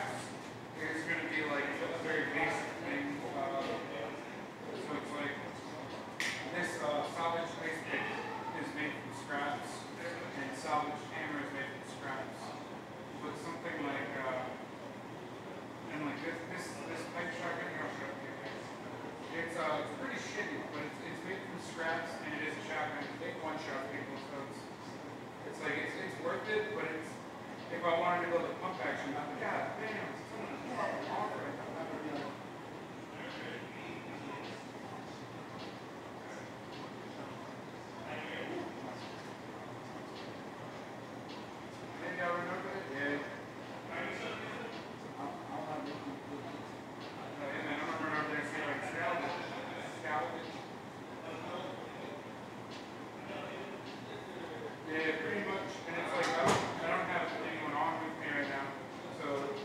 scraps is going to be like a very basic thing. So it's like this salvage ice pick is made from scraps, and salvage hammer is made from scraps. But something like and like this pipe shotgun here, I'll show you. It's pretty shitty, but it's made from scraps, and it is a shotgun. It's big one-shot people, so it's like it's worth it, but it's if I wanted to go the pump action, I'm like, God damn, it's someone offer it. I'm not gonna be like, maybe I'll remember it. Yeah. I'll have it. Yeah, man, I'm gonna run over there and see if I can salvage. Yeah, pretty much. And it's like I don't have anyone on with me right now, so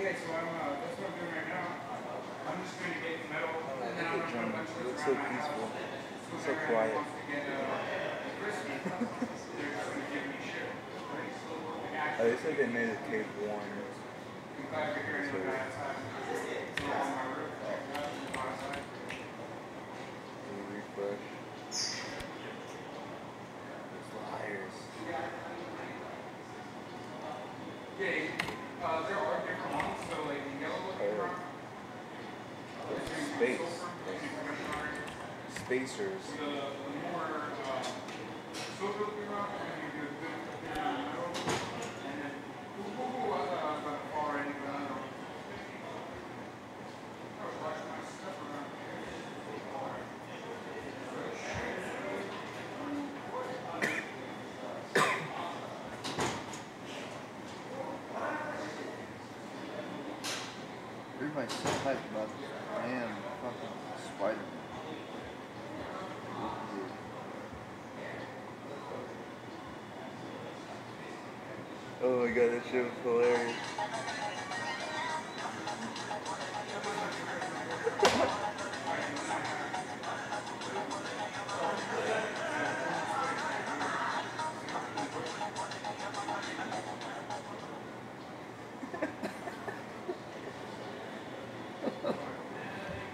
Okay, so that's what I'm doing right now. I'm just going to get metal, and then I'm going to put a bunch of It this looks so around my house. peaceful. So So whenever quiet. anyone wants to get crispy, they're just going to give me shit. Like, They said they made a cave warm. I'm glad you're here anyway, guys. It's on my roof. Check it out. It's on my side. Refresh. Liars. Yeah, there are different ones. So, like, the yellow looking rock. Space. Spacers. The more silver looking rock, and you do a good metal. And then, about to fall right into another one. I was watching my stuff around here. Everybody's so hyped about this damn fucking Spider-Man. Oh my god, that shit was hilarious.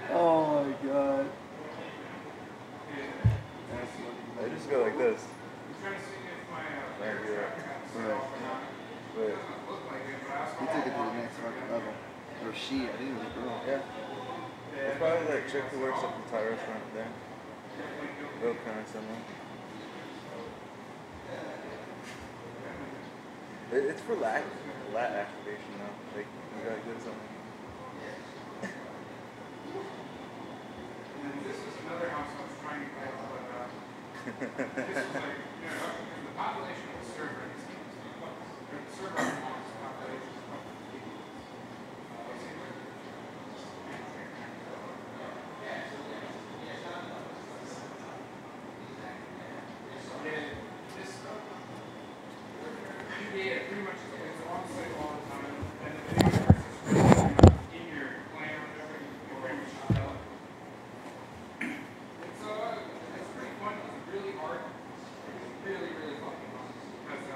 Oh my god. I just go like this. I'm trying to see if my Right here. Right. But He took it to the next fucking level. Or she, I think it was a girl. yeah. It's probably that chick who works at the Thai restaurant there. They look kind of similar. It's for lat activation though. Like, you gotta get something. And then this is another house I was trying to get, but this is like, the population of the server is the server population is yeah, pretty much it's on site all the time. And the video is in your plan or whatever, you pretty much tell it. It's pretty fun. It's really hard. It's really, really fucking fun. Because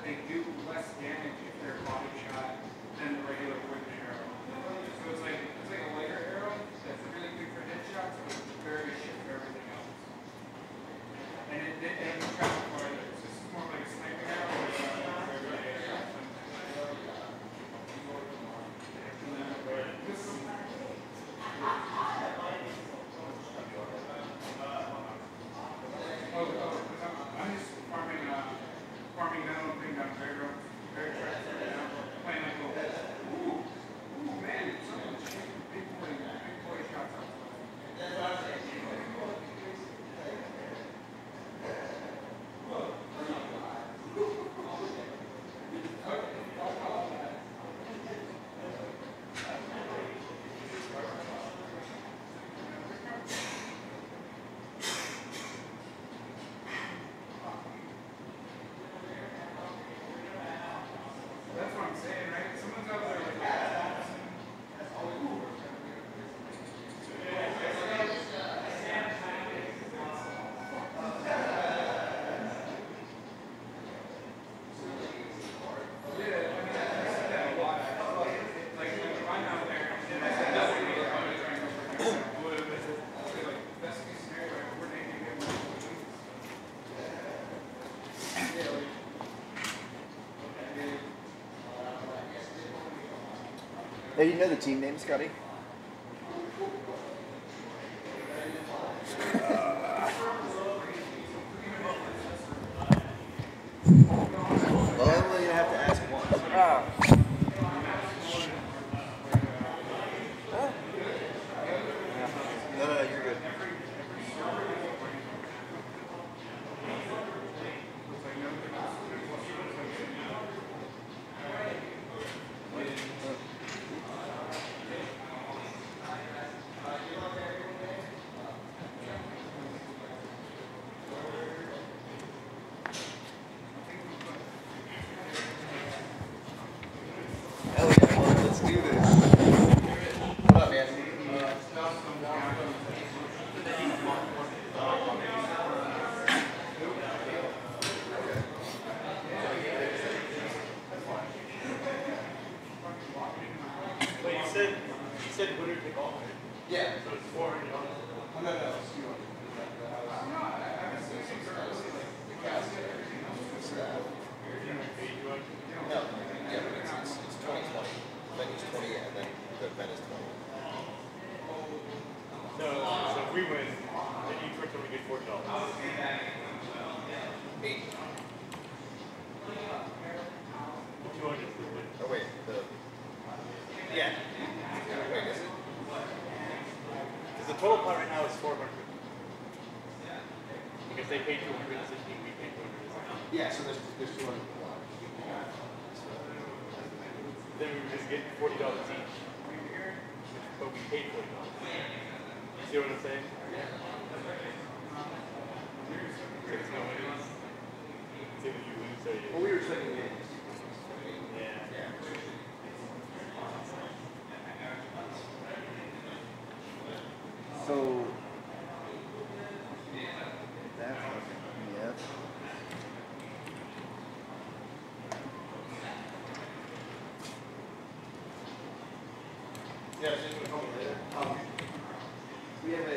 they do less damage if they're body shot than the regular wooden arrow. So it's like a lighter arrow that's really good for headshots, but it's very shit for everything else. And it doesn't travel farther. It's just more like a sniping arrow. I'm just farming that little thing down very tracks right now. Playing like little, ooh, man, someone's shooting big boy shots outside. That's what I'm saying, right? Someone's out there like that. Hey, you know the team name, Scotty? Well, I'm only gonna have to ask once. No, you're good. Hell yeah, well, let's do this. What up, man? Wait, you said winner take all, right? Yeah. So it's $400. No. No, yeah, but it's 2020. Venue's 20, and then the event is 20. So if we win, then each person we get $40. 8. 200 is the win. Oh, wait, yeah. Wait, is it? Because the total pot right now is 400. Because they pay 216, we pay 216. Yeah, so there's 200. Then we would just get $40 each. But we paid $40. You see what I'm saying? So it's no winners. It's either you lose or you. Well, we were expecting it. Yeah. So that's fucking yes. Yeah, she's gonna come later. We have a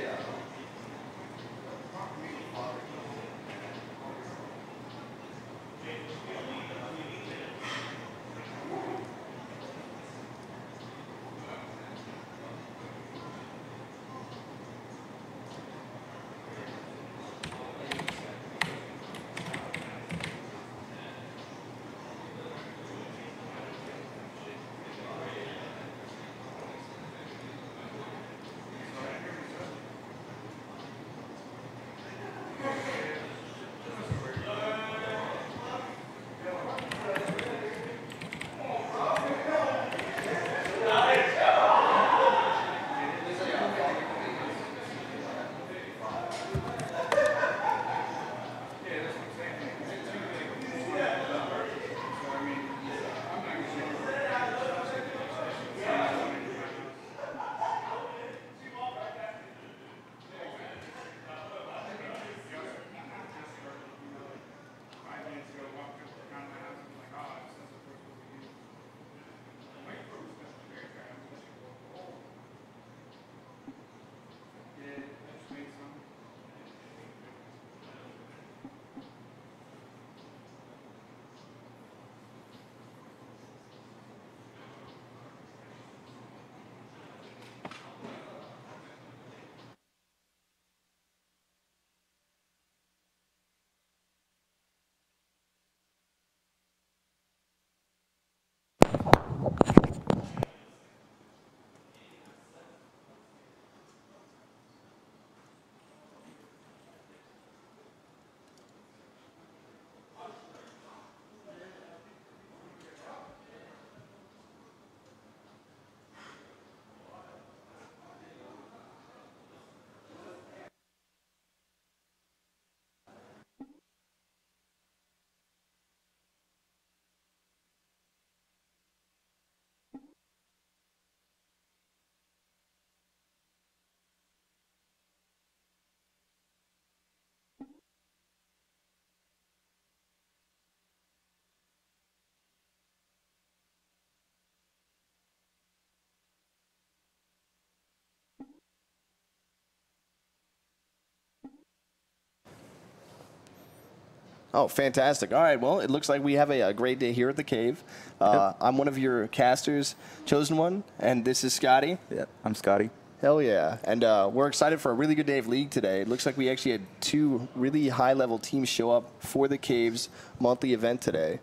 Oh, fantastic. All right, well, it looks like we have a great day here at the Cave. I'm one of your casters, Chosen One, and this is Scotty. Yeah, I'm Scotty. Hell yeah. And we're excited for a really good day of League today. It looks like we actually had 2 really high-level teams show up for the Cave's monthly event today.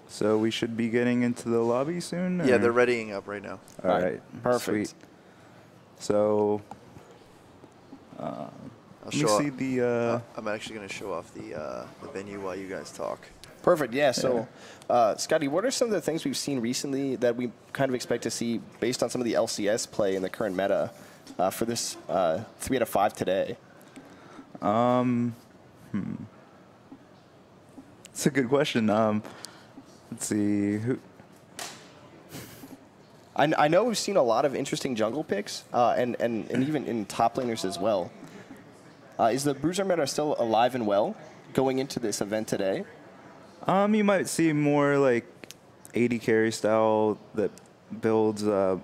So we should be getting into the lobby soon? Yeah, or- they're readying up right now. All right. Perfect. Sweet. So, I'll let me show see off, the... I'm actually going to show off the venue while you guys talk. Perfect, yeah. So, Scotty, what are some of the things we've seen recently that we kind of expect to see based on some of the LCS play in the current meta for this 3 out of 5 today? It's a good question. Let's see. I know we've seen a lot of interesting jungle picks and even in top laners as well. Is the Bruiser meta still alive and well going into this event today? You might see more like 80 carry style that builds a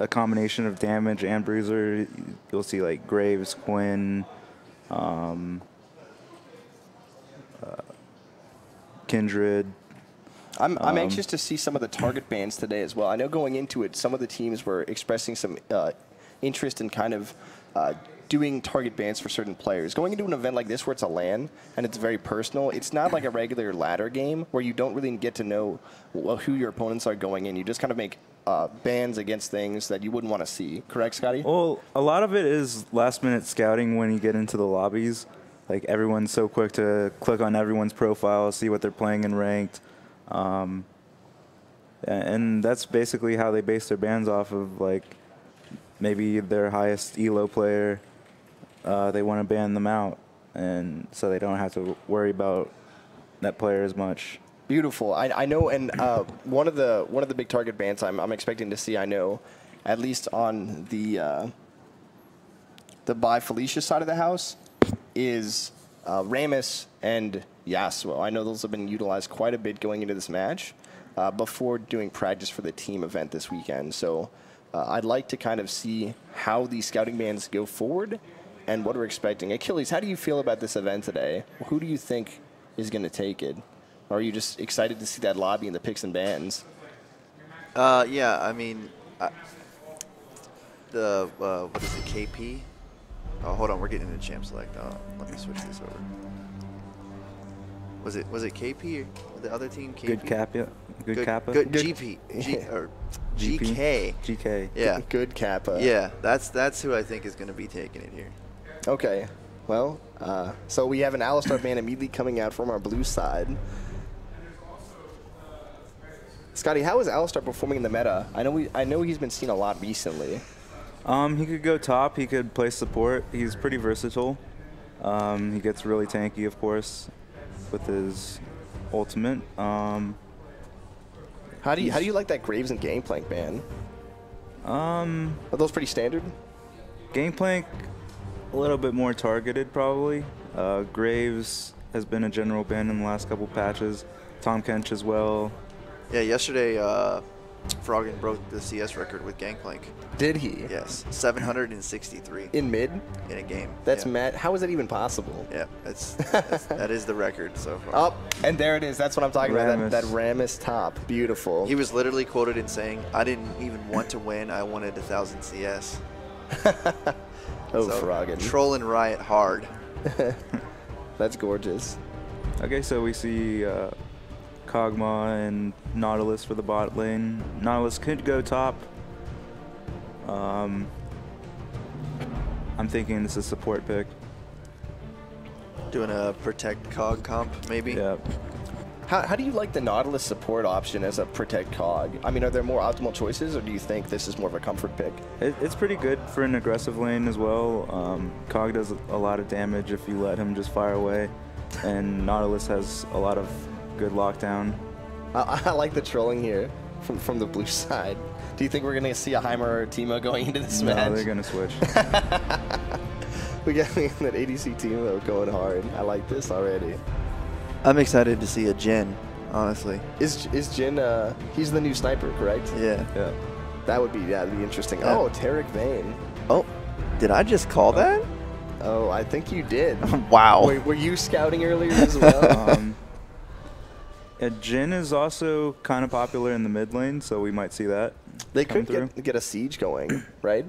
combination of damage and bruiser. You'll see like Graves, Quinn, Kindred. I'm anxious to see some of the target bans today as well. I know going into it, some of the teams were expressing some interest in kind of doing target bans for certain players. Going into an event like this where it's a LAN and it's very personal, it's not like a regular ladder game where you don't really get to know who your opponents are going in. You just kind of make bans against things that you wouldn't want to see. Correct, Scotty? Well, a lot of it is last-minute scouting when you get into the lobbies. Like, everyone's so quick to click on everyone's profile, see what they're playing in ranked. And that's basically how they base their bans off of, like, maybe their highest elo player, they want to ban them out, and so they don't have to worry about that player as much. Beautiful. I know, and one of the big target bans I'm expecting to see, I know, at least on the by Felicia side of the house, is Rammus and Yasuo. I know those have been utilized quite a bit going into this match before doing practice for the team event this weekend. So I'd like to kind of see how these scouting bans go forward and what we're expecting. Achilles, how do you feel about this event today? Who do you think is going to take it? Or are you just excited to see that lobby and the picks and bans? Yeah, I mean, what is it, KP? Oh, hold on, we're getting into champ select. Let me switch this over. Was it KP or the other team? KP? Good Kappa. Good Kappa. Good GP. Or GK. GK. Yeah. Good Kappa. Yeah, that's who I think is going to be taking it here. Okay. Well, so we have an Alistar ban immediately coming out from our blue side. Scotty, how is Alistar performing in the meta? I know he's been seen a lot recently. He could go top. He could play support. He's pretty versatile. He gets really tanky, of course, with his ultimate. How do you like that Graves and Gangplank ban? Are those pretty standard? Gangplank, a little bit more targeted, probably. Graves has been a general ban in the last couple patches. Tom Kench as well. Yeah, yesterday, Froggen broke the CS record with Gangplank. Did he? Yes, 763 In mid? in a game. That's yeah. mad. How is that even possible? Yeah, that is the record so far. Up, and there it is. That's what I'm talking about. That Rammus. Rammus top. Beautiful. He was literally quoted in saying, "I didn't even want to win. I wanted 1,000 CS." Oh, So, Froggen. Troll and Riot hard. That's gorgeous. Okay, so we see Kog'Maw and Nautilus for the bot lane. Nautilus could go top. I'm thinking this is a support pick. Doing a protect cog comp, maybe. Yeah. How do you like the Nautilus support option as a protect cog? I mean, are there more optimal choices, or do you think this is more of a comfort pick? It's pretty good for an aggressive lane as well. Cog does a lot of damage if you let him just fire away, and Nautilus has a lot of good lockdown. I like the trolling here from the blue side. Do you think we're going to see a Heimer or a Teemo going into this match? No, they're going to switch. We got that ADC Teemo going hard. I like this already. I'm excited to see a Jhin, honestly. Is Jhin, he's the new sniper, correct? Yeah. Yeah. That'd be interesting. Yeah. Oh, Tarek Vayne. Oh, did I just call that? Oh, I think you did. Wow. Were you scouting earlier as well? Yeah, Jhin is also kind of popular in the mid lane, so we might see that. They come could through. get a siege going, right?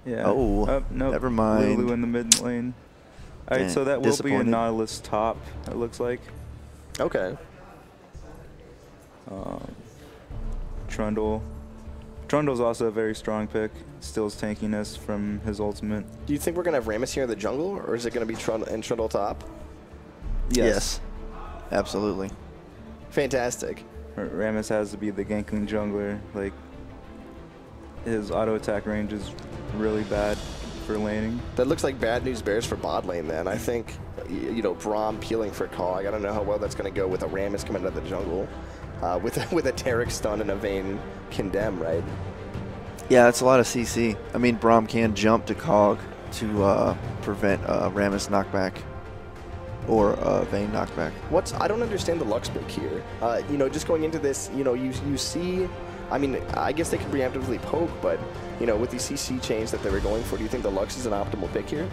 Yeah. Oh, nope. never mind. Lulu in the mid lane. All right, Dang, so that will be a disappointed. Nautilus top, it looks like. Okay. Trundle. Trundle's also a very strong pick. Steals tankiness from his ultimate. Do you think we're going to have Rammus here in the jungle, or is it going to be Trundle top? Yes. Absolutely. Fantastic. Rammus has to be the ganking jungler. Like, his auto attack range is really bad for laning. That looks like bad news bears for bot lane then. I think, Braum peeling for Cog. I don't know how well that's going to go with a Rammus coming out of the jungle. With a Taric stun and a Vayne condemn, right? Yeah, it's a lot of CC. I mean, Braum can jump to Cog to prevent Rammus knockback or Vayne knockback. I don't understand the Lux pick here. Just going into this, you see, I mean, I guess they could preemptively poke, but, with these CC chains that they were going for, do you think the Lux is an optimal pick here?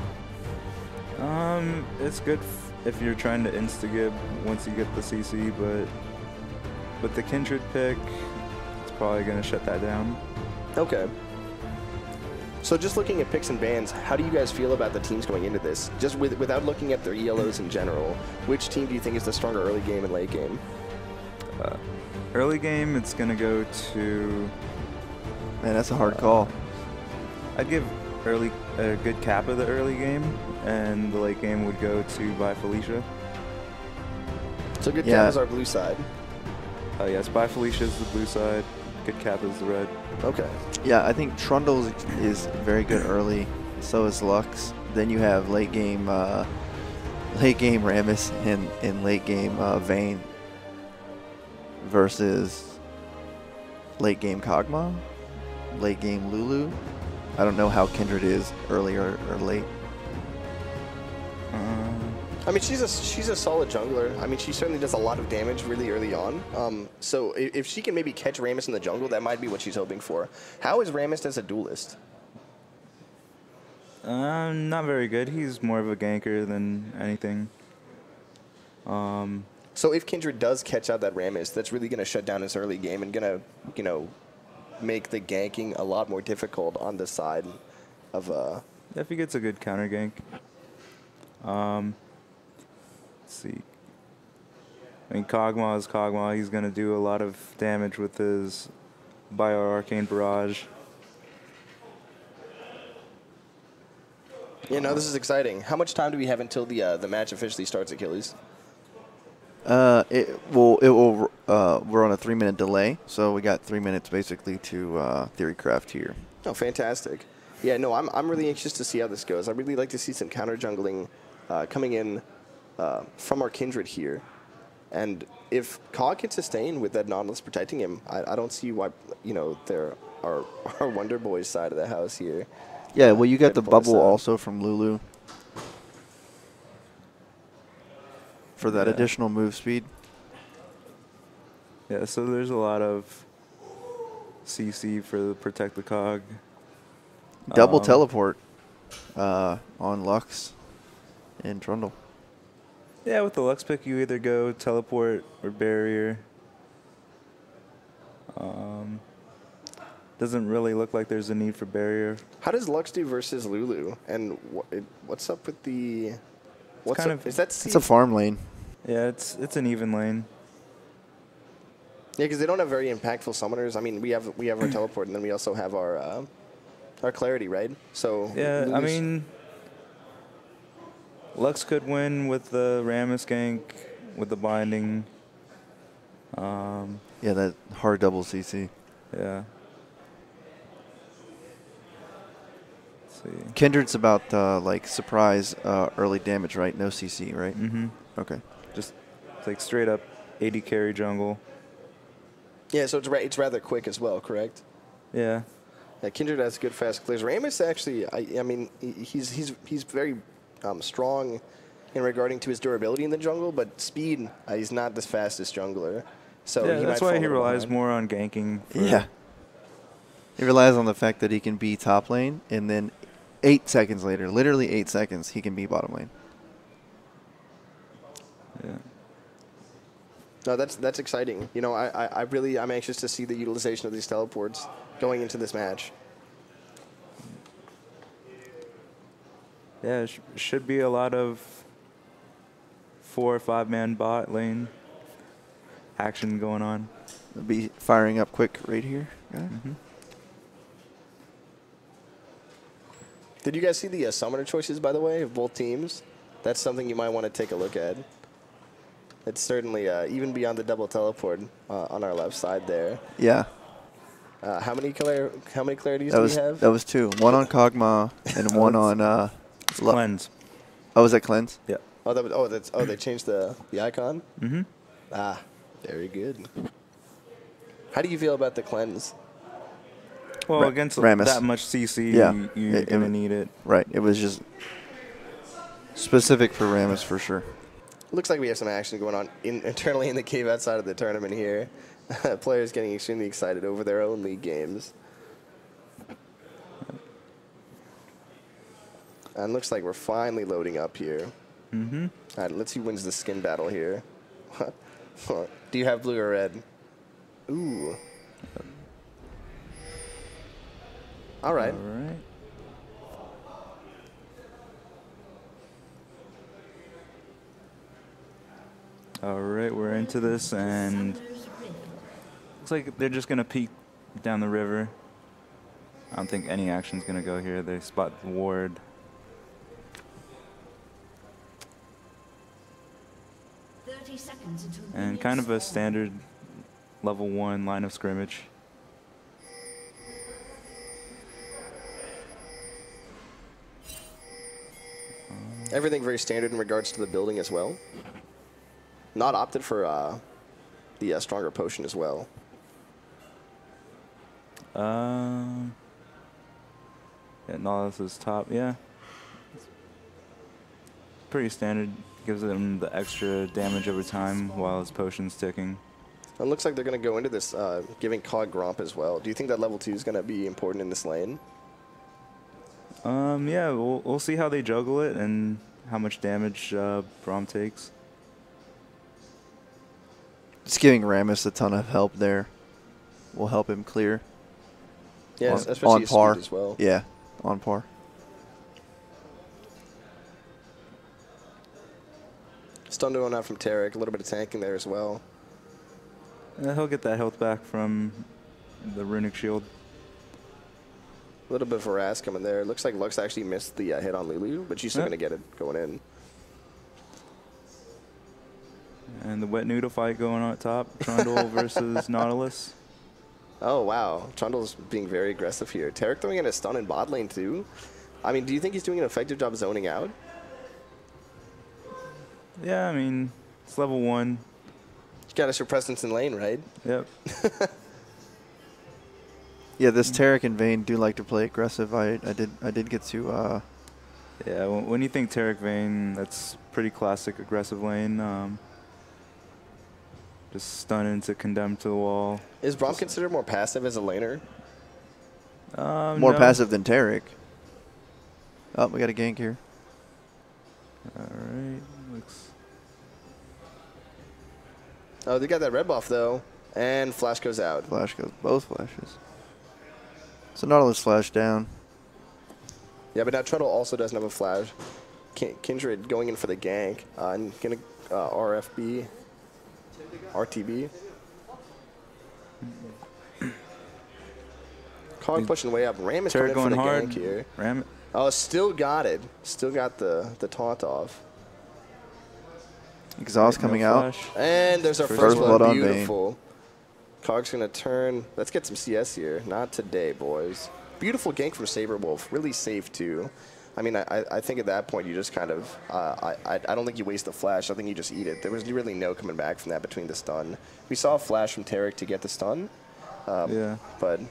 It's good if you're trying to insta-gib once you get the CC, but with the Kindred pick, it's probably going to shut that down. Okay. So just looking at picks and bans, how do you guys feel about the teams going into this? Just without looking at their ELOs in general, which team do you think is the stronger early game and late game? Early game, it's going to go to... Man, that's a hard call. I'd give a good cap of the early game, and the late game would go to by Felicia. So good Yeah. cap is our blue side. Yes, by Felicia is the blue side, good cap is the red. Okay. Yeah, I think Trundle is very good early. So is Lux. Then you have late game Rammus and late game Vayne versus late game Kog'Maw, late game Lulu. I don't know how Kindred is early or late. I mean, she's a solid jungler. I mean, she certainly does a lot of damage really early on. So if she can maybe catch Rammus in the jungle, that might be what she's hoping for. How is Rammus as a duelist? Not very good. He's more of a ganker than anything. So if Kindred does catch out that Rammus, that's really going to shut down his early game and going to, make the ganking a lot more difficult on the side of... If he gets a good counter gank. Let's see. I mean, Kog'Maw is Kog'Maw. He's going to do a lot of damage with his Bio-Arcane Barrage. this is exciting. How much time do we have until the match officially starts, Achilles? It will. We're on a 3-minute delay, so we got 3 minutes basically to theorycraft here. Oh, fantastic. Yeah, no, I'm really anxious to see how this goes. I really like to see some counter jungling coming in from our Kindred here. And if Cog can sustain with that Nautilus protecting him, I don't see why, there are our Wonder Boys side of the house here. Yeah, well, you got the pull this bubble out. also from Lulu for that Yeah. additional move speed. Yeah, so there's a lot of CC for the Protect the Cog. Double teleport on Lux and Trundle. Yeah, with the Lux pick, you either go teleport or barrier. Doesn't really look like there's a need for barrier. How does Lux do versus Lulu? And what's up with the... What's kind up? of- Is that It's a farm lane. Yeah, it's an even lane. Yeah, because they don't have very impactful summoners. I mean, we have our teleport, and then we also have our clarity, right? So Yeah, I Lulu's- mean, Lux could win with the Rammus gank, with the binding. Yeah, that hard double CC. Yeah. Let's see. Kindred's about like surprise early damage, right? No CC, right? Mm-hmm. Okay. Just like straight up 80 carry jungle. Yeah, so it's rather quick as well, correct? Yeah. Yeah, Kindred has good fast clears. Rammus actually, I mean, he's very strong in regarding to his durability in the jungle, but speed, he's not the fastest jungler. So Yeah, he that's might why fall he a little relies behind. more on ganking. Yeah. He relies on the fact that he can be top lane and then 8 seconds later, literally 8 seconds, he can be bottom lane. Yeah. No, that's exciting. You know, I'm anxious to see the utilization of these teleports going into this match. Yeah, should be a lot of 4 or 5 man bot lane action going on. They'll be firing up quick right here. Guys. Did you guys see the summoner choices, by the way, of both teams? That's something you might want to take a look at. It's certainly even beyond the double teleport on our left side there. Yeah. How many clarities That do was we have? that was 2. One on Kog'Maw and one on Cleanse. Oh, was that Cleanse? Yeah. They changed the icon? Mm-hmm. Ah, very good. How do you feel about the cleanse? Well, against Rammus. that much CC, Yeah. you're going to need it. Right. It was just specific for Rammus for sure. Looks like we have some action going on internally in the cave outside of the tournament here. Players getting extremely excited over their own league games. And looks like we're finally loading up here. Mm-hmm. All right, let's see who wins the skin battle here. Do you have blue or red? Ooh. All right. All right. All right, we're into this, and looks like they're just gonna peek down the river. I don't think any action's gonna go here. They spot the ward. And kind of a standard level 1 line of scrimmage. Everything very standard in regards to the building as well. Not opted for the stronger potion as well. Yeah, Nautilus is top, yeah. Pretty standard. Gives them the extra damage over time while his potion's ticking. It looks like they're going to go into this giving Cog Gromp as well. Do you think that level 2 is going to be important in this lane? Yeah, we'll see how they juggle it and how much damage Braum takes. Just giving Rammus a ton of help there will help him clear. Yeah, on, especially on his par speed as well. Yeah, on par. Stun going out from Tarek, a little bit of tanking there as well. He'll get that health back from the runic shield. A little bit of harass coming there. Looks like Lux actually missed the hit on Lulu, but she's still going to get it going in. And the wet noodle fight going on at top. Trundle versus Nautilus. Oh, wow. Trundle's being very aggressive here. Tarek throwing in a stun in bot lane, too. I mean, do you think he's doing an effective job zoning out? Yeah, I mean, it's level 1. You got to show presence in lane, right? Yep. Yeah, this Tarek and Vayne do like to play aggressive. I did get to Yeah, when you think Tarek Vayne, that's pretty classic aggressive lane. Just stun into condemn to the wall. Is Braum considered more passive as a laner? more no. passive than Tarek. Oh, we got a gank here. All right. Looks. Oh, they got that red buff, though. And flash goes out. Flash goes, both flashes. So Nautilus flash down. Yeah, but now Trundle also doesn't have a flash. Kindred going in for the gank. And gonna RFB. RTB. Cog pushing way up. Ram is Tarek coming in for going the hard. gank here. Ram it. Oh, still got it. Still got the taunt off. Exhaust No coming out. flash. And there's our First first blood blood. on Vayne. Beautiful. Cog's going to turn. Let's get some CS here. Not today, boys. Beautiful gank from Saberwolf. Really safe, too. I mean, I think at that point you just kind of, I don't think you waste the flash. I think you just eat it. There was really no coming back from that between the stun. We saw a flash from Tarek to get the stun. Yeah. But,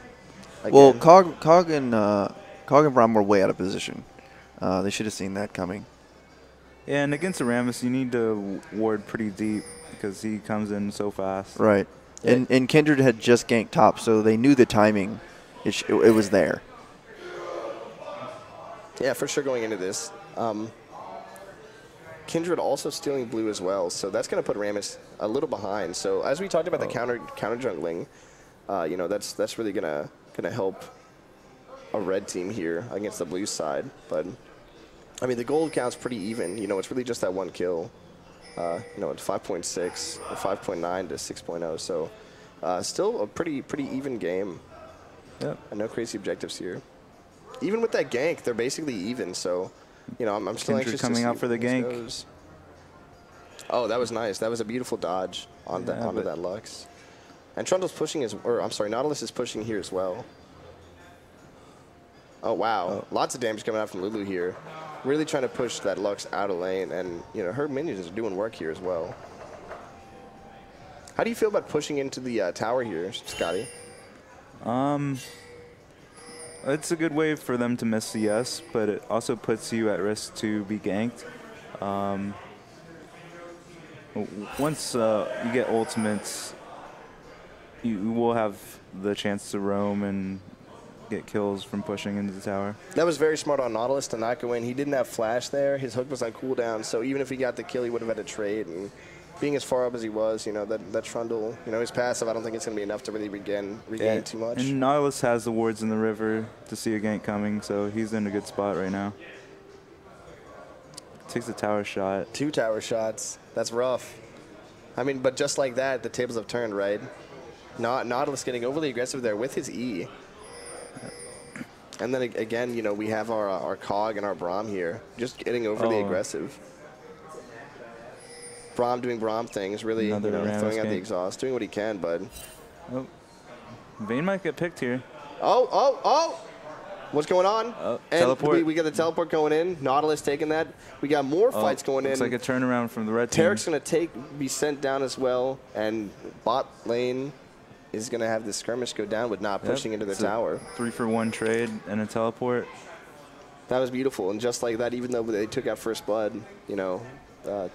again, Well, Cog and Braum were way out of position. They should have seen that coming. Yeah, and against the Rammus, you need to ward pretty deep because he comes in so fast. Right. Yeah. And Kindred had just ganked top, so they knew the timing. It was there. Yeah, for sure going into this. Kindred also stealing blue as well, so that's going to put Rammus a little behind. So as we talked about the counter jungling, you know, that's really gonna help a red team here against the blue side. But I mean, the gold count's pretty even. You know, it's really just that one kill. You know, it's 5.6, 5.9 to 6.0. So still a pretty even game. Yep. And no crazy objectives here. Even with that gank, they're basically even. So, you know, I'm still Kindred anxious coming to see out for the where this gank. goes. Oh, that was nice. That was a beautiful dodge on Yeah, onto but- that Lux. And Trundle's pushing or I'm sorry, Nautilus is pushing here as well. Oh, wow. Lots of damage coming out from Lulu here. Really trying to push that Lux out of lane, and, you know, her minions are doing work here as well. How do you feel about pushing into the tower here, Scotty? It's a good way for them to miss CS, but it also puts you at risk to be ganked. Once you get ultimates, you will have the chance to roam and get kills from pushing into the tower. That was very smart on Nautilus to not go in. He didn't have flash there. His hook was on cooldown, so even if he got the kill, he would have had to trade. And being as far up as he was, you know, that Trundle, you know, his passive, I don't think it's going to be enough to really regain too much. And Nautilus has the wards in the river to see a gank coming, so he's in a good spot right now. Takes a tower shot. 2 tower shots. That's rough. I mean, but just like that, the tables have turned, right? Nautilus getting overly aggressive there with his E. And then again, you know, we have our Cog and our Braum here, just getting overly aggressive. Braum doing Braum things, really, you know, Another throwing out the gank. exhaust, doing what he can, but... Oh, Vayne might get picked here. Oh! What's going on? And teleport. we got the teleport going in. Nautilus taking that. We got more fights going in. Looks like a turnaround from the red team. Tarek's going to be sent down as well, and bot lane is going to have the skirmish go down with not pushing into the It's a tower. 3-for-1 trade and a teleport. That was beautiful, and just like that, even though they took out first blood, you know,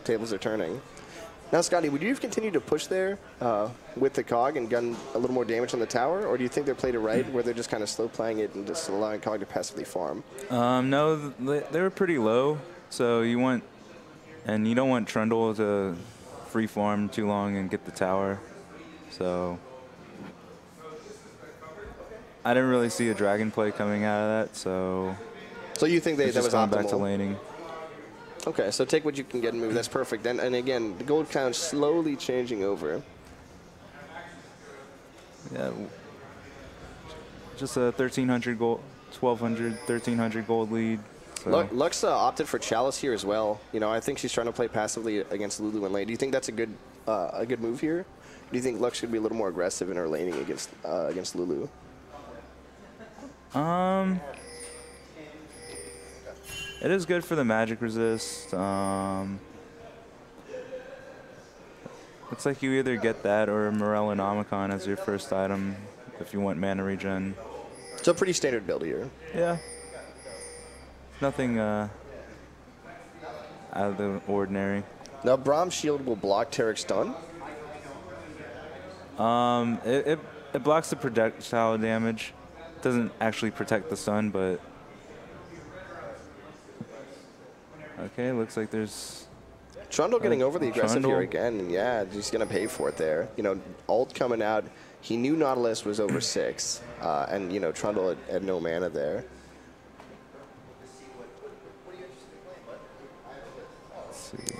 tables are turning. Now, Scotty, would you have continued to push there with the Cog and gotten a little more damage on the tower, or do you think they played it right, where they're just kind of slow playing it and just allowing Cog to passively farm? No, they were pretty low, so you don't want Trundle to free farm too long and get the tower. So I didn't really see a dragon play coming out of that, so you think that was just going optimal? back to laning. Okay, so take what you can get and move. That's perfect. And again, the gold count slowly changing over. Yeah, just a 1,300 gold, 1,200, 1,300 gold lead. So. Lux opted for Chalice here as well. You know, I think she's trying to play passively against Lulu and lane. Do you think that's a good move here? Or do you think Lux should be a little more aggressive in her laning against Lulu? It is good for the magic resist. Looks like you either get that or Morellonomicon as your first item if you want mana regen. It's a pretty standard build here. Yeah. Nothing out of the ordinary. Now, Braum's shield will block Tarek's stun. It blocks the projectile damage. Doesn't actually protect the stun, but okay, looks like there's Trundle getting overly aggressive Trundle. here again, and yeah, he's gonna pay for it there. You know, ult coming out. He knew Nautilus was over 6, and you know Trundle had no mana there.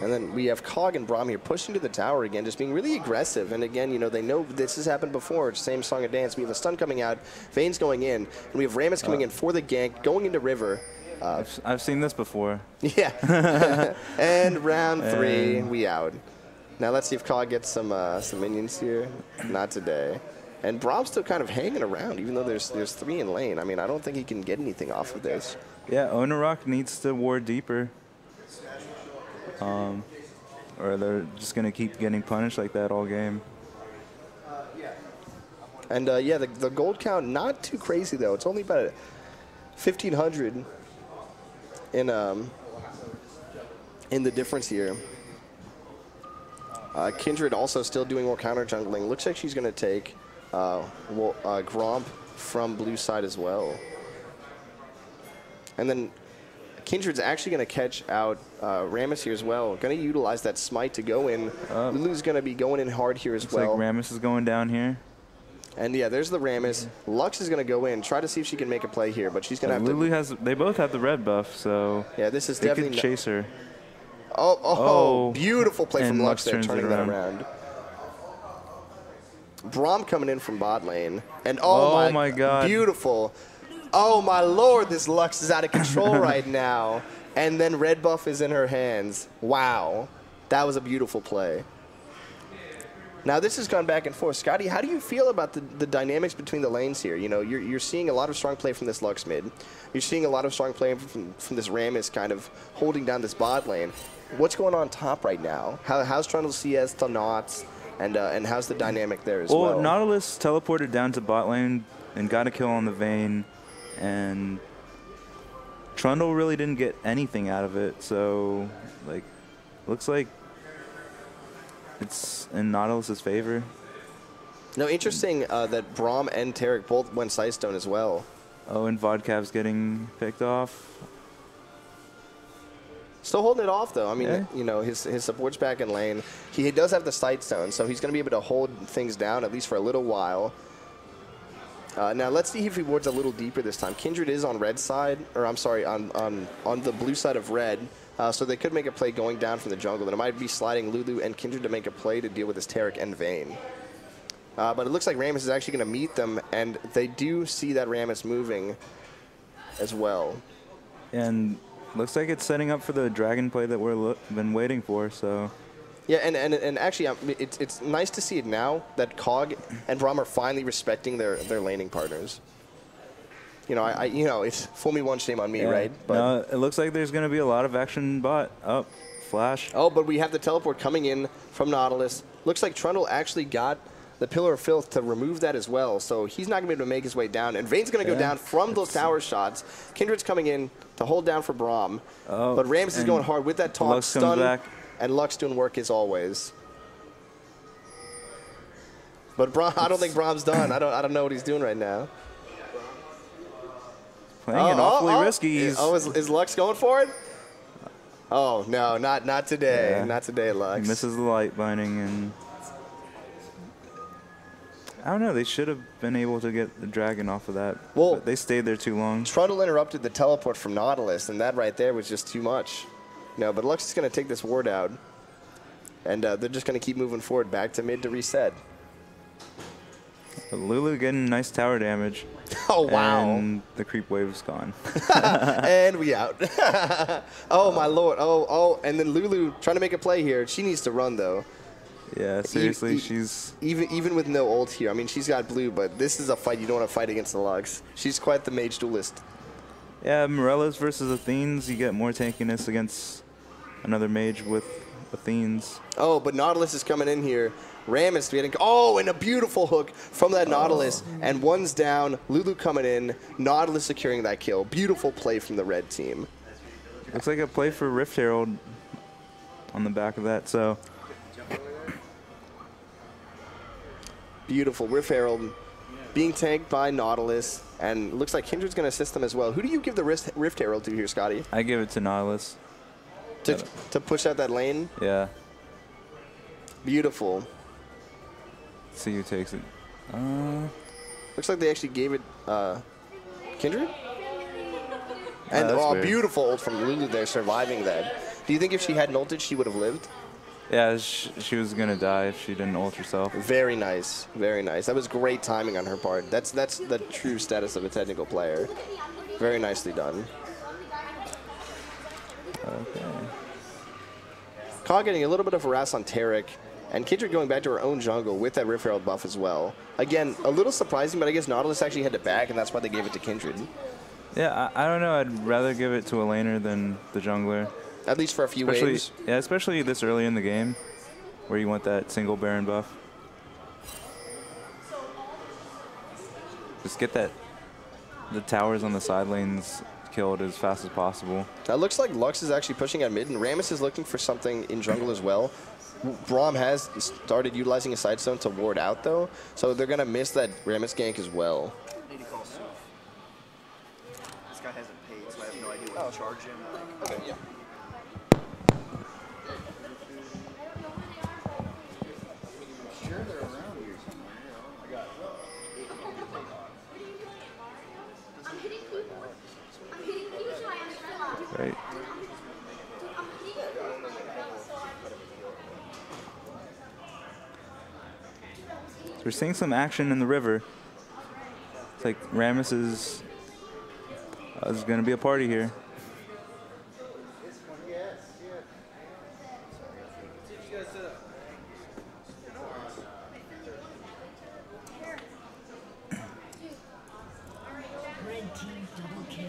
And then we have Cog and Braum here pushing to the tower again, just being really aggressive. And again, you know, they know this has happened before. It's the same song and dance. We have a stun coming out, Vayne's going in, and we have Rammus coming in for the gank, going into River. I've seen this before. Yeah. And round 3, we out. Now let's see if Cog gets some minions here. Not today. And Braum's still kind of hanging around, even though there's 3 in lane. I mean, I don't think he can get anything off of this. Yeah, Onarok needs to ward deeper. Or they're just going to keep getting punished like that all game. And yeah, the gold count, not too crazy though. It's only about 1,500 in the difference here. Kindred also still doing more counter jungling. Looks like she's going to take Gromp from blue side as well. And then Kindred's actually going to catch out Rammus here as well. Going to utilize that smite to go in. Lulu's going to be going in hard here as Looks well. like Rammus is going down here. And yeah, there's the Rammus. Lux is going to go in, try to see if she can make a play here, but she's going to have Lulu to. has. They both have the red buff, so Yeah, this is they definitely. could chase her. Oh, beautiful play from and Lux there, turns it turning that around. Braum coming in from bot lane. And Oh my God. Beautiful. Oh my lord, this Lux is out of control right now. And then red buff is in her hands. Wow. That was a beautiful play. Now this has gone back and forth. Scotty, how do you feel about the dynamics between the lanes here? You know, you're seeing a lot of strong play from this Lux mid. You're seeing a lot of strong play from this Rammus kind of holding down this bot lane. What's going on top right now? How's Trundle CS to Knots? And how's the dynamic there as well? Well, Nautilus teleported down to bot lane and got a kill on the Vayne, and Trundle really didn't get anything out of it. So, like, looks like it's in Nautilus's favor. No, interesting that Braum and Tarek both went Sightstone as well. Oh, and Vodkav's getting picked off. Still holding it off, though. I mean, Yeah. you know, his support's back in lane. He does have the Sightstone, so he's going to be able to hold things down, at least for a little while. Now, let's see if he wards a little deeper this time. Kindred is on red side, or I'm sorry, on the blue side of red, so they could make a play going down from the jungle. And it might be sliding Lulu and Kindred to make a play to deal with this Tarek and Vayne. But it looks like Rammus is actually going to meet them, and they do see that Rammus moving as well. And looks like it's setting up for the dragon play that we've been waiting for, so... Yeah, and actually, it's nice to see it now that Cog and Braum are finally respecting their laning partners. You know, you know, it's fool me once, shame on me, Yeah. right? But No, it looks like there's going to be a lot of action bot. Up, flash. oh, but we have the teleport coming in from Nautilus. Looks like Trundle actually got the Pillar of Filth to remove that as well, so he's not going to be able to make his way down. And Vayne's going to go down from those tower shots. Kindred's coming in to hold down for Braum. Oh, But Rammus is and going hard with that taunt Lux comes stun. back. And Lux doing work as always. But Braum, I don't think Braum's done. I don't know what he's doing right now. Playing it awfully risky. Is Lux going for it? Oh no, not today. Yeah. Not today, Lux. He misses the light binding, and I don't know. They should have been able to get the dragon off of that. Well, but they stayed there too long. Trundle interrupted the teleport from Nautilus, and that right there was just too much. No, but Lux is going to take this ward out, and they're just going to keep moving forward back to mid to reset. But Lulu getting nice tower damage. Oh, wow. And the creep wave's gone. And we out. Oh, my lord. Oh, and then Lulu trying to make a play here. She needs to run, though. Yeah, seriously, she's... Even with no ult here. I mean, she's got blue, but this is a fight you don't want to fight against the Lux. She's quite the mage duelist. Yeah, Morellas versus Athenes, you get more tankiness against another mage with Athenes. Oh, but Nautilus is coming in here. Rammus getting, oh, and a beautiful hook from that Nautilus. And one's down. Lulu coming in. Nautilus securing that kill. Beautiful play from the red team. Looks like a play for Rift Herald on the back of that, so... Beautiful. Rift Herald being tanked by Nautilus. And looks like Kindred's going to assist them as well. Who do you give the Rift Herald to here, Scotty? I give it to Nautilus. To push out that lane? Yeah. Beautiful. See who takes it. Looks like they actually gave it Kindred? And that's weird. beautiful ult from Lulu there, surviving that. Do you think if she hadn't ulted, she would have lived? Yeah, she was going to die if she didn't ult herself. Very nice. Very nice. That was great timing on her part. That's the true status of a technical player. Very nicely done. Okay. Kog getting a little bit of harass on Tarek, and Kindred going back to her own jungle with that Rift Herald buff as well. Again, a little surprising, but I guess Nautilus actually had to back, and that's why they gave it to Kindred. Yeah, I don't know. I'd rather give it to a laner than the jungler. At least for a few waves. Yeah, especially this early in the game, where you want that single Baron buff. Just get the towers on the side lanes killed as fast as possible. That looks like Lux is actually pushing at mid, and Rammus is looking for something in jungle as well. Braum has started utilizing a side stone to ward out, though, so they're going to miss that Rammus gank as well. Need to call Suf. This guy hasn't paid, so I have no idea I'll charge him. Okay, yeah. Sure, they're around here somewhere. I got. I'm hitting people. I'm hitting people so I understand. Right. I'm hitting So we're seeing some action in the river. It's like Rammus is going to be a party here. Red team double kill.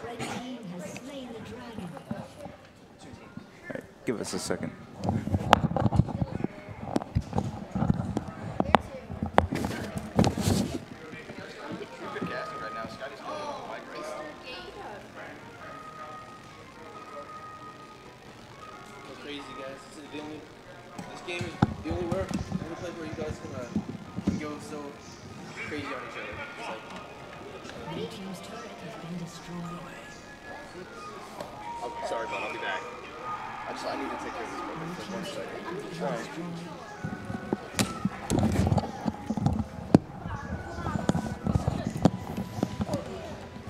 Red team has slain the dragon. All right, give us a second. Good casting right now. Scotty's going on my grace. That's crazy, guys. This game is the only place where you guys can go so crazy on each other. It's like, Red team's turret has been destroyed. Oh, sorry, bud. I'll be back. I need to take care of this moment for 1 second. All right.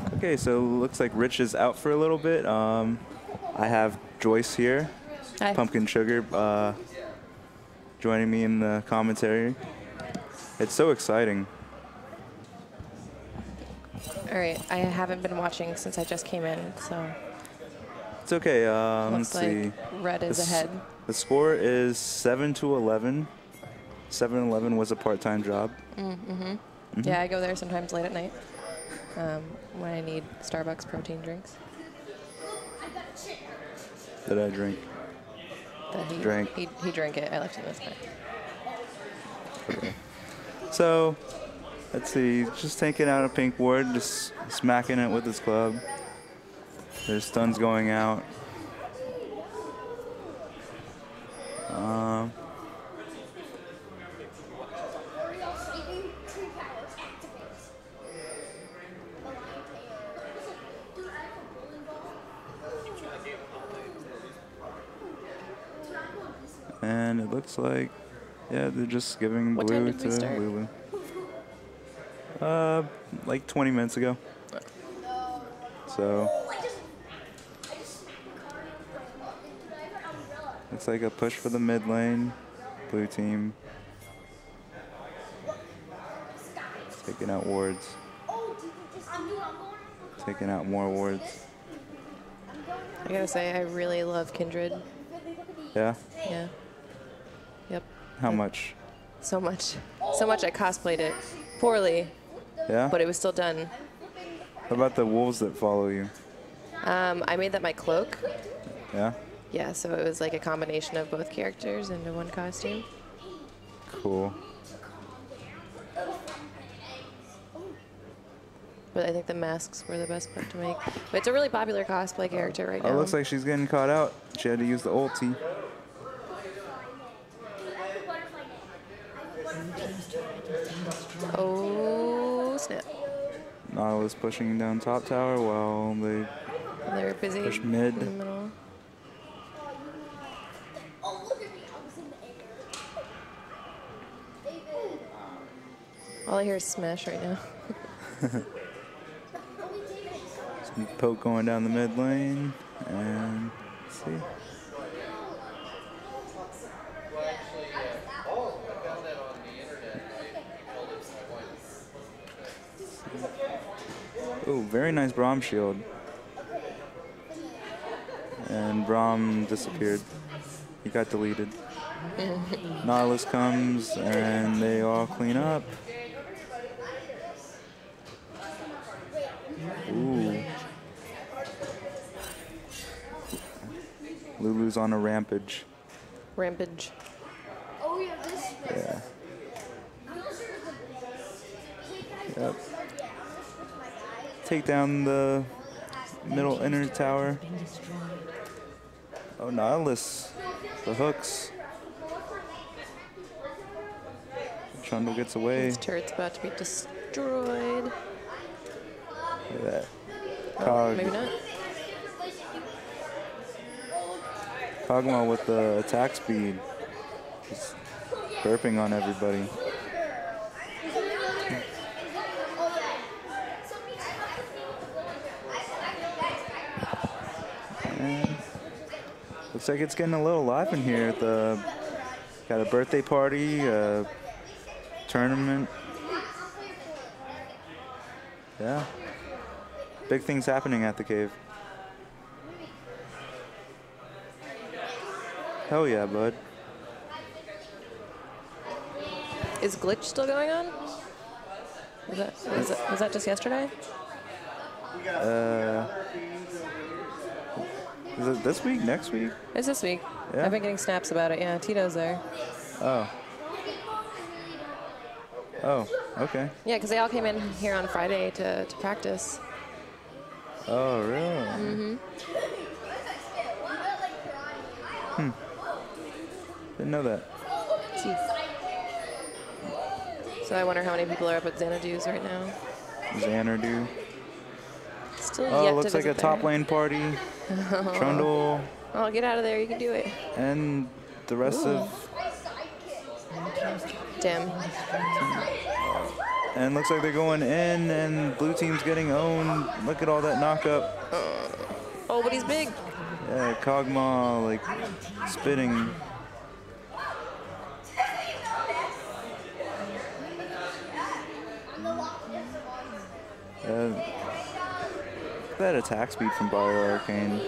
Destroyed. Okay, so looks like Rich is out for a little bit. I have Joyce here, Hi. Pumpkin Sugar, joining me in the commentary. It's so exciting. All right, I haven't been watching since I just came in, so It's okay. Let's looks see. like Red is ahead. The score is 7-11. 7-11 was a part-time job. Yeah, I go there sometimes late at night when I need Starbucks protein drinks. That I drink. That he Drank. He drank it. I left him this time. Okay. So, let's see. Just taking out a pink ward, just smacking it with his club. There's stuns going out. And it looks like, yeah, they're just giving What time blue did we to start? Lulu. Like 20 minutes ago. So, looks like a push for the mid lane. Blue team taking out wards. Taking out more wards. I gotta say, I really love Kindred. Yeah? Yeah. Yep. How much? So much. So much I cosplayed it poorly, Yeah? but it was still done. How about the wolves that follow you? I made that my cloak. Yeah? Yeah, so it was like a combination of both characters into one costume. Cool. But I think the masks were the best part to make. But it's a really popular cosplay character right Oh, now. it looks like she's getting caught out. She had to use the ulti. Oh, snap. Nautilus pushing down top tower while they They're busy push mid. in the middle. All I hear is smash right now. Some poke going down the mid lane. And let's see. Oh, very nice Braum shield. And Braum disappeared. He got deleted. Nautilus comes and they all clean up. Ooh. Lulu's on a rampage. Rampage. Oh yeah, this. Yeah. Yep. Take down the middle inner tower. Been destroyed. Oh, Nautilus The hooks. Trundle gets away. This turret's about to be destroyed. Look at that. Cog. Maybe not. Kog'Maw with the attack speed. Just burping on everybody. And looks like it's getting a little live in here. Got a birthday party, a tournament. Yeah. Big things happening at the cave. Hell yeah, bud. Is Glitch still going on? Was that just yesterday? Is it this week? Next week? It's this week. Yeah. I've been getting snaps about it. Yeah, Tito's there. Oh. Oh, okay. Yeah, because they all came in here on Friday to practice. Oh, really? Mm-hmm. Didn't know that. So I wonder how many people are up at Xanadu's right now. Xanadu. Still Oh, yet looks to like a visit top there. lane party. Trundle Oh, get out of there. You can do it. and the rest of... Damn. And looks like they're going in, and blue team's getting owned. Look at all that knockup. Oh, but he's big. Yeah, Kog'Maw, like, spitting. That attack speed from Bio Arcane.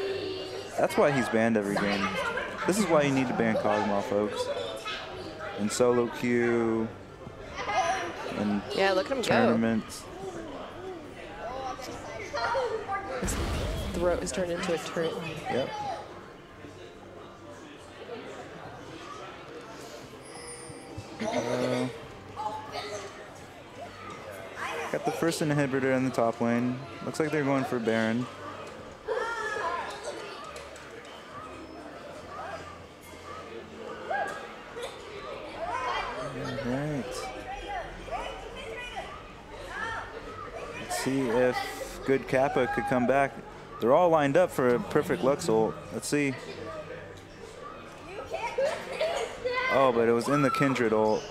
That's why he's banned every game. This is why you need to ban Kog'Maw, folks. In solo queue, and Yeah, look at him tournaments. go. His throat is turned into a turret. Yep. Got the first inhibitor in the top lane. Looks like they're going for Baron. Alright. Let's see if good Kappa could come back. They're all lined up for a perfect Lux ult. Let's see. Oh, but it was in the Kindred ult.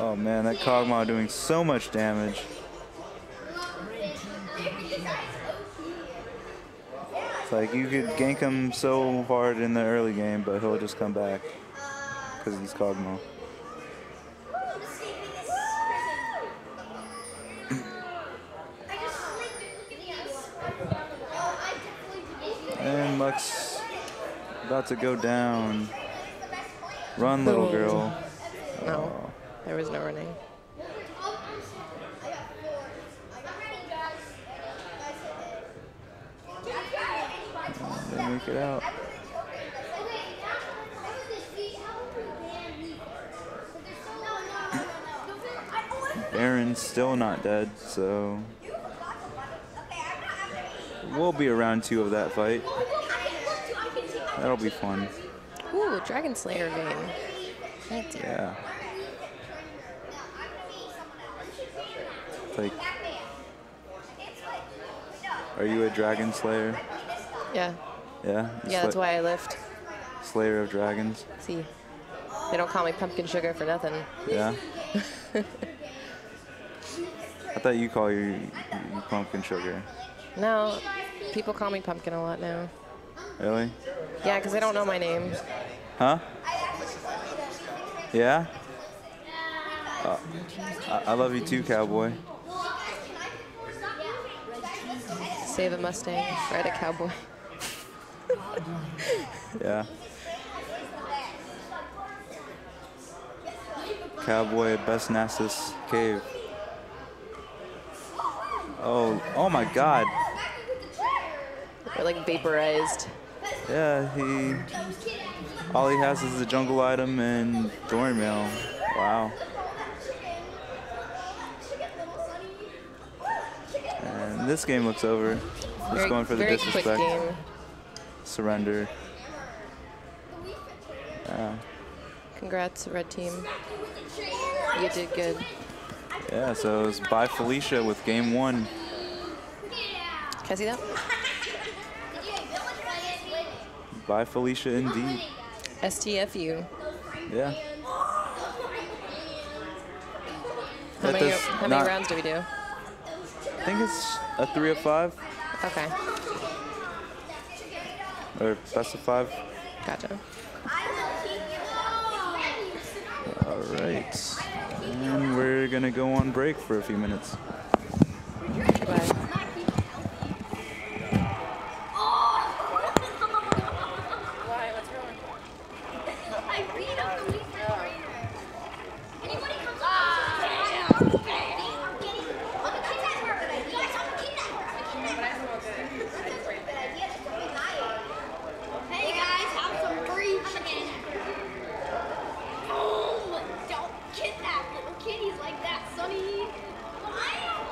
Oh man, that Kog'Maw doing so much damage. It's like you could gank him so hard in the early game, but he'll just come back because he's Kog'Maw. And Lux about to go down. Run, little girl. No, there was no running. They make it out. Baron's still not dead, so we'll be around 2 of that fight. That'll be fun. Ooh, Dragon Slayer vein. Fancy. Yeah. It's like, are you a Dragon Slayer? Yeah. Yeah? Yeah, that's why I lift. Slayer of Dragons? See, they don't call me Pumpkin Sugar for nothing. Yeah? I thought you call you Pumpkin Sugar. No, people call me Pumpkin a lot now. Really? Yeah, because they don't know my name. Huh? Yeah? I love you too, cowboy. Save a Mustang, ride a cowboy. Yeah. Cowboy, best Nasus cave. Oh my God. They're like vaporized. Yeah, all he has is the jungle item and Thornmail. Wow. And this game looks over. He's going for the very quick disrespect. game. Surrender. Congrats, red team. You did good. Yeah, so it was by Felicia with game 1. Can I see that? By Felicia indeed. STFU. Yeah. How That many, does how many not- rounds do we do? I think it's a 3 of 5 Okay. or best of 5. Gotcha. All right. And we're going to go on break for a few minutes. Goodbye. Why? What's wrong? I beat up the weak trainer. Anybody comes up? I'm getting. I'm a kidnapper. Guys, I'm a kidnapper. That's a pretty good idea. That's something I ate. Hey guys, have some free chicken. Boom! Don't kidnap little kitties like that, Sonny. I am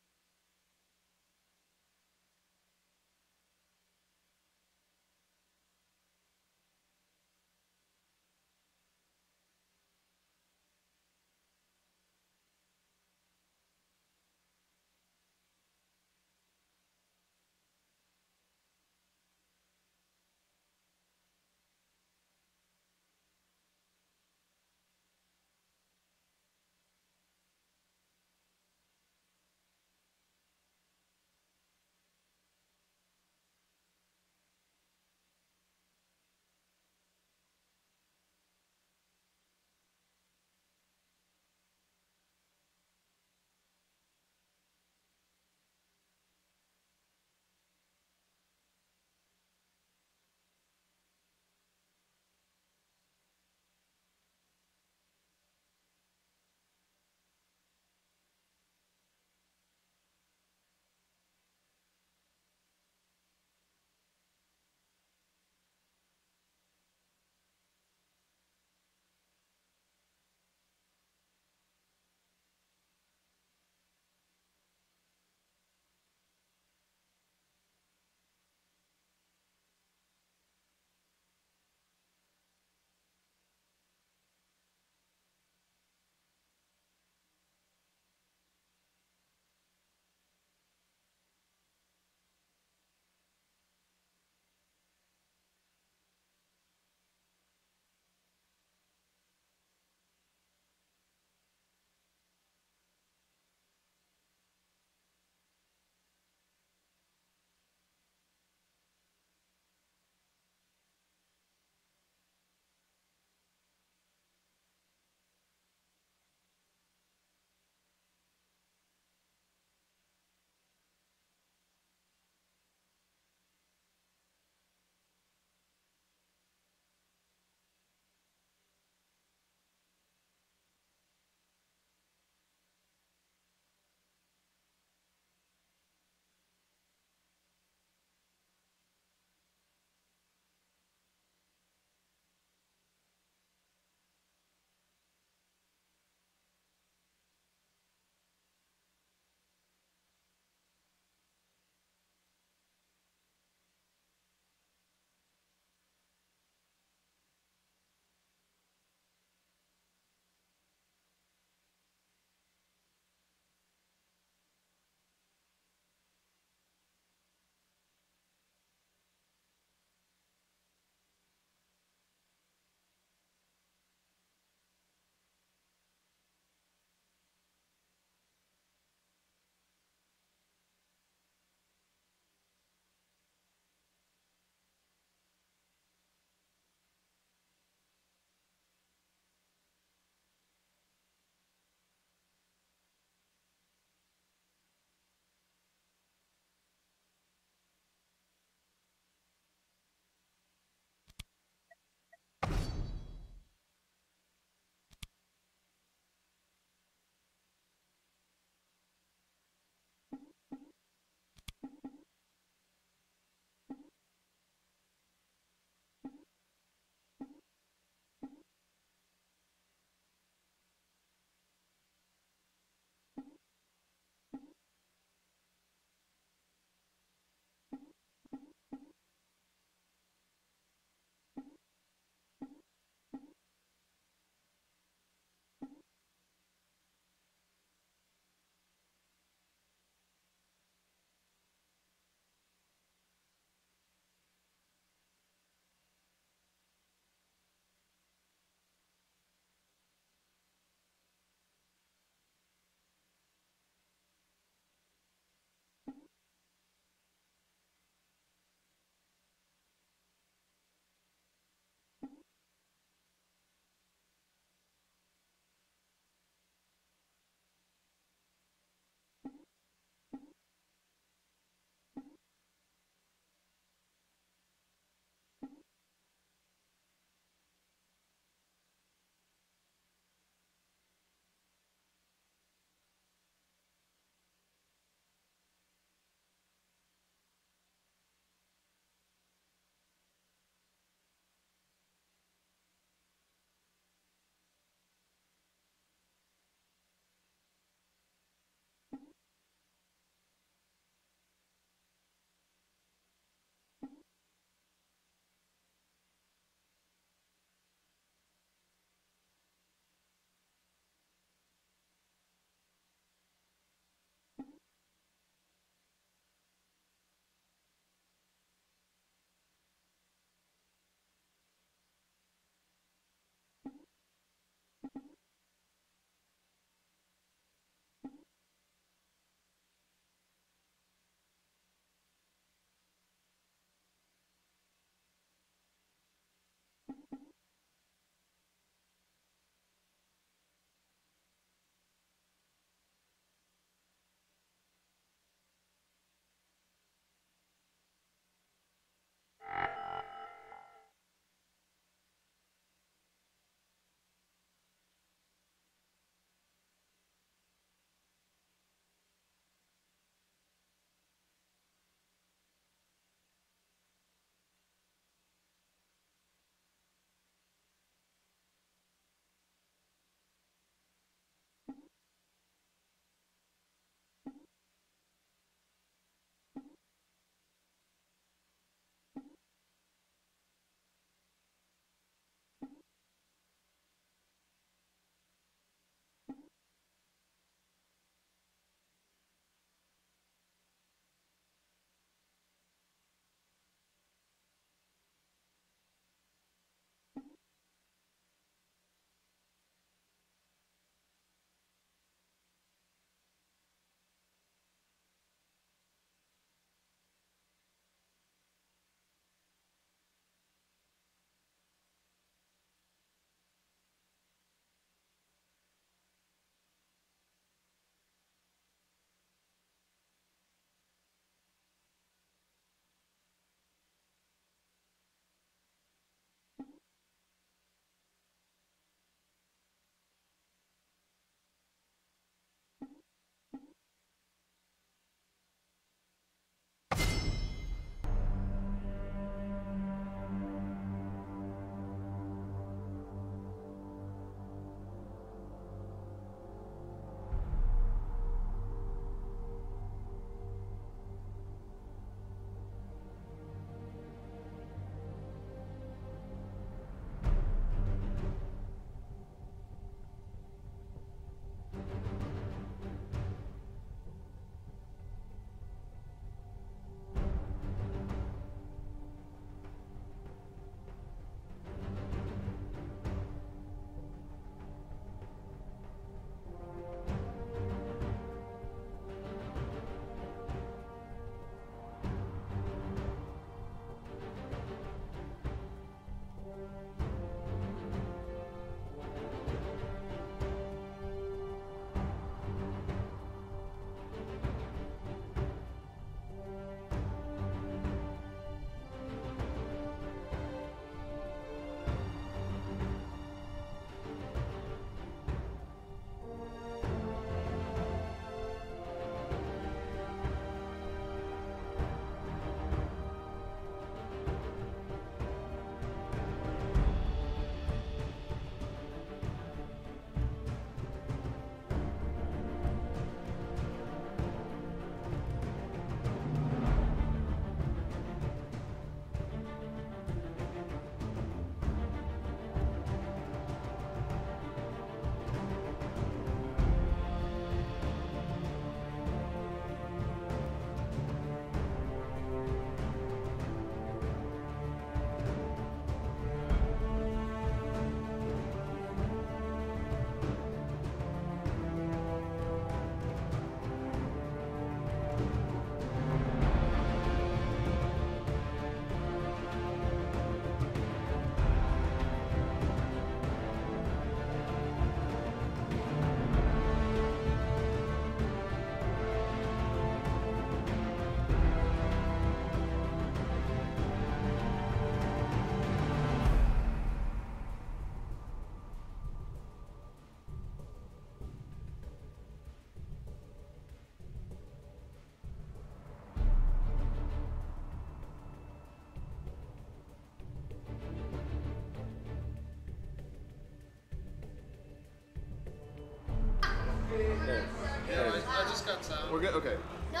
We're good? Okay. No,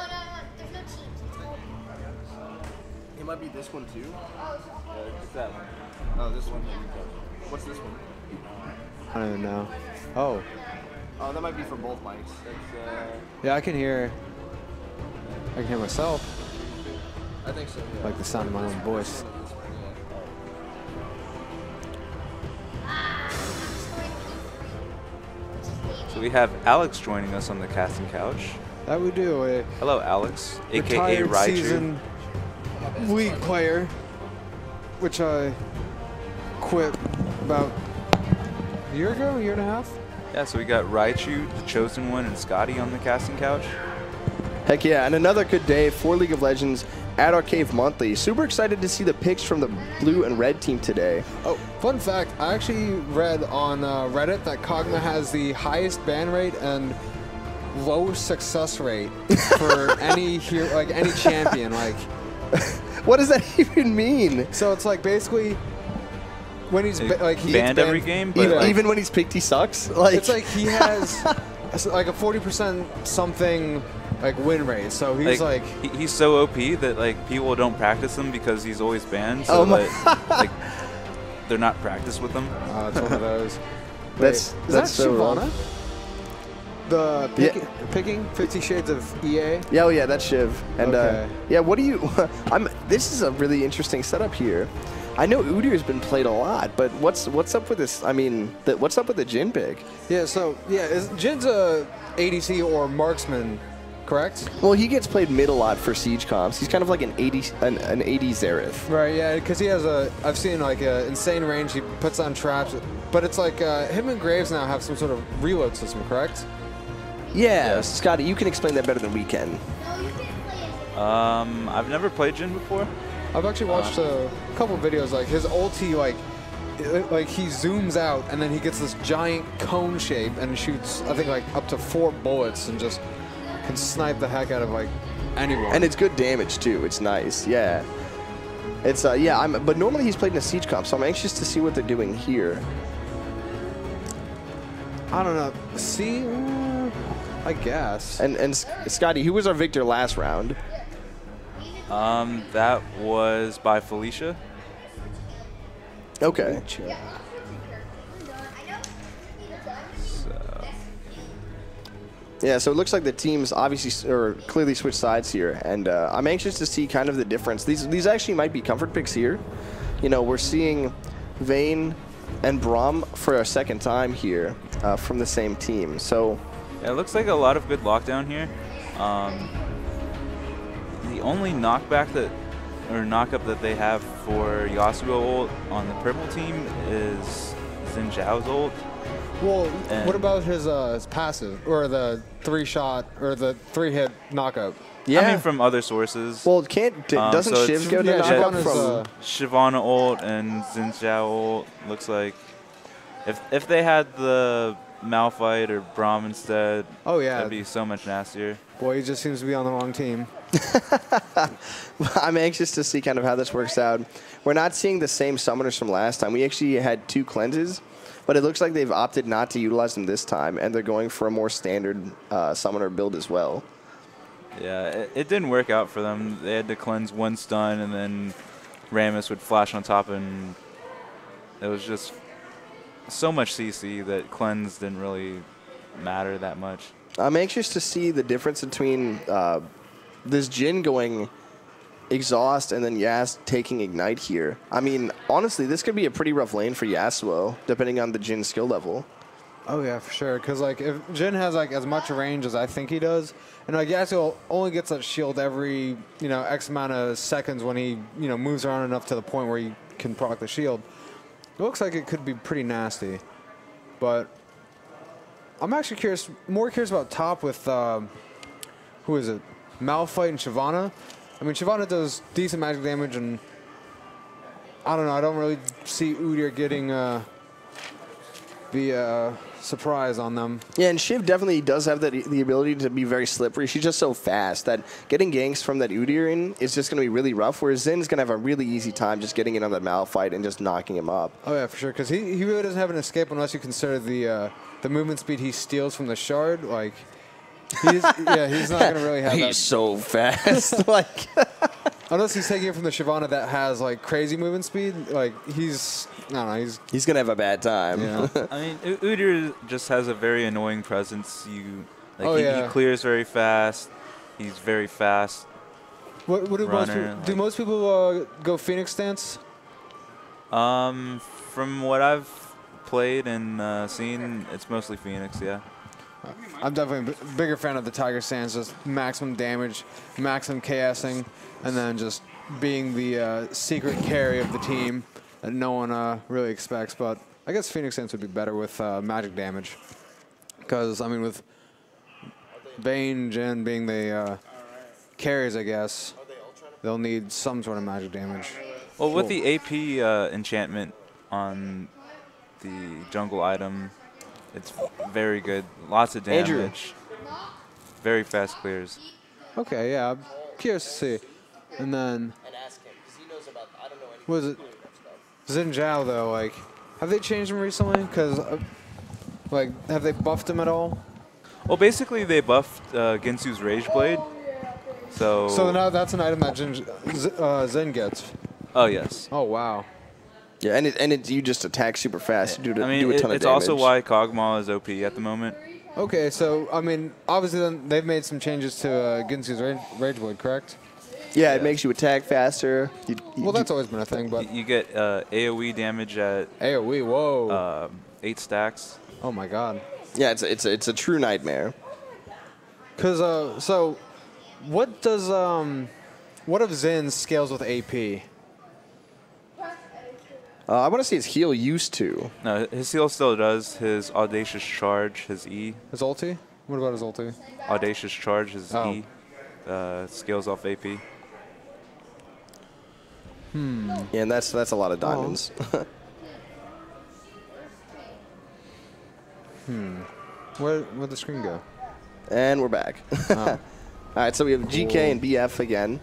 there's no teams. It's all. It might be this one too. It's that one. Oh, this one. What's this one? I don't even know. Oh. Oh, that might be for both mics. Yeah, I can hear myself. I think so, yeah. Like the sound of my own voice. So we have Alex joining us on the casting couch. That we do. Hello, Alex, aka Retired Raichu. season league player, which I quit about a year and a half. Yeah, so we got Raichu, the chosen one, and Scotty on the casting couch. Heck yeah, and another good day for League of Legends at our Cave Monthly. Super excited to see the picks from the blue and red team today. Oh, fun fact, I actually read on Reddit that Kog'Maw has the highest ban rate and lowest success rate for any hero, like any champion. Like, what does that even mean? So it's like basically when he's like he banned gets every game, but even when he's picked, he sucks. Like it's like he has like a 40% something like win rate. So he's like he's so OP that like people don't practice him because he's always banned. So like they're not practiced with him. It's one of those. That's so Shyvana? The picking 50 Shades of EA. Yeah, oh yeah, that's Shiv. And okay. Yeah, what do you? This is a really interesting setup here. I know Udyr's been played a lot, but what's up with this? I mean, what's up with the Jhin pick? Yeah, so Jin's a ADC or marksman, correct? Well, he gets played mid a lot for Siege comps. He's kind of like an 80 Xerath. Right, yeah, because he has I've seen like an insane range. He puts on traps, but it's like him and Graves now have some sort of reload system, correct? Yeah, Scotty, you can explain that better than we can. I've never played Jhin before. I've actually watched a couple videos. Like his ulti, like he zooms out and then he gets this giant cone shape and shoots, I think, like up to 4 bullets and just can snipe the heck out of like anyone. And it's good damage too. It's nice. Yeah. It's but normally he's played in a Siege comp, so I'm anxious to see what they're doing here. I don't know. See, I guess. And Scotty, who was our victor last round? That was by Felicia. Okay. Yeah, so it looks like the teams obviously clearly switched sides here, and I'm anxious to see kind of the difference. These actually might be comfort picks here. You know, we're seeing Vayne and Braum for a second time here from the same team. So yeah, it looks like a lot of good lockdown here. The only knockup that they have for Yasuo ult on the purple team is Xin Zhao's ult. Well, what about his passive, or the 3-shot, or the 3-hit knockup? Yeah, I mean from other sources. Well, doesn't so Shiv go to knockup from Shyvana ult and Xin Zhao ult? Looks like if they had the Malphite or Braum instead, oh yeah, that'd be so much nastier. Boy, he just seems to be on the wrong team. I'm anxious to see kind of how this works out. We're not seeing the same summoners from last time. We actually had 2 cleanses, but it looks like they've opted not to utilize them this time, and they're going for a more standard summoner build as well. Yeah, it didn't work out for them. They had to cleanse 1 stun, and then Rammus would flash on top, and it was just so much CC that cleanse didn't really matter that much. I'm anxious to see the difference between this Jhin going exhaust and then Yas taking ignite here. I mean, honestly, this could be a pretty rough lane for Yasuo, depending on the Jhin skill level. Oh yeah, for sure. Because like if Jhin has like as much range as I think he does, and like Yasuo only gets that shield every X amount of seconds when he moves around enough to the point where he can proc the shield. It looks like it could be pretty nasty, but I'm actually more curious about top with who is it? Malphite and Shyvana. I mean, Shyvana does decent magic damage, and I don't know. I don't really see Udyr getting the surprise on them. Yeah, and Shiv definitely does have the ability to be very slippery. She's just so fast that getting ganks from that Udyr in is just going to be really rough, whereas Zin's going to have a really easy time just getting in on that Malphite and just knocking him up. Oh, yeah, for sure, because he really doesn't have an escape unless you consider the movement speed he steals from the Shard. Like, He's not going to really have that. He's so fast. Like, unless he's taking it from the Shyvana that has like crazy movement speed, like I don't know, he's going to have a bad time. Yeah. I mean, Udyr just has a very annoying presence. He clears very fast. He's very fast. What do runner, most people go Phoenix stance? From what I've played and seen, it's mostly Phoenix, yeah. I'm definitely a bigger fan of the Tiger stance, just maximum damage, maximum KSing, and then just being the secret carry of the team that no one really expects. But I guess Phoenix stance would be better with magic damage. Because, I mean, with Vayne, Jhin being the carries, I guess, they'll need some sort of magic damage. Well, with the AP enchantment on the jungle item, it's very good. Lots of damage. Andrew. Very fast clears. Okay, yeah. I'm curious to see. And then, And ask him, because he knows about, I don't know anything. what is it? Xin Zhao, though, like, have they changed him recently? Because, like, have they buffed him at all? Well, basically, they buffed Ginsu's Rage Blade. So now that's an item that Zen gets. Oh, yes. Oh, wow. Yeah, and you just attack super fast. You do a ton of damage. It's also why Kog'Maw is OP at the moment. Okay, so, I mean, obviously then they've made some changes to Ginsu's Rage Blade, correct? Yeah, it makes you attack faster. Well, that's always been a thing, but... You get AoE damage at... AoE, whoa. 8 stacks. Oh, my God. Yeah, it's a true nightmare. Because, so, what of Zin's scales with AP? I want to see his heal used to. No, his heal still does. His Audacious Charge, his E. His ulti? What about his ulti? Audacious Charge, his E. Scales off AP. Yeah, and that's a lot of diamonds. Where'd the screen go? And we're back. All right, so we have GK and BF again.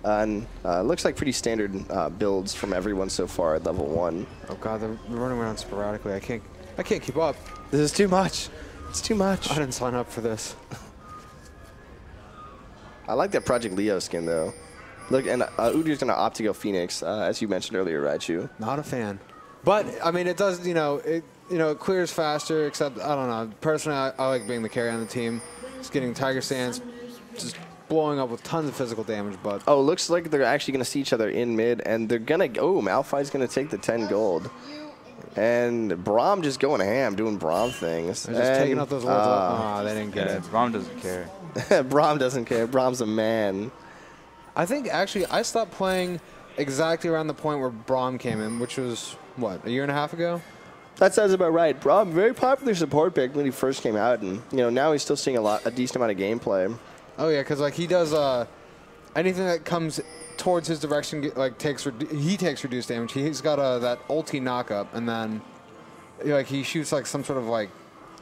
And looks like pretty standard builds from everyone so far at level 1. Oh God, they're running around sporadically. I can't keep up. This is too much. It's too much. I didn't sign up for this. I like that Project Leo skin though. Look, and Udyr's gonna opt to go Phoenix, as you mentioned earlier, Raichu. Not a fan. But I mean, it does. It clears faster. Except I don't know. Personally, I like being the carry on the team. Just getting Tiger Sands, just blowing up with tons of physical damage. But oh, looks like they're actually gonna see each other in mid, and they're gonna. Oh, Malphite's gonna take the 10 gold. And Braum just going ham, doing Braum things. They're just taking out those words. They didn't get it. Braum doesn't care. Braum doesn't care. Braum's a man. I think, actually, I stopped playing exactly around the point where Braum came in, which was, what, a year and a half ago? That sounds about right. Braum, very popular support pick when he first came out, and now he's still seeing a decent amount of gameplay. Oh, yeah, because, like, he does anything that comes towards his direction, he takes reduced damage. He's got that ulti knockup, and then he shoots like some sort of I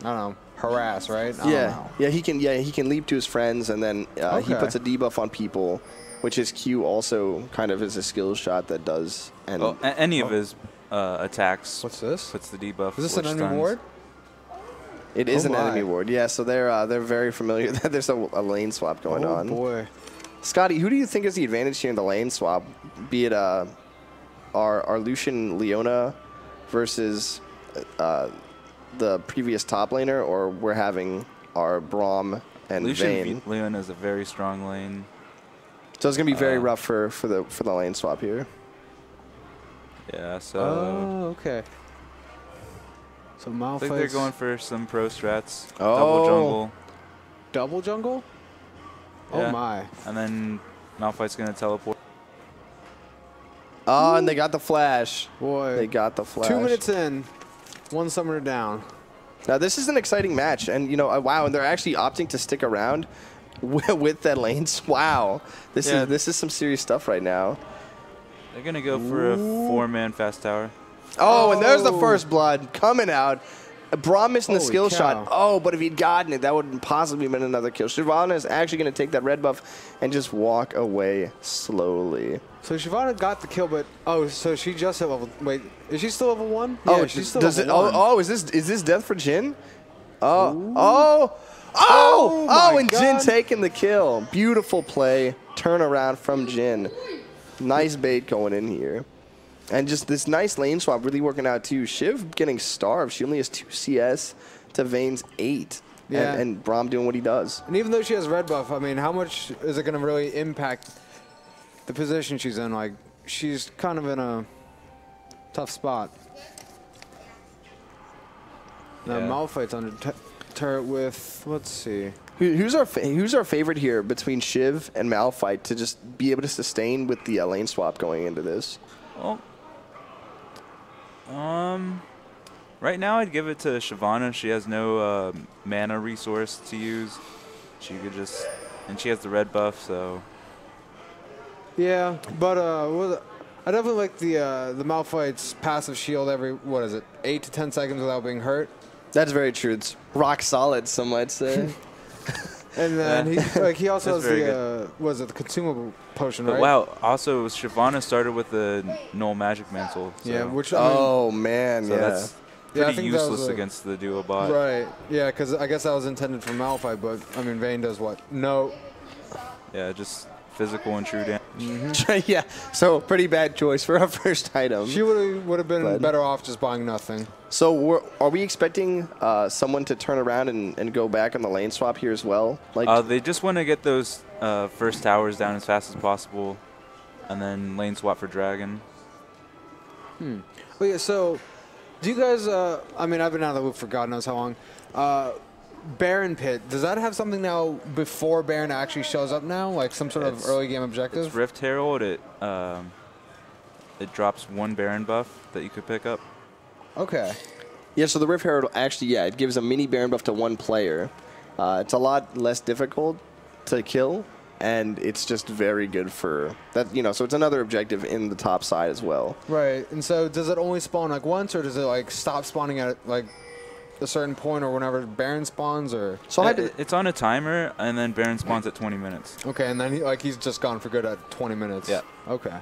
don't know, harass, right? Yeah, he can leap to his friends, and then he puts a debuff on people, which his Q also kind of is a skill shot that does. And any of his attacks. What's this? Puts the debuff. Is this an enemy ward? It is an enemy ward. Yeah, so they're very familiar that there's a lane swap going on. Oh boy. Scotty, who do you think is the advantage here in the lane swap? Be it our Lucian Leona versus the previous top laner, or we're having our Braum and Vayne? Leona is a very strong lane. So it's gonna be very rough for the lane swap here. Yeah. So. Oh, okay. So Malphite. I think they're going for some pro strats. Oh. Double jungle. Double jungle? Yeah. Oh my. And then Malphite's going to teleport. Oh, and they got the flash. Boy. They got the flash. 2 minutes in, one summoner down. Now this is an exciting match, and wow, and they're actually opting to stick around with that lane. Wow, this is some serious stuff right now. They're going to go for a 4-man fast tower. Oh, and there's the first blood coming out. Braum missing the skill shot. Oh, but if he'd gotten it, that would have possibly been another kill. Shyvana is actually going to take that red buff and just walk away slowly. So Shyvana got the kill, but so she just hit level. Wait, is she still level 1? Oh, yeah, she's still level 1. Oh, is this death for Jhin? Oh, Oh, my and Jin God. taking the kill. Beautiful play. Turnaround from Jin. Nice bait going in here. And just this nice lane swap really working out too. Shiv getting starved. She only has 2 CS to Vayne's 8. Yeah. And Braum doing what he does. And even though she has red buff, I mean, how much is it going to really impact the position she's in? Like, she's kind of in a tough spot. Now, Yeah. Malphite's under turret with, let's see. Who's our favorite here between Shiv and Malphite to just be able to sustain with the lane swap going into this? Well, right now I'd give it to Shyvana. She has no mana resource to use. She could just, and she has the red buff, so. Yeah, but I definitely like the Malphite's passive shield every, what is it, 8 to 10 seconds without being hurt. That's very true. It's rock solid, some might say. And then he also has That's very the the consumable potion, But right? wow, also Shyvana started with the Null Magic Mantle. So. Yeah, which oh man, so yeah. that's Yeah, I pretty think that was useless a- against the duo bot. Right. Yeah, because I guess that was intended for Malphite, but I mean Vayne does what? No. Yeah, just physical and true damage. Yeah, so pretty bad choice for our first item. She would have been Glad. better off just buying nothing. So are we expecting someone to turn around and go back on the lane swap here as well? Like They just want to get those first towers down as fast as possible, and then lane swap for Dragon. Oh yeah. So, do you guys? I mean, I've been out of the loop for God knows how long. Baron Pit, does that have something now before Baron actually shows up now, like some sort of early game objective? It's Rift Herald. It drops 1 Baron buff that you could pick up. Okay. yeah, so the Rift Herald actually, yeah, it gives a mini Baron buff to 1 player. It's a lot less difficult to kill, and it's just very good for that. So it's another objective in the top side as well. Right. And so, does it only spawn like once, or does it like stop spawning at like a certain point, or whenever Baron spawns, or? So It's on a timer, and then Baron spawns at 20 minutes. Okay, and then he's just gone for good at 20 minutes. Yeah. Okay.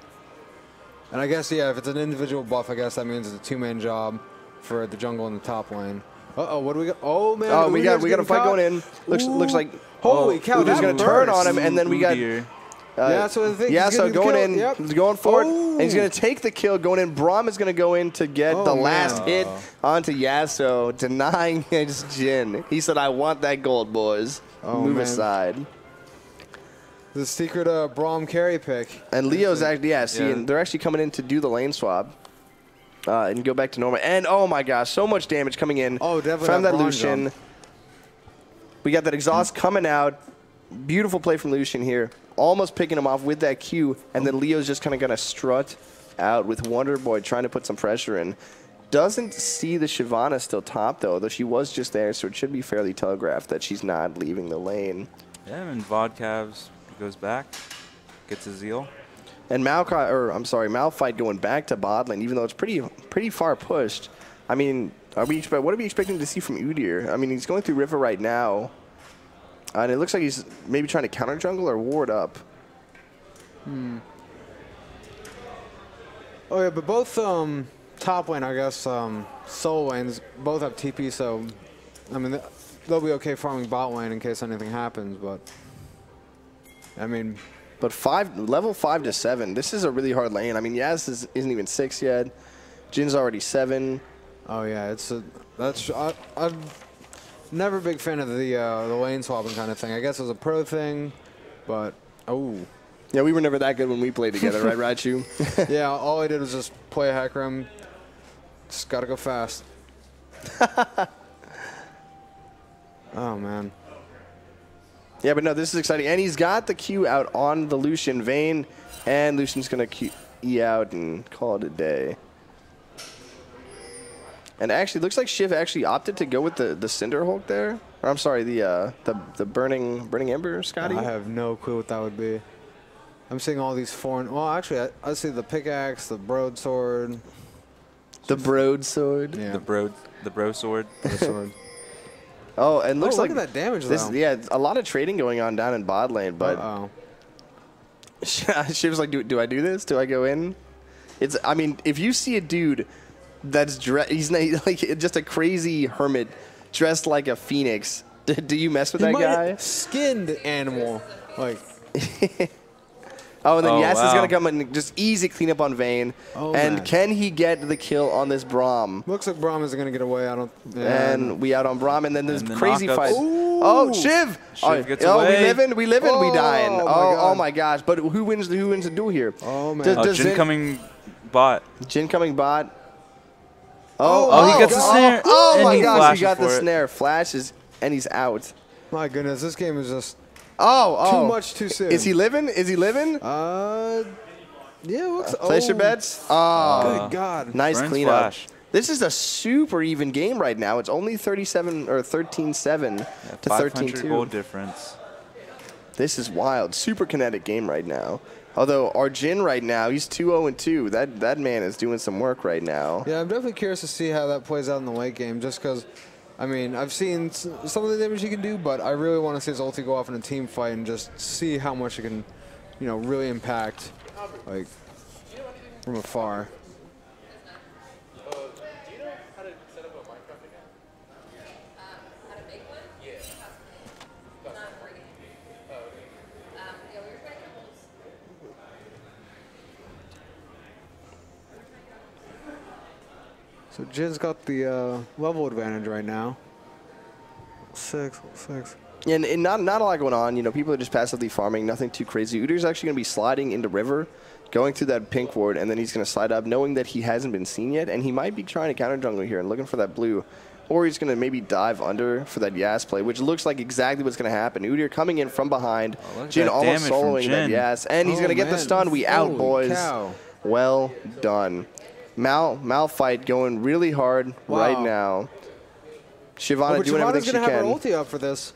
And I guess if it's an individual buff, I guess that means it's a 2-man job for the jungle in the top lane. What do we got? Oh man! Oh, we got a fight going in. Looks like Holy cow! Udyr's gonna turn on him, and then we got. Yeah, so I think yeah, he's so getting the going kill. in, Yep. he's going for it, and he's Oh. going to take the kill. Going in, Braum is going to go in to get the last hit onto Yasuo, denying his Jin. He said, "I want that gold, boys. Move man. aside." The secret Braum carry pick. And Leo's actually, and they're actually coming in to do the lane swap and go back to normal. And oh my gosh, so much damage coming in definitely from that that Braum Lucian. jump. We got that exhaust coming out. Beautiful play from Lucian here. Almost picking him off with that Q. And then Leo's just kind of going to strut out with Wonder Boy trying to put some pressure in. Doesn't see the Shyvana still top, though she was just there, so it should be fairly telegraphed that she's not leaving the lane. Yeah, and Vodcavs goes back, gets a Zeal. And Malphite going back to bot lane, even though it's pretty far pushed. I mean, what are we expecting to see from Udyr? I mean, he's going through River right now. And it looks like he's maybe trying to counter jungle or ward up. Oh yeah, but both top lane, I guess, solo lanes both have TP, so I mean they'll be okay farming bot lane in case anything happens. But I mean, but level 5 to 7. This is a really hard lane. I mean, Yaz isn't even 6 yet. Jin's already 7. Oh yeah, I'm never a big fan of the lane swapping kind of thing. I guess it was a pro thing, but yeah, we were never that good when we played together, right, Raichu? Yeah, all I did was just play a Hecarim. Just gotta go fast. Oh man. Yeah, but no, this is exciting. And he's got the Q out on the Lucian Vayne, and Lucian's going to E out and call it a day. And actually, it looks like Shiv actually opted to go with the Cinderhulk there. Or I'm sorry, the Burning Ember, Scotty? I have no clue what that would be. I'm seeing all these foreign... Well, actually, I see the pickaxe, the broadsword. The broadsword? Yeah. The bro sword. The sword. Oh, and looks look like at that damage, though. Yeah, a lot of trading going on down in bot lane, but Shiv's like, do I do this? Do I go in? I mean, if you see a dude that's he's like just a crazy hermit dressed like a phoenix Do you mess with He that might guy? have skinned Animal. Like, Oh, and then Oh, Yas is wow. going to come and just easy cleanup on Vayne. Oh, and man. can he get the kill on this Braum? looks like Braum isn't going to get away. I don't. And we out on Braum, and then this And the crazy knockups. fight. Ooh. Oh, Shiv! Shiv gets we away. living, we dying. Oh, my Oh God. my gosh! But who wins the duel here? Oh, man. Does Jin Zin- coming bot. Jin coming bot. Oh, he gets the snare, Oh, and my he gosh, he flashes got the for it. snare. Flashes, and he's out. My goodness, this game is just Oh, too much too soon. Is he living? Is he living? Yeah, looks. Place your bets. Oh, Good God. nice Burns cleanup. flash. This is a super even game right now. It's only 37 or 13-7 to 500 goal 13-2. difference. This is wild. Super kinetic game right now. Although our Jin right now, he's 2-0-2. That man is doing some work right now. Yeah, I'm definitely curious to see how that plays out in the late game. Just because, I mean, I've seen some of the damage he can do, but I really want to see his ulti go off in a team fight and just see how much it can, you know, really impact, like, from afar. Do you know how to set up a Minecraft account? How to make one? Yeah. Not for a game. Oh, okay. Yeah, we were trying to get holes. So Jin's got the level advantage right now. 6. And not a lot going on. You know, people are just passively farming, nothing too crazy. Udir's actually going to be sliding into river, going through that pink ward, and then he's going to slide up, knowing that he hasn't been seen yet, and he might be trying to counter jungle here and looking for that blue. Or he's going to maybe dive under for that Yas play, which looks like exactly what's going to happen. Udyr coming in from behind. Oh, look at Jin that almost damage from soloing that Jin. Yas, and he's Oh, going to get the man. stun. We out, Holy boys. cow. Well done. Mal fight going really hard right Wow. now. Shyvana But doing Shyvana's everything she gonna have her can. ulti up for this.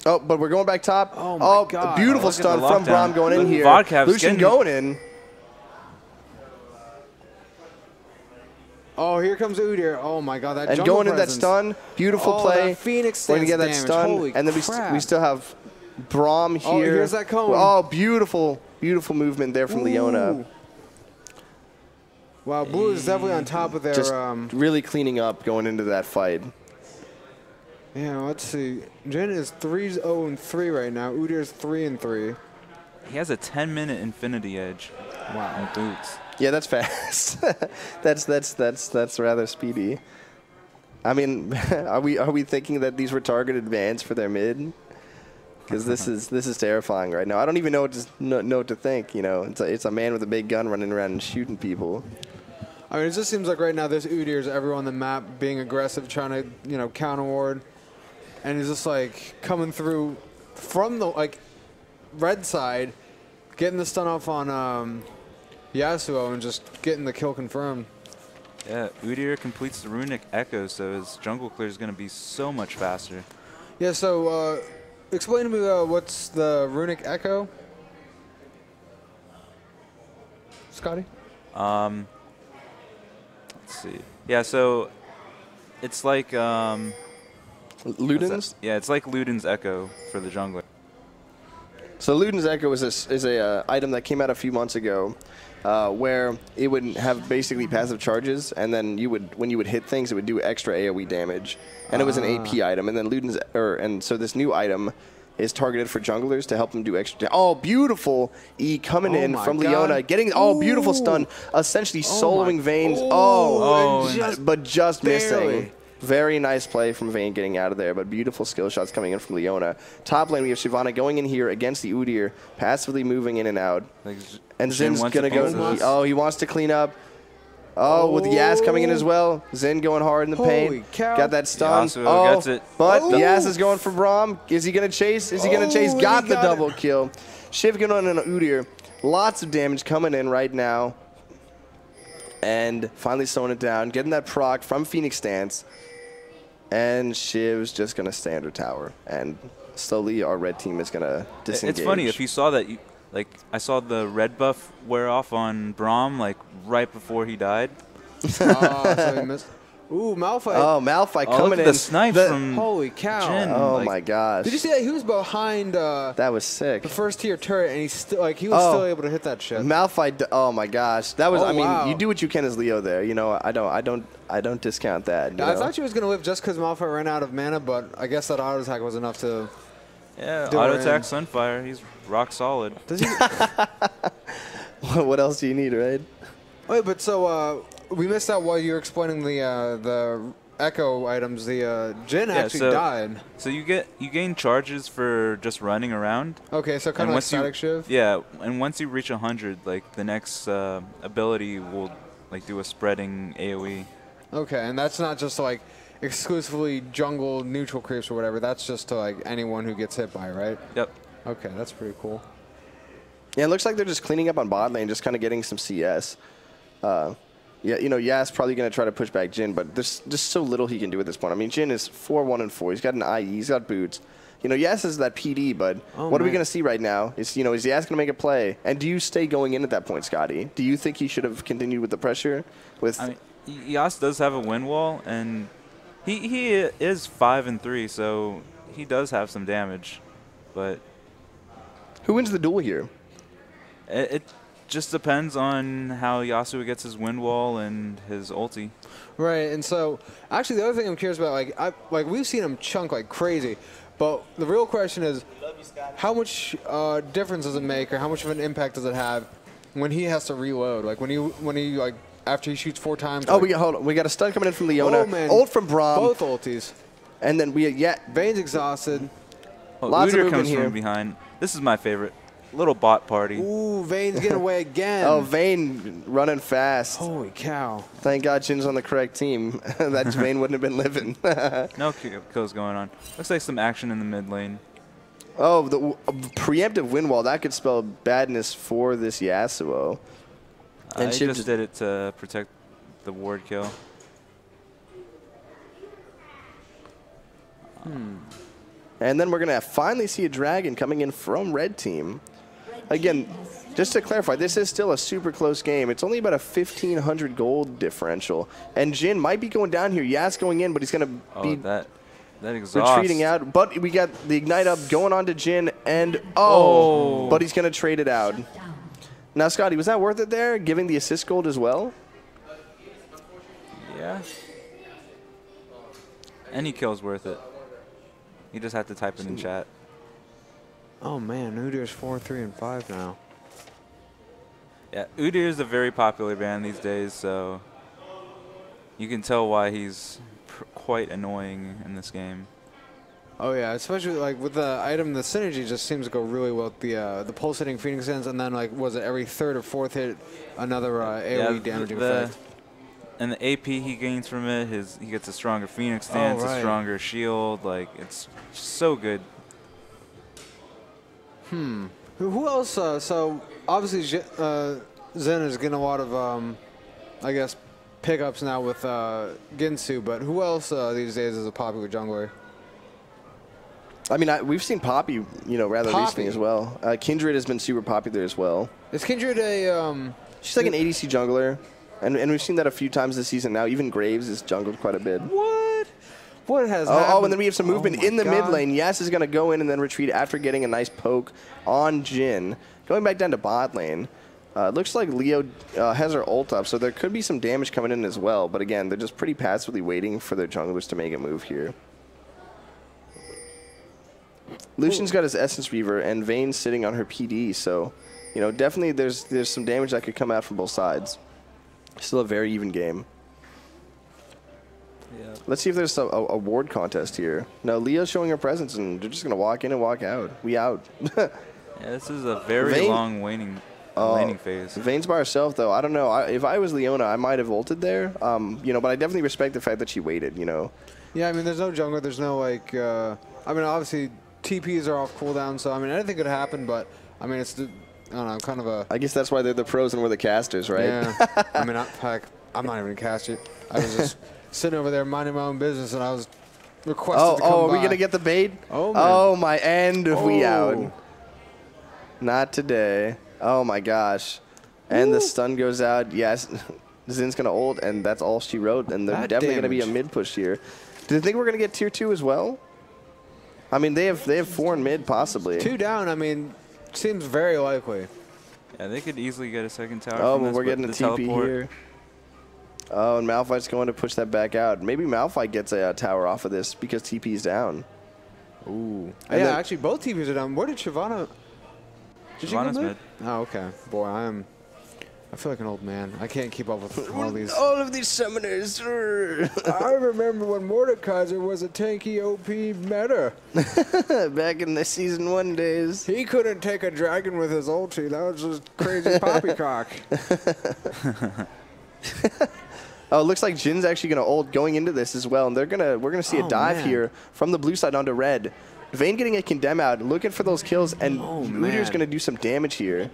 Oh, but we're going back top. Oh, my God. A beautiful Look at stun the from lockdown. Braum going in Look, here. Vodkav's Lucian getting- going in. Oh, here comes Udyr. Oh my God, that And jungle going in that presence. stun. Beautiful Oh, play. that Phoenix We're going to get that stance stun. damage. Holy And then crap. we still have Braum here. Oh, here's that cone. Oh, beautiful movement there from Leona. Ooh. Wow, Blue is definitely on top of their. Just really cleaning up going into that fight. Yeah, let's see. Jin is 3-0-3 right now. Udyr is 3-3. He has a 10-minute infinity edge. Wow. On boots. Yeah, that's fast. that's rather speedy. I mean, are we thinking that these were targeted bans for their mid? Because this is terrifying right now. I don't even know what to think. You know, it's a man with a big gun running around and shooting people. I mean, it just seems like right now this Udyr is everyone on the map being aggressive, trying to, you know, counter ward. And he's just like coming through from the red side, getting the stun off on Yasuo and just getting the kill confirmed. Yeah, Udyr completes the Runic Echo, so his jungle clear is going to be so much faster. Yeah, so explain to me what's the Runic Echo? Scotty? Let's see. Yeah, so it's like Luden's? Yeah, it's like Luden's Echo for the jungler. So Luden's Echo is a item that came out a few months ago, where it would have basically passive charges, and then when you would hit things, it would do extra AOE damage, and it was an AP item. And then so this new item is targeted for junglers to help them do extra. Oh, beautiful E coming in from Leona, getting beautiful stun, essentially soloing Vayne's. But just missing. Very nice play from Vayne getting out of there, but beautiful skill shots coming in from Leona. Top lane, we have Shyvana going in here against the Udyr, passively moving in and out. And Zin's going to go. He wants to clean up. Oh, with Yas coming in as well. Zin going hard in the paint. Cow. Got that stun. Yasuo gets it. But Yas is going for Braum. Is he going to chase? Is he going to chase? Got the double kill. Shiv going on an Udyr. Lots of damage coming in right now. And finally slowing it down. Getting that proc from Phoenix Stance. And Shiv's just going to stay under tower. And slowly our red team is going to disengage. It's funny, if you saw that, I saw the red buff wear off on Braum, right before he died. So he missed. Ooh, Malphite. Oh, Malphite coming look at in. the snipe from Holy cow. Jin. Oh like, my gosh. Did you see that? He was behind That was sick. the first tier turret, and he was still able to hit that shit. Malphite. Oh my gosh. That was. Oh, I mean, wow. you do what you can as Leo there. You know, I don't discount that. You I know? thought she was going to live just because Malphite ran out of mana, but I guess that auto attack was enough to. Yeah, Do auto it attack in. Sunfire. He's rock solid. Does he? What else do you need, right? Wait, but so we missed out while you were explaining the Echo items. The Jin actually died. So you gain charges for just running around. Okay, so kind of like Static Shiv. Yeah, and once you reach 100, like the next ability will like do a spreading AOE. Okay, and that's not just like exclusively jungle neutral creeps or whatever. That's just to like anyone who gets hit by, right? Yep. Okay, that's pretty cool. Yeah, it looks like they're just cleaning up on bot lane, just kind of getting some CS. Yeah, you know, Yas probably going to try to push back Jin, but there's just so little he can do at this point. I mean, Jin is 4-1-4. He's got an IE. He's got boots. You know, Yas is that PD, but what are we going to see right now? Is Yas going to make a play? And do you stay going in at that point, Scotty? Do you think he should have continued with the pressure? I mean, Yas does have a win wall, and he is 5-3, so he does have some damage. But who wins the duel here? It just depends on how Yasuo gets his wind wall and his ulti. Right, and so actually the other thing I'm curious about, like we've seen him chunk like crazy, but the real question is, how much difference does it make, or how much of an impact does it have when he has to reload? Like when he like after he shoots 4 times. Oh, like, hold on. We got a stun coming in from Leona. Oh man, ult from Braum. Both ultis. And then Vayne's exhausted. Oh, Lots of Udyr movement comes here. from behind. This is my favorite. Little bot party. Ooh, Vayne's getting away again. Oh, Vayne running fast. Holy cow. Thank God Jin's on the correct team. That Vayne wouldn't have been living. No kills going on. Looks like some action in the mid lane. Oh, the preemptive wind wall. That could spell badness for this Yasuo. I just did it to protect the ward kill. And then we're going to finally see a dragon coming in from red team. Again, just to clarify, this is still a super close game. It's only about a 1,500 gold differential. And Jin might be going down here. Yas going in, but he's going to be that exhausts. retreating out. But we got the Ignite up going on to Jin. And, but he's going to trade it out. Now, Scotty, was that worth it there, giving the assist gold as well? Yeah. Any kill's worth it. You just have to type it in chat. Oh man, Udyr's 4, 3, and 5 now. Yeah, Udyr is a very popular ban these days, so you can tell why he's quite annoying in this game. Oh yeah, especially like with the item, the synergy just seems to go really well with the pulse hitting Phoenix Ends, and then like was it every 3rd or 4th hit another AoE damaging effect. And the AP he gains from it, he gets a stronger Phoenix Dance, a stronger shield. Like it's so good. Who else? So obviously Zen is getting a lot of, I guess, pickups now with Ginsu. But who else these days is a popular jungler? I mean, we've seen Poppy, rather recently as well. Kindred has been super popular as well. Is Kindred a? She's like an ADC jungler, and we've seen that a few times this season now. Even Graves is jungled quite a bit. What? What has happened? Oh, and then we have some movement in the mid lane. Yas is going to go in and then retreat after getting a nice poke on Jin. Going back down to bot lane. Looks like Leo has her ult up, so there could be some damage coming in as well. But again, they're just pretty passively waiting for their junglers to make a move here. Lucian's got his Essence Reaver, and Vayne's sitting on her PD, so definitely there's some damage that could come out from both sides. Still a very even game. Yeah. Let's see if there's a ward contest here. No, Leo's showing her presence, and they're just going to walk in and walk out. We out. Yeah, this is a very long laning phase. Vayne's by herself, though. I don't know. If I was Leona, I might have ulted there. But I definitely respect the fact that she waited, Yeah, I mean, there's no jungler. There's no, obviously, TPs are off cooldown, so, anything could happen, but, it's, I don't know, kind of a... I guess that's why they're the pros and we're the casters, right? Yeah. I'm not even a caster. I was just sitting over there minding my own business, and I was requested to come are we by. going to get the bait? Oh, man. Oh, my end. We out. Not today. Oh, my gosh. And the stun goes out. Yes. Zin's going to ult, and that's all she wrote. And they're That definitely going to be a damage. mid push here. Do you think we're going to get tier 2 as well? I mean, they have 4 in mid, possibly. 2 down, I mean, seems very likely. Yeah, they could easily get a second tower. Oh, from but this, we're getting a the TP teleport. here. Oh, and Malphite's going to push that back out. Maybe Malphite gets a tower off of this because TP's down. Ooh. And Yeah, then- actually, both TPs are down. Where did Shyvana? Did she go Shyvana's mid? mid. Oh, okay. Boy, I feel like an old man. I can't keep up with all these. All of these summoners. I remember when Mordekaiser was a tanky OP meta. Back in the Season 1 days. He couldn't take a dragon with his ulti. That was just crazy poppycock. Oh, it looks like Jin's actually going to ult going into this as well. And we're gonna see a dive man. here from the blue side onto red. Vayne getting a condemn out, looking for those kills, and Oh, Udyr's man. going to do some damage here.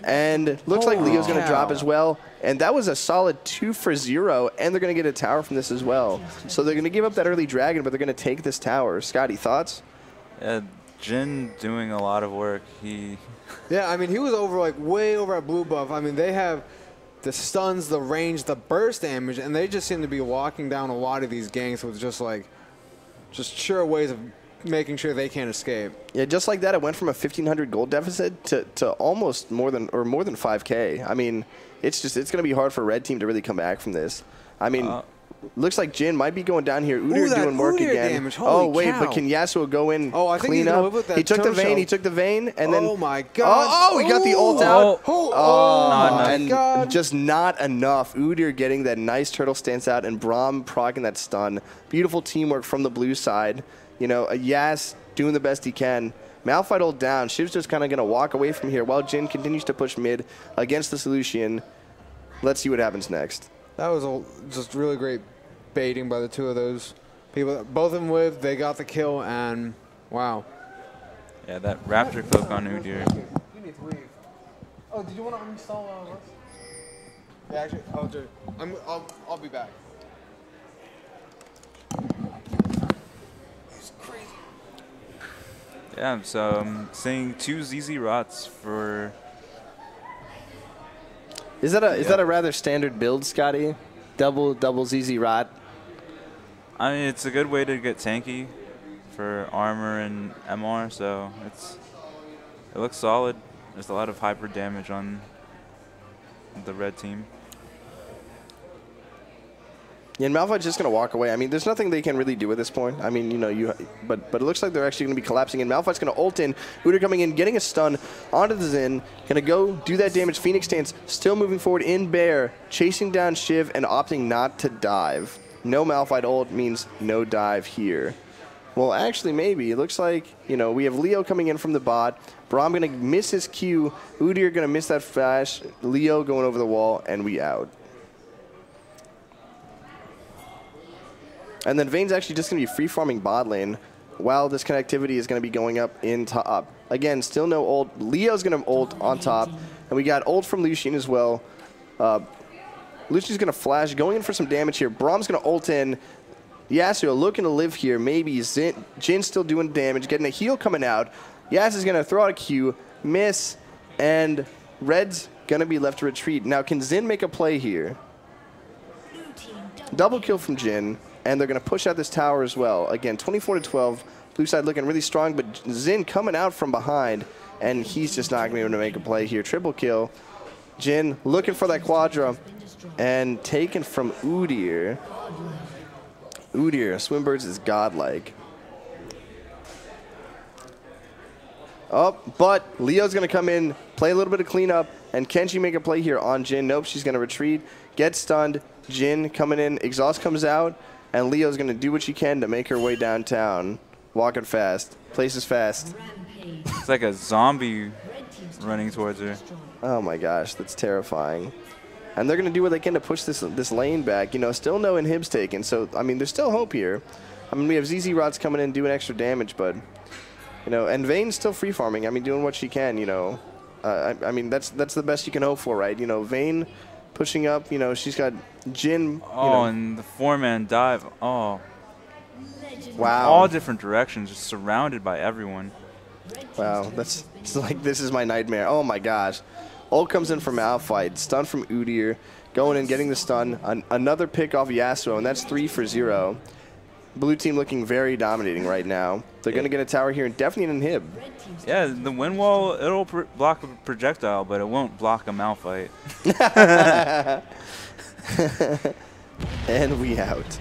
And looks like Leo's going to drop as well. And that was a solid 2 for 0, and they're going to get a tower from this as well. So they're going to give up that early dragon, but they're going to take this tower. Scotty, thoughts? Yeah, Jin doing a lot of work. Yeah, I mean, he was over like way over at blue buff. I mean, they have the stuns, the range, the burst damage, and they just seem to be walking down a lot of these ganks with just sure ways of making sure they can't escape. Yeah, just like that, it went from a 1,500 gold deficit to almost more than 5K. I mean, it's going to be hard for Red Team to really come back from this. I mean, looks like Jin might be going down here. Udyr that doing work Udyr again. damage, Oh, holy wait, cow. but can Yasuo go in, Oh, I think he's clean gonna up? live with that He took the toe Vayne, shell. he took the Vayne, and then... Oh, my God. Oh, he got the ult Oh. out. Oh, Not and God. just not enough. Udyr getting that nice turtle stance out, and Braum proccing that stun. Beautiful teamwork from the blue side. You know, a Yas doing the best he can. Malphite ult down. Shiv's just kind of going to walk away from here while Jin continues to push mid against the Solution. Let's see what happens next. That was just really great baiting by the two of those people. Both of them lived, they got the kill, and wow. Yeah, that Raptor cloak on Udyr. You need to leave. Oh, did you want to uninstall Rust? Yeah, actually, I'll be back. Yeah, so I'm seeing 2 ZZ Rots for... Is that a rather standard build, Scotty? Double ZZ Rot? I mean, it's a good way to get tanky for armor and MR, so it looks solid. There's a lot of hyper damage on the red team. Yeah, and Malphite's just going to walk away. I mean, there's nothing they can really do at this point. I mean, you know, but it looks like they're actually going to be collapsing, and Malphite's going to ult in. Udyr coming in, getting a stun onto the Zen. Going to go do that damage. Phoenix stance still moving forward in Bear, chasing down Shiv and opting not to dive. No Malphite ult means no dive here. Well, actually, maybe. It looks like, you know, we have Leo coming in from the bot. Braum going to miss his Q. Udyr going to miss that flash. Leo going over the wall, and we out. And then Vayne's actually just going to be free-farming bot lane while this connectivity is going to be going up in top. Again, still no ult. Leo's going to ult on top. And we got ult from Lucian as well. Lucian's going to flash, going in for some damage here. Braum's going to ult in. Yasuo looking to live here. Maybe Jin's still doing damage, getting a heal coming out. Yas is going to throw out a Q, miss, and Red's going to be left to retreat. Now, can Xin make a play here? Double kill from Jin. And they're going to push out this tower as well. Again, 24-12. Blue side looking really strong, but Xin coming out from behind, and he's just not going to be able to make a play here. Triple kill. Jin looking for that Quadra, and taken from Udyr. Udyr, Swimbirds is godlike. Oh, but Leo's going to come in, play a little bit of cleanup, and can she make a play here on Jin? Nope, she's going to retreat, get stunned. Jin coming in, exhaust comes out. And Leo's going to do what she can to make her way downtown. Walking fast. Places fast. It's like a zombie running towards her. Oh my gosh, that's terrifying. And they're going to do what they can to push this lane back. You know, still no inhibs taken. So, I mean, there's still hope here. I mean, we have ZZ Rots coming in doing extra damage, but, you know, and Vayne's still free farming. I mean, doing what she can, you know. I mean, that's the best you can hope for, right? You know, Vayne pushing up, you know, she's got Jin. Oh, and the 4-man dive. Oh. Wow. All different directions, just surrounded by everyone. Wow, it's like this is my nightmare. Oh my gosh. Ult comes in from Malphite, stun from Udyr, going and getting the stun. Another pick off Yasuo, and that's 3 for 0. Blue team looking very dominating right now. They're going to get a tower here and definitely an inhib. Yeah, the wind wall, it'll block a projectile, but it won't block a Malphite. And we out.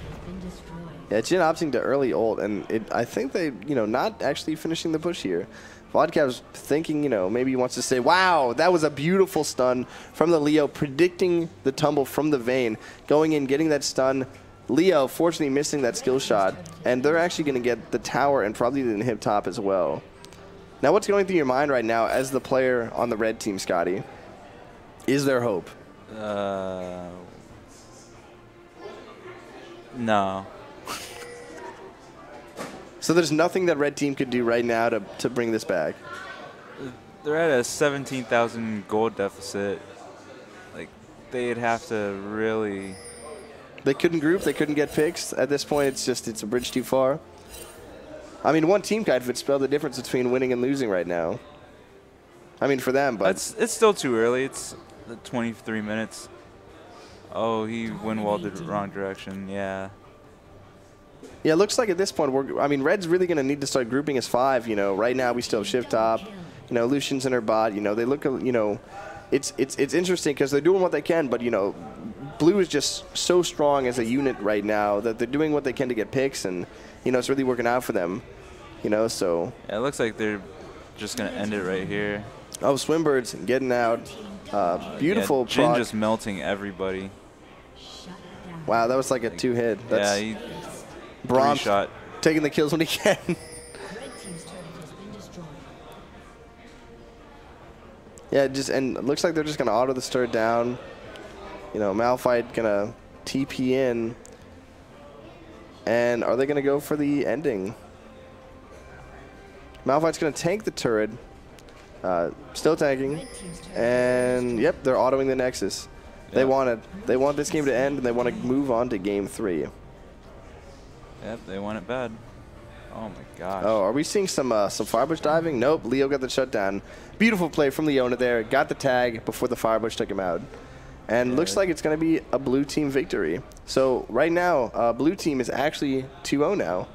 Yeah, Jhin opting to early ult, and I think they, not actually finishing the push here. Vodkav's thinking, maybe he wants to say, wow, that was a beautiful stun from the Leo, predicting the tumble from the Vayne, going in, getting that stun. Leo, fortunately, missing that skill shot, and they're actually going to get the tower and probably the inhib top as well. Now, what's going through your mind right now as the player on the red team, Scotty? Is there hope? No. So there's nothing that red team could do right now to bring this back? They're at a 17,000 gold deficit. Like, they'd have to really... They couldn't group, they couldn't get picks. At this point, it's a bridge too far. I mean, one team guide would spell the difference between winning and losing right now. I mean, for them, but... It's still too early. It's 23 minutes. Oh, he wind walled the wrong direction. Yeah. Yeah, it looks like at this point, Red's really going to need to start grouping as 5. Right now we still have shift top. Lucian's in her bot. They look, it's interesting because they're doing what they can, but, Blue is just so strong as a unit right now that they're doing what they can to get picks, and, it's really working out for them, so. Yeah, it looks like they're just going to end it right here. Oh, Swimbird's getting out. Beautiful yeah, Jhin proc. just melting everybody. Wow, that was like a 2-hit. Yeah, he Braum shot. Taking the kills when he can. Yeah, and it looks like they're just going to auto the stir down. Malphite going to TP in. And are they going to go for the ending? Malphite's going to tank the turret. Still tanking. And, yep, they're autoing the Nexus. They want this game to end, and they want to move on to game 3. Yep, they want it bad. Oh my gosh. Oh, are we seeing some Firebush diving? Nope, Leo got the shutdown. Beautiful play from Leona there. Got the tag before the Firebush took him out. And looks like it's going to be a blue team victory. So right now, blue team is actually 2-0 now.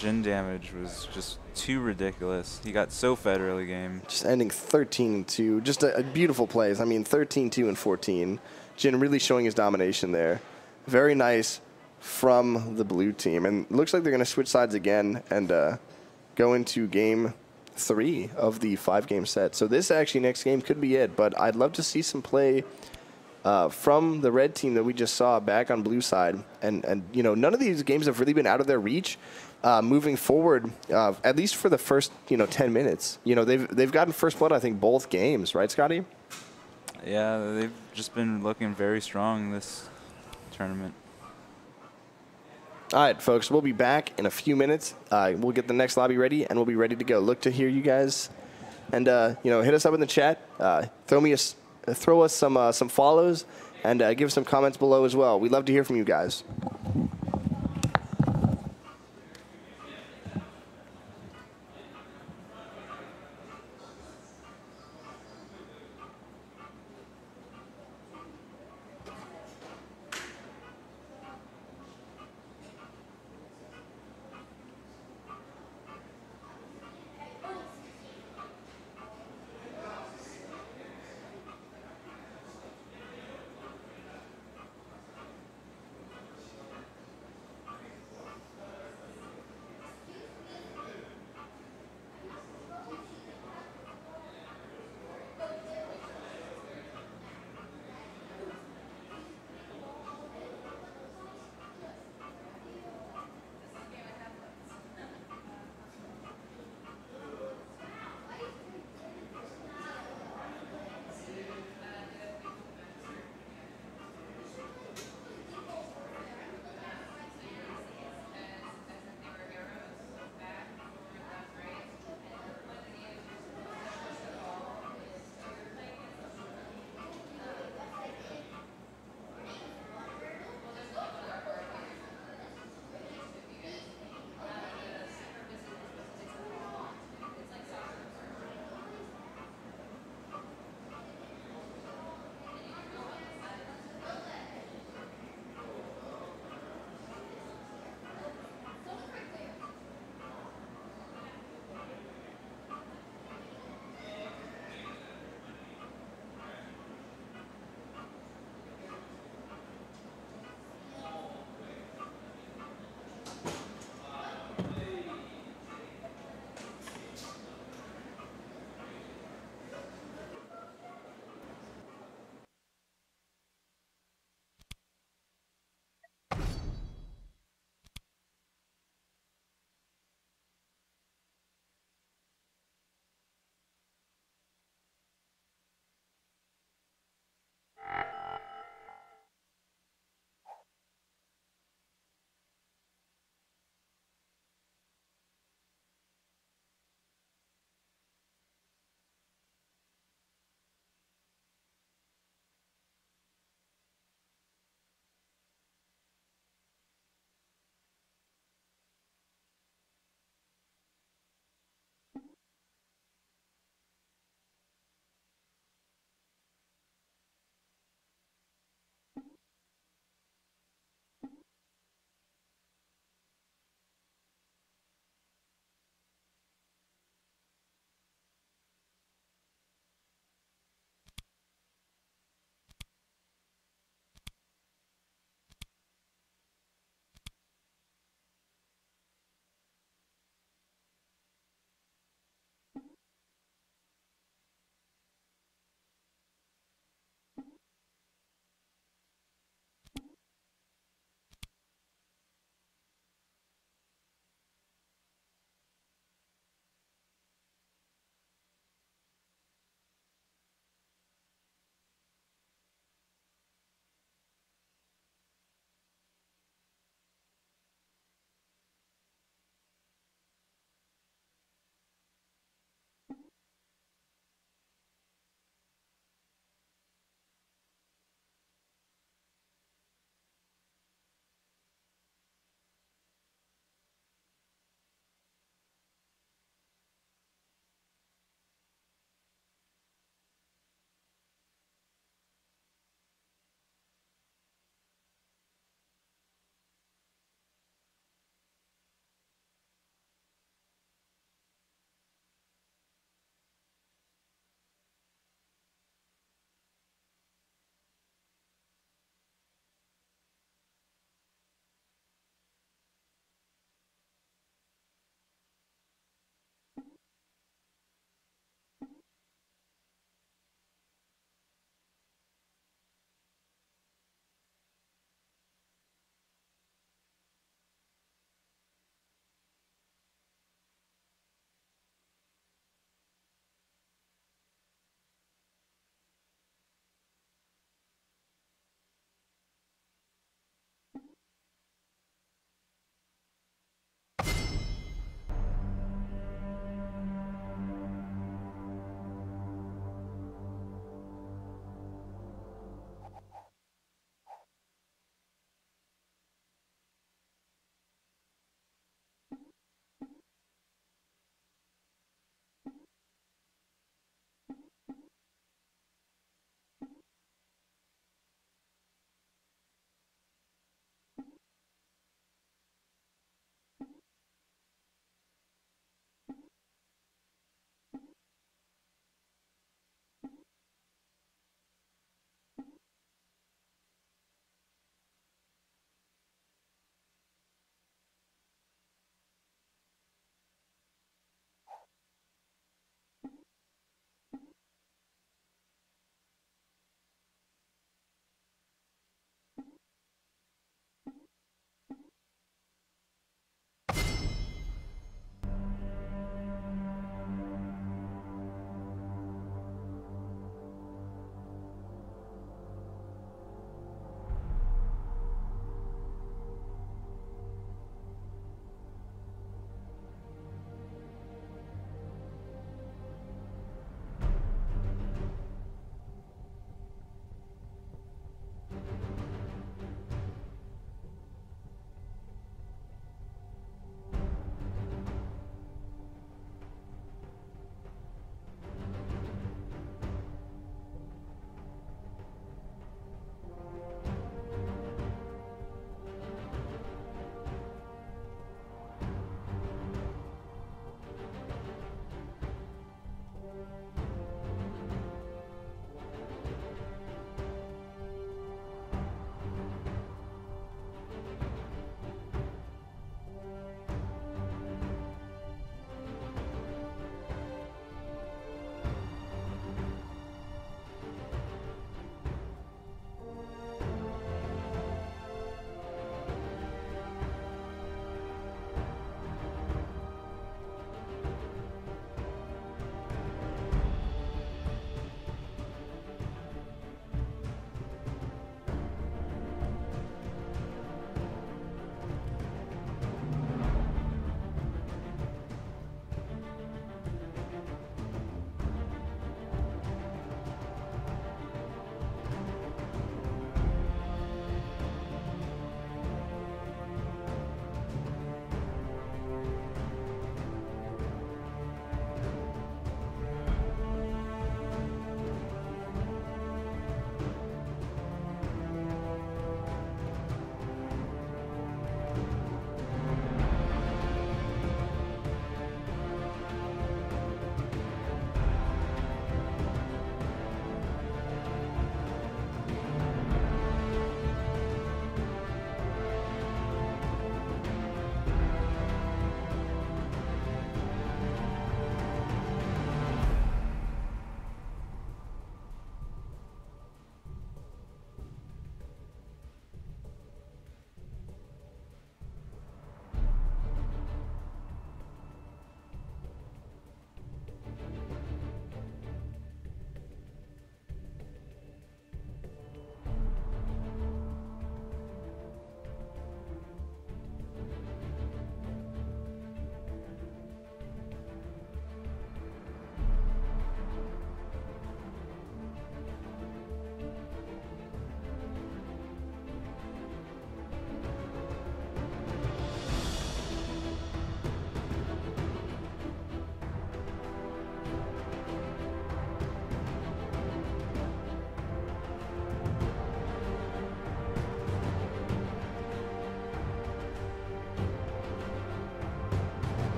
Jhin damage was just too ridiculous. He got so fed early game. Just ending 13-2. Just a beautiful plays. I mean, 13-2 and 14. Jhin really showing his domination there. Very nice from the blue team. And looks like they're going to switch sides again and go into game 3 of the 5-game set. So this actually next game could be it. But I'd love to see some play from the red team that we just saw back on blue side. And none of these games have really been out of their reach. Moving forward, at least for the first 10 minutes. They've gotten first blood, I think, both games, right, Scotty? Yeah, they've just been looking very strong this tournament. All right, folks, we'll be back in a few minutes. We'll get the next lobby ready, and we'll be ready to go. Look to hear you guys, and hit us up in the chat. Throw us some follows, and give us some comments below as well. We'd love to hear from you guys.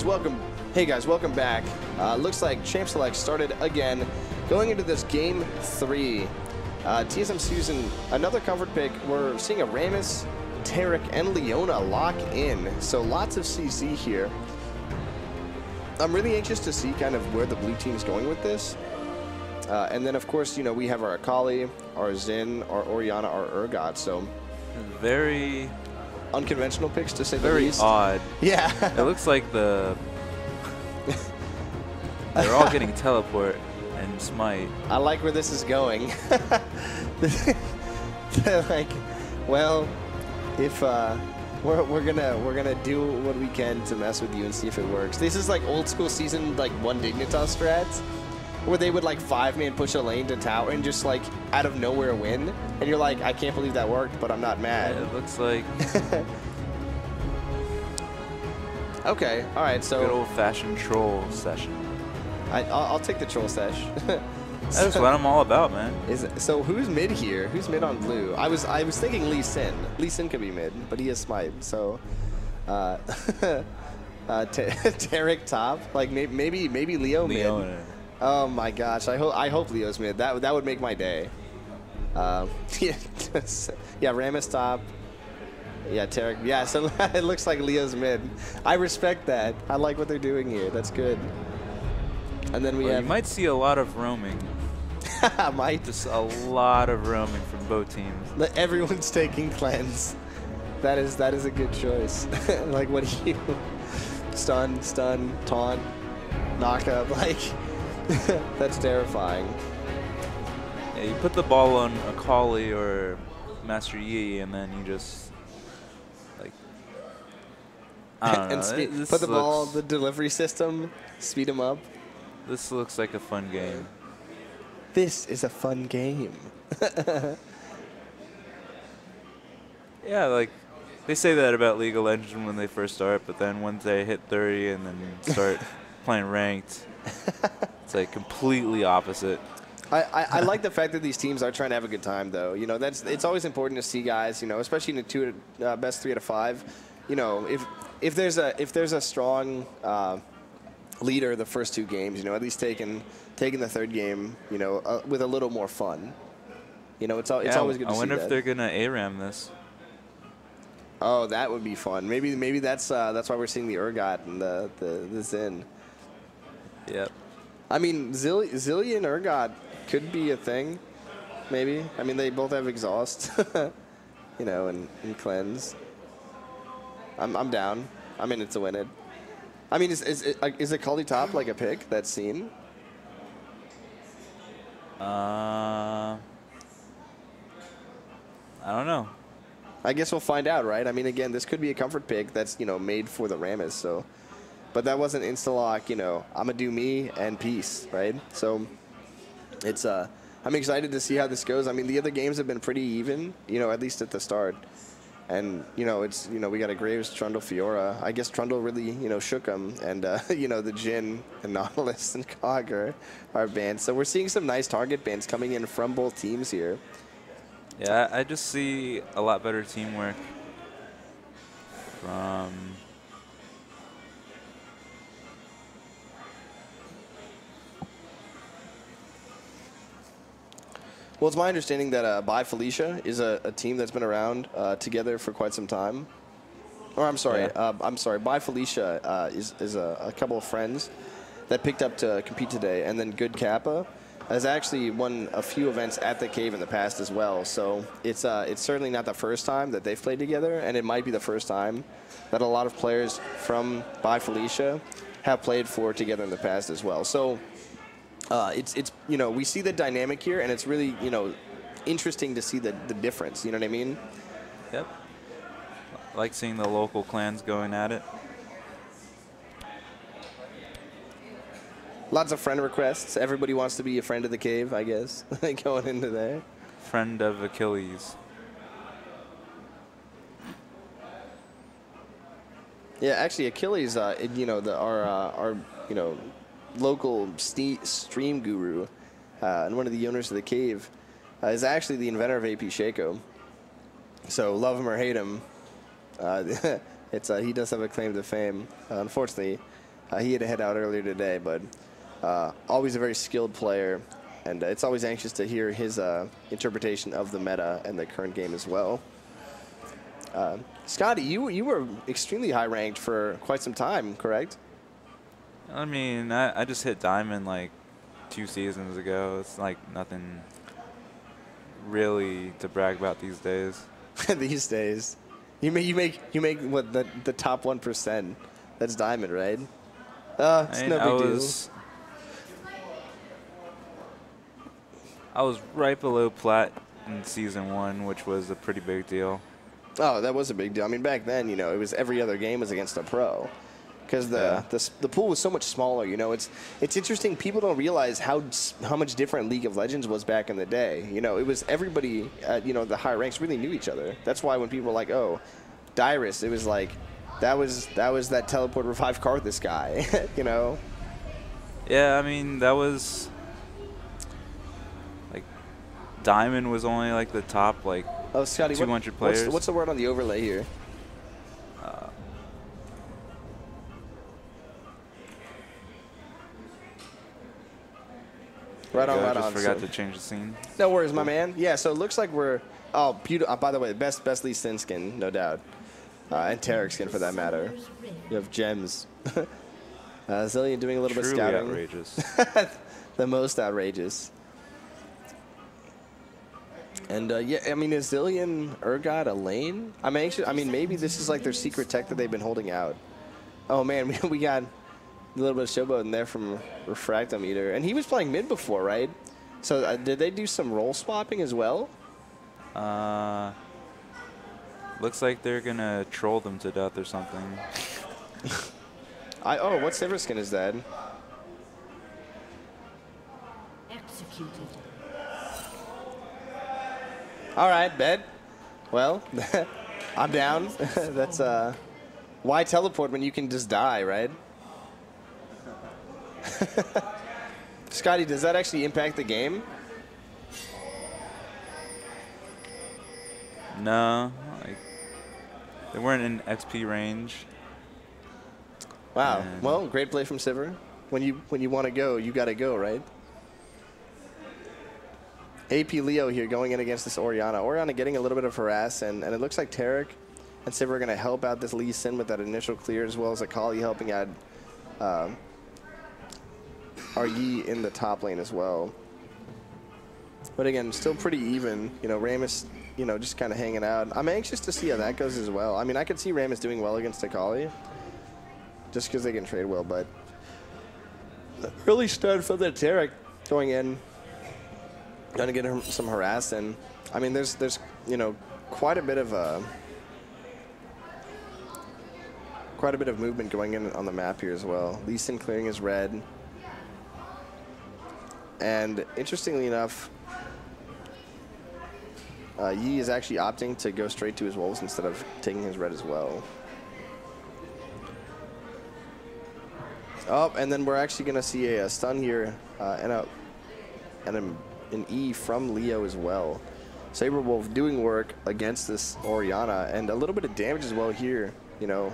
welcome. Hey guys, welcome back. Looks like Champ Select started again, going into this game 3. TSM's using another comfort pick. We're seeing a Rammus, Tarek, and Leona lock in. So lots of CC here. I'm really anxious to see kind of where the blue team is going with this. And then, of course, you know, we have our Akali, our Zin, our Orianna, our Urgot. So very unconventional picks, to say the least. Very odd. Yeah. It looks like they're all getting teleport and smite. I like where this is going. Like, well, if we're gonna do what we can to mess with you and see if it works. This is like old school season like 1 Dignitas strats, where they would like 5-man push a lane to tower and just like out of nowhere win, and you're like, I can't believe that worked, but I'm not mad. Yeah, it looks like okay, all right, so good old-fashioned troll session. I'll take the troll sesh. That's what I'm all about, man. So who's mid here? Who's mid on blue? I was thinking Lee Sin. Lee Sin could be mid, but he has smite. So Tarek top, like maybe Leo mid. Leona. Oh my gosh, I hope Leo's mid. That would make my day. Yeah, Rammus top. Yeah, Tarek. Yeah, so it looks like Leo's mid. I respect that. I like what they're doing here. That's good. And then we have. You might see a lot of roaming. Might. Just a lot of roaming from both teams. Everyone's taking cleanse. That is a good choice. Like, what do you stun, taunt, knock up? Like, that's terrifying. Yeah, you put the ball on Akali or Master Yi, and then you just like I don't know. And put the ball, the delivery system, speed him up. This looks like a fun game. This is a fun game. Yeah, like they say that about League of Legends when they first start, but then once they hit 30 and then start playing ranked, it's like completely opposite. I like the fact that these teams are trying to have a good time, though. You know, it's always important to see guys, you know, especially in the best 3 out of 5. You know, if there's a strong leader the first 2 games, you know, at least taking the 3rd game, you know, with a little more fun. You know, it's always good to see that. I wonder if they're gonna ARAM this. Oh, that would be fun. Maybe that's why we're seeing the Urgot and the Zin. Yep. I mean, Zillion Urgot could be a thing, maybe. I mean, they both have exhaust, you know, and cleanse. I'm down. I'm in it to win it. I mean, is Akali top like a pick that's seen? I don't know. I guess we'll find out, right? I mean, again, this could be a comfort pick that's, you know, made for the Rammus, so. But that wasn't insta-lock, you know, I'm going to do me and peace, right? So it's, I'm excited to see how this goes. I mean, the other games have been pretty even, you know, at least at the start. And, you know, it's, you know, we got a Graves, Trundle, Fiora. I guess Trundle really, you know, shook them. And, you know, the Jhin and Nautilus and Cog are banned. So we're seeing some nice target bans coming in from both teams here. Yeah, I just see a lot better teamwork from Well, it's my understanding that By Felicia is a team that's been around together for quite some time. Or I'm sorry, By Felicia is a couple of friends that picked up to compete today, and then Good Kappa has actually won a few events at the Cave in the past as well. So it's certainly not the first time that they've played together, and it might be the first time that a lot of players from By Felicia have played for together in the past as well. So it's you know, we see the dynamic here, and it's really, you know, interesting to see the difference. You know what I mean? Yep. I like seeing the local clans going at it. Lots of friend requests. Everybody wants to be a friend of the Cave, I guess, going into there. Friend of Achilles. Yeah, actually, Achilles, you know, our you know, local stream guru and one of the owners of the Cave is actually the inventor of AP Shaco. So love him or hate him, it's he does have a claim to fame. Unfortunately, He had to head out earlier today, but always a very skilled player. And it's always anxious to hear his interpretation of the meta and the current game as well. Scotty, you were extremely high ranked for quite some time, correct? I mean, I just hit Diamond like 2 seasons ago. It's like nothing really to brag about these days. These days, you make what the top 1%. That's Diamond, right? It's no big deal. I was right below Plat in season 1, which was a pretty big deal. Oh, that was a big deal. I mean, back then, you know, it was every other game was against a pro, because the pool was so much smaller. You know, it's interesting. People don't realize how much different League of Legends was back in the day. You know, it was everybody at, you know, the higher ranks really knew each other. That's why when people were like, oh, Dyrus, it was like that was that teleport revive Karthus guy. You know. Yeah, I mean that was like Diamond was only like the top like. Oh, Scotty, 200 players. What's the word on the overlay here? Right on, right on. Forgot to change the scene. No worries, my man. Yeah, so it looks like we're beautiful. By the way, best Lee Sin skin, no doubt, and Tarek skin for that matter. You have gems. Zillion doing a little bit of scouting. Outrageous. The most outrageous. And yeah, I mean, is Zillion Urgot a lane? I'm anxious. I mean, maybe this is like their secret tech that they've been holding out. Oh man, we got a little bit of showboat in there from Refractometer, and he was playing mid before, right? So did they do some role swapping as well? Looks like they're gonna troll them to death or something. Oh, what Sivir skin is that? Executed. All right, bed. Well, I'm down. That's why teleport when you can just die, right? Scotty, does that actually impact the game? No, like they weren't in XP range. Wow. Well, great play from Sivir. When you want to go, you got to go, right? AP Leo here going in against this Orianna. Orianna getting a little bit of harass, and it looks like Tarek and Sivir are going to help out this Lee Sin with that initial clear, as well as Akali helping out RE in the top lane as well. But again, still pretty even. You know, Rammus, you know, just kind of hanging out. I'm anxious to see how that goes as well. I mean, I could see Rammus doing well against Akali, just because they can trade well, but really stud for the Tarek going in. Going to get him some harass, and I mean, there's you know quite a bit of movement going in on the map here as well. Lee Sin clearing his red, and interestingly enough, Yi is actually opting to go straight to his wolves instead of taking his red as well. Oh, and then we're actually going to see a stun here and an E from Leo as well. Saberwolf doing work against this Orianna, and a little bit of damage as well here. You know,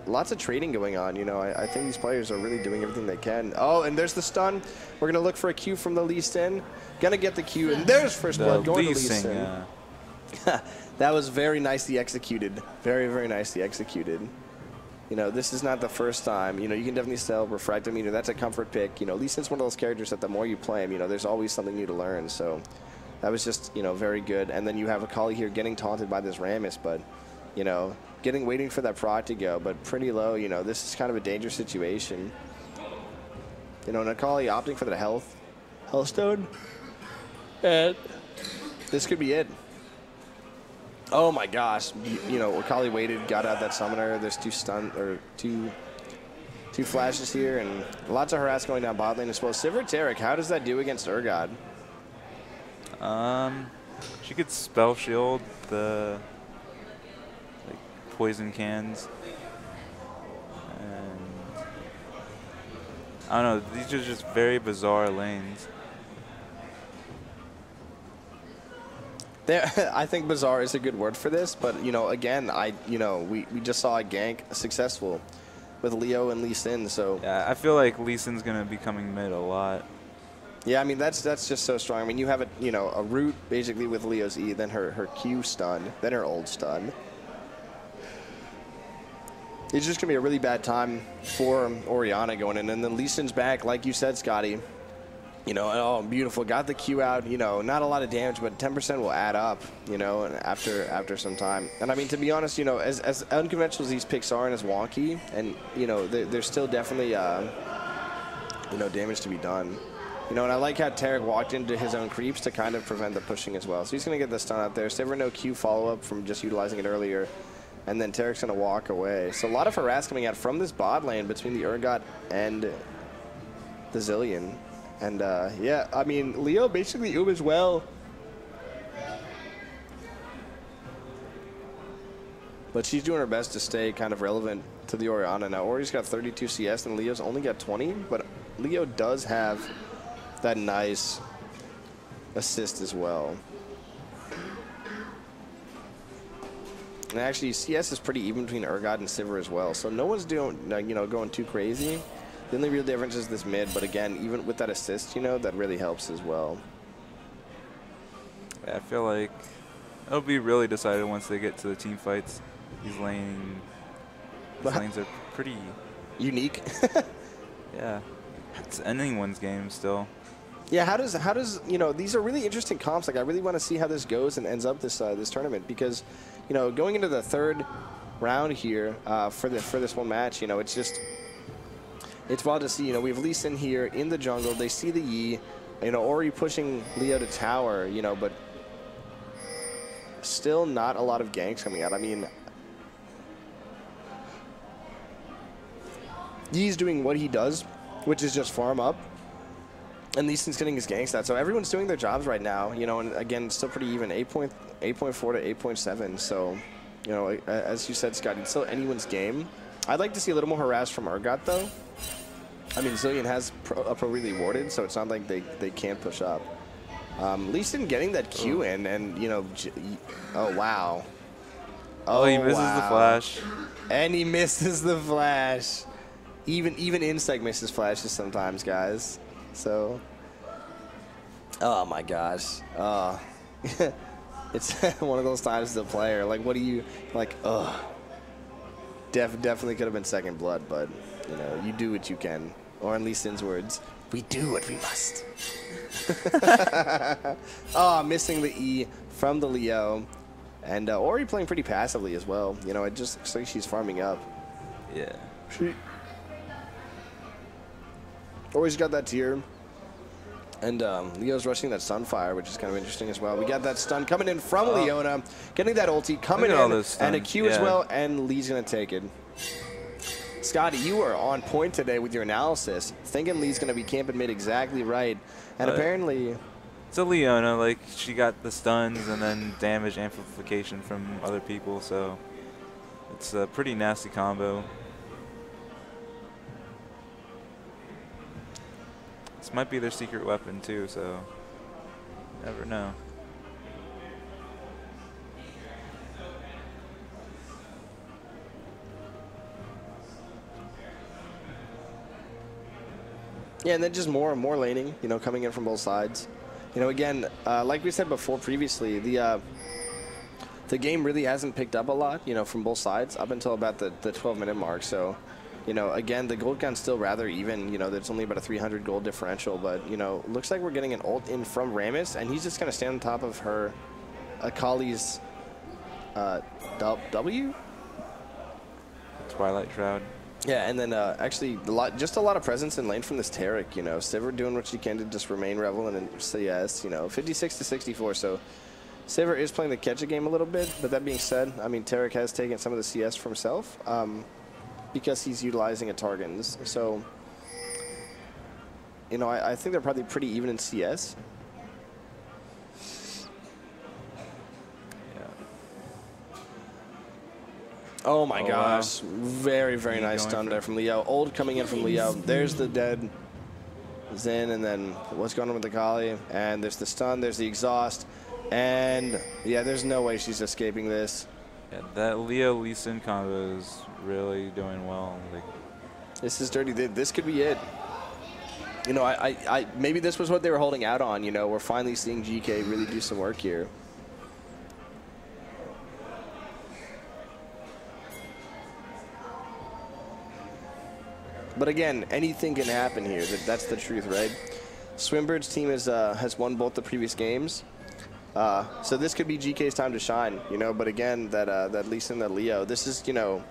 lots of trading going on. You know, I think these players are really doing everything they can. Oh, and there's the stun. We're gonna look for a Q from the Lee Sin. Gonna get the Q, and there's first blood going to Lee Sin. That was very nicely executed. Very, very nicely executed. You know, this is not the first time. You know, you can definitely sell Refractometer. That's a comfort pick. You know, Lee Sin's one of those characters that the more you play him, you know, there's always something new to learn. So that was just, you know, very good. And then you have Akali here getting taunted by this Rammus, but, you know, waiting for that proc to go, but pretty low. You know, this is kind of a dangerous situation. You know, and Akali opting for the Hellstone. And this could be it. Oh my gosh! You know, Akali waited, got out that summoner. There's two flashes here, and lots of harass going down bot lane as well. Sivir Tarek, how does that do against Urgot? She could spell shield the like poison cans, and I don't know. These are just very bizarre lanes. I think bizarre is a good word for this, but you know, again, we just saw a gank successful with Leo and Lee Sin. So yeah, I feel like Lee Sin's gonna be coming mid a lot. yeah, I mean that's just so strong. I mean you have a root basically with Leo's E, then her Q stun, then her ult stun. It's just gonna be a really bad time for Orianna going in, and then Lee Sin's back, like you said, Scotty. You know, oh, beautiful. Got the Q out. You know, not a lot of damage, but 10% will add up. You know, after some time. And I mean, to be honest, you know, as unconventional as these picks are and as wonky, and you know, there's still definitely you know, damage to be done. You know, and I like how Taric walked into his own creeps to kind of prevent the pushing as well. So he's gonna get the stun out there. Sivir no Q follow up from just utilizing it earlier. And then Taric's going to walk away. So a lot of harass coming out from this bot lane between the Urgot and the Zilean. And, yeah, I mean, Leo basically Uber as well. But she's doing her best to stay kind of relevant to the Orianna. Now, Ori's got 32 CS and Leo's only got 20. But Leo does have that nice assist as well. And actually, CS is pretty even between Urgot and Sivir as well. So no one's doing, you know, going too crazy. The only real difference is this mid. But again, even with that assist, you know, that really helps as well. Yeah, I feel like it'll be really decided once they get to the team fights. These lanes are pretty unique. Yeah, it's anyone's game still. Yeah, how does you know, these are really interesting comps. Like I really want to see how this goes and ends up this this tournament, because you know, going into the third round here for this one match, you know, it's wild to see. You know, we have Lee Sin here in the jungle. They see the Yi, you know, Ori pushing Leo to tower, you know, but still not a lot of ganks coming out. I mean, Yi's doing what he does, which is just farm up. And Lee Sin's getting his gank stats. So everyone's doing their jobs right now, you know, and again, it's still pretty even, 8.4 to 8.7. So, you know, as you said, Scott, it's still anyone's game. I'd like to see a little more harass from Urgot, though. I mean, Zilean has pro really warded, so it's not like they can't push up. Lee Sin getting that Q in, and, you know, oh, wow. Oh, he misses the flash. And he misses the flash. Even Insect misses flashes sometimes, guys. So, oh my gosh. It's one of those times as a player. Like, what do you, like, definitely could have been second blood, but, you know, you do what you can. Or in Lee Sin's words, we do what we must. Oh, missing the E from the Leo. And Ori playing pretty passively as well. You know, it just looks like she's farming up. Yeah. Ori's got that tier. And Leo's rushing that Sunfire, which is kind of interesting as well. We got that stun coming in from Leona, getting that ulti, coming in, and a Q as well, and Lee's going to take it. Scotty, you are on point today with your analysis, thinking Lee's going to be camping mid exactly right. And apparently... It's a Leona, like, she got the stuns and then damage amplification from other people, so it's a pretty nasty combo. This might be their secret weapon too, so you never know. Yeah, and then just more and more laning, you know, coming in from both sides. You know, again, like we said before previously, the game really hasn't picked up a lot, you know, from both sides up until about the 12-minute mark. So, you know, again, the gold gun's still rather even. You know, there's only about a 300 gold differential, but, you know, looks like we're getting an ult in from Rammus, and he's just going to stand on top of her Akali's W? Twilight Shroud. Yeah, and then actually just a lot of presence in lane from this Taric, you know. Sivir doing what she can to just remain relevant and say yes, you know, 56 to 64. So Sivir is playing the catch-up game a little bit, but that being said, I mean, Taric has taken some of the CS for himself because he's utilizing a Targans. So, you know, I think they're probably pretty even in CS. Oh my gosh. Wow. Very, very nice stun there from Leo. Old coming in from Leo. There's the dead Zen, and then what's going on with the Akali? And there's the stun, there's the exhaust. And yeah, there's no way she's escaping this. Yeah, that Leo Lee Sin combo is really doing well. Like, this is dirty. This could be it. You know, I maybe this was what they were holding out on. You know, we're finally seeing GK really do some work here. But again, anything can happen here. That's the truth, right? Swimbird's team has won both the previous games. So this could be GK's time to shine, you know. But again, that Lee Sin, that Leo, this is, you know,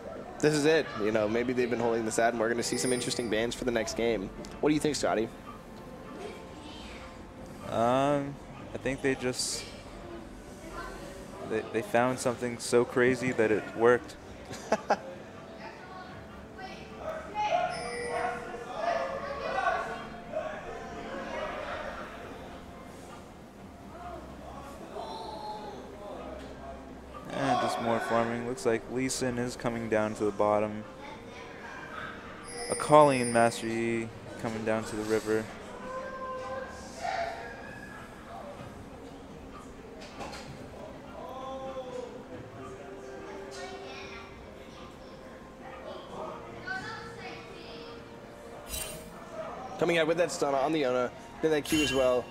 this is it. You know, maybe they've been holding this out, and we're going to see some interesting bans for the next game. What do you think, Scotty? I think they just they found something so crazy that it worked. And just more farming. Looks like Lee Sin is coming down to the bottom. Akali and Master Yi coming down to the river. Coming out with that stun on the Iona, then that Q as well.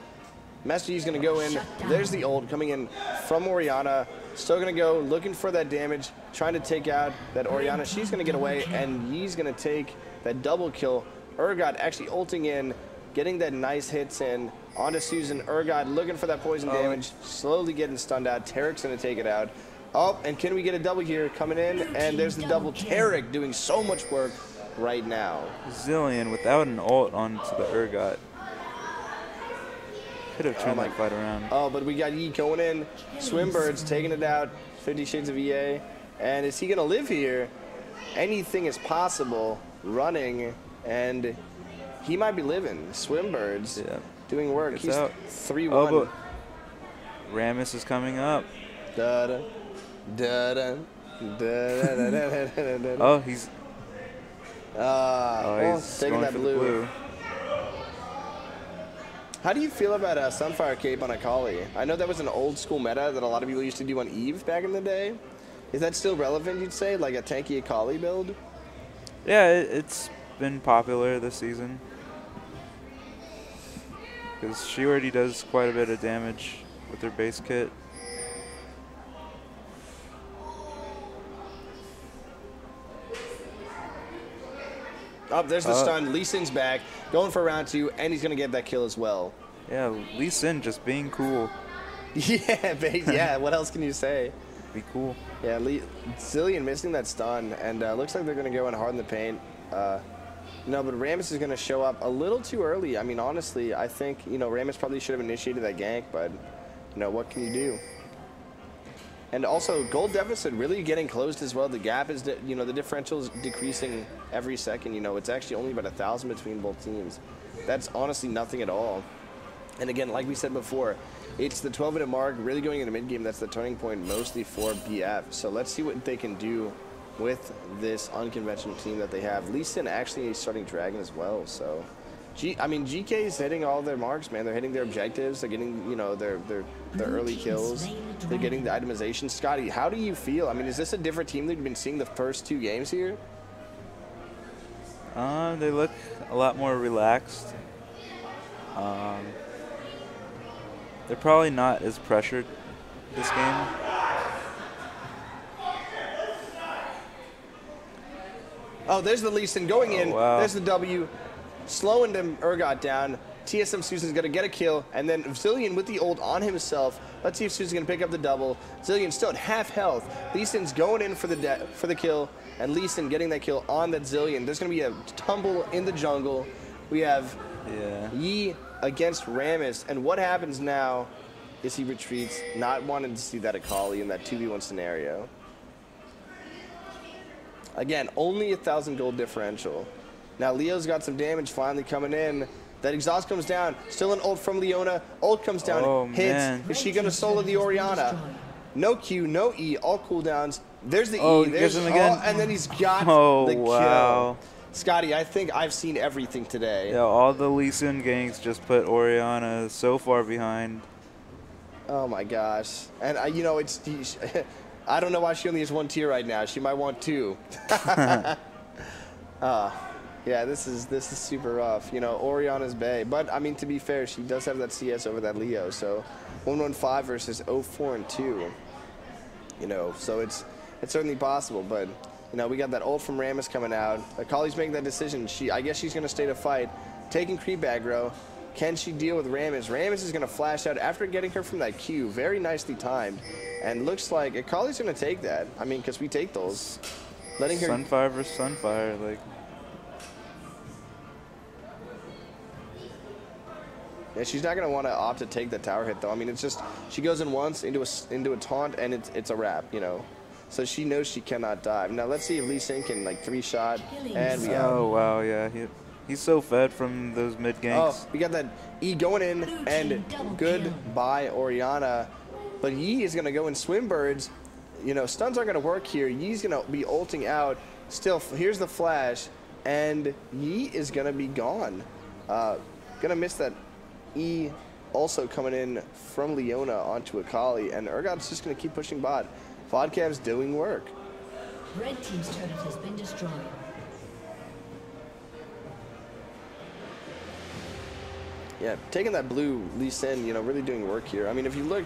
Master Yi's going to go in. There's the ult coming in from Orianna. Still going to go looking for that damage, trying to take out that Orianna. She's going to get away, and Yi's going to take that double kill. Urgot actually ulting in, getting that nice hits in onto Susan. Urgot looking for that poison damage, slowly getting stunned out. Tarek's going to take it out. Oh, and can we get a double here coming in? And there's the double. Tarek doing so much work right now. Zilean without an ult onto the Urgot. Could have turned that fight around. Oh, but we got Yi going in. Swimbird's taking it out. 50 Shades of EA. And is he going to live here? Anything is possible. Running. And he might be living. Swimbird's doing work. He's 3-1. Oh, Rammus is coming up. Da-da. Da-da. Da-da. Oh, he's... he's taking that blue. How do you feel about Sunfire Cape on Akali? I know that was an old school meta that a lot of people used to do on Eve back in the day. Is that still relevant, you'd say, like a tanky Akali build? Yeah, it's been popular this season. Because she already does quite a bit of damage with her base kit. Oh, there's the stun. Lee Sin's back, going for round 2, and he's going to get that kill as well. Yeah, Lee Sin just being cool. Yeah, what else can you say? Be cool. Yeah, Zilean missing that stun, and looks like they're going to go in hard in the paint. No, but Rammus is going to show up a little too early. I mean, honestly, I think, you know, Rammus probably should have initiated that gank, but, you know, what can you do? And also, gold deficit really getting closed as well. The gap is, you know, the differential is decreasing every second. You know, it's actually only about 1,000 between both teams. That's honestly nothing at all. And again, like we said before, it's the 12-minute mark, really going into mid-game. That's the turning point mostly for BF. So let's see what they can do with this unconventional team that they have. Lee Sin actually is starting Dragon as well. So, I mean, GK is hitting all their marks, man. They're hitting their objectives. They're getting, you know, their early kills. They're getting the itemization. Scotty, how do you feel? I mean, is this a different team that you've been seeing the first 2 games here? They look a lot more relaxed. They're probably not as pressured this game. Oh, there's the Lee Sin going in. Wow. There's the W. Slowing them Urgot down. TSM Susan's going to get a kill. And then Zilean with the ult on himself. Let's see if Susan's going to pick up the double. Zilean still at half health. Lee Sin's going in for the kill. And Lee Sin getting that kill on that Zilean. There's going to be a tumble in the jungle. We have Yi against Rammus. And what happens now is he retreats, not wanting to see that Akali in that 2v1 scenario. Again, only 1,000 gold differential. Now Leo's got some damage finally coming in. That exhaust comes down. Still an ult from Leona. Ult comes down, hits. Man. Is she going to solo the Orianna? No Q, no E, all cooldowns. There's the E. There's him again. And then he's got the kill. Scotty, I think I've seen everything today. Yeah, all the Lee Sin ganks just put Orianna so far behind. Oh my gosh. And, you know, it's I don't know why she only has 1 tier right now. She might want 2. Yeah, this is super rough. You know, Oriana's Bay. But, I mean, to be fair, she does have that CS over that Leo. So, 115 versus 0-4 and 2. You know, so it's certainly possible. But, you know, we got that ult from Rammus coming out. Akali's making that decision. I guess she's going to stay to fight. Taking creep aggro. Can she deal with Rammus? Rammus is going to flash out after getting her from that Q. Very nicely timed. And looks like Akali's going to take that. I mean, because we take those. Letting her... Sunfire versus Sunfire, like... Yeah, she's not going to want to opt to take the tower hit, though. I mean, it's just, she goes in once into a taunt, and it's a wrap, you know. So she knows she cannot dive. Now, let's see if Lee Sin can, like, 3-shot, and we out. Oh, wow, yeah. He's so fed from those mid ganks. Oh, we got that E going in, and goodbye, Oriana. But Yi is going to go in swim birds. You know, stuns aren't going to work here. Yi's going to be ulting out. Still, here's the flash, and Yi is going to be gone. Going to miss that E also coming in from Leona onto Akali, and Urgot's just going to keep pushing bot. Vodcav's doing work. Red team's turret has been destroyed. Yeah, taking that blue Lee Sin, you know, really doing work here. I mean, if you look,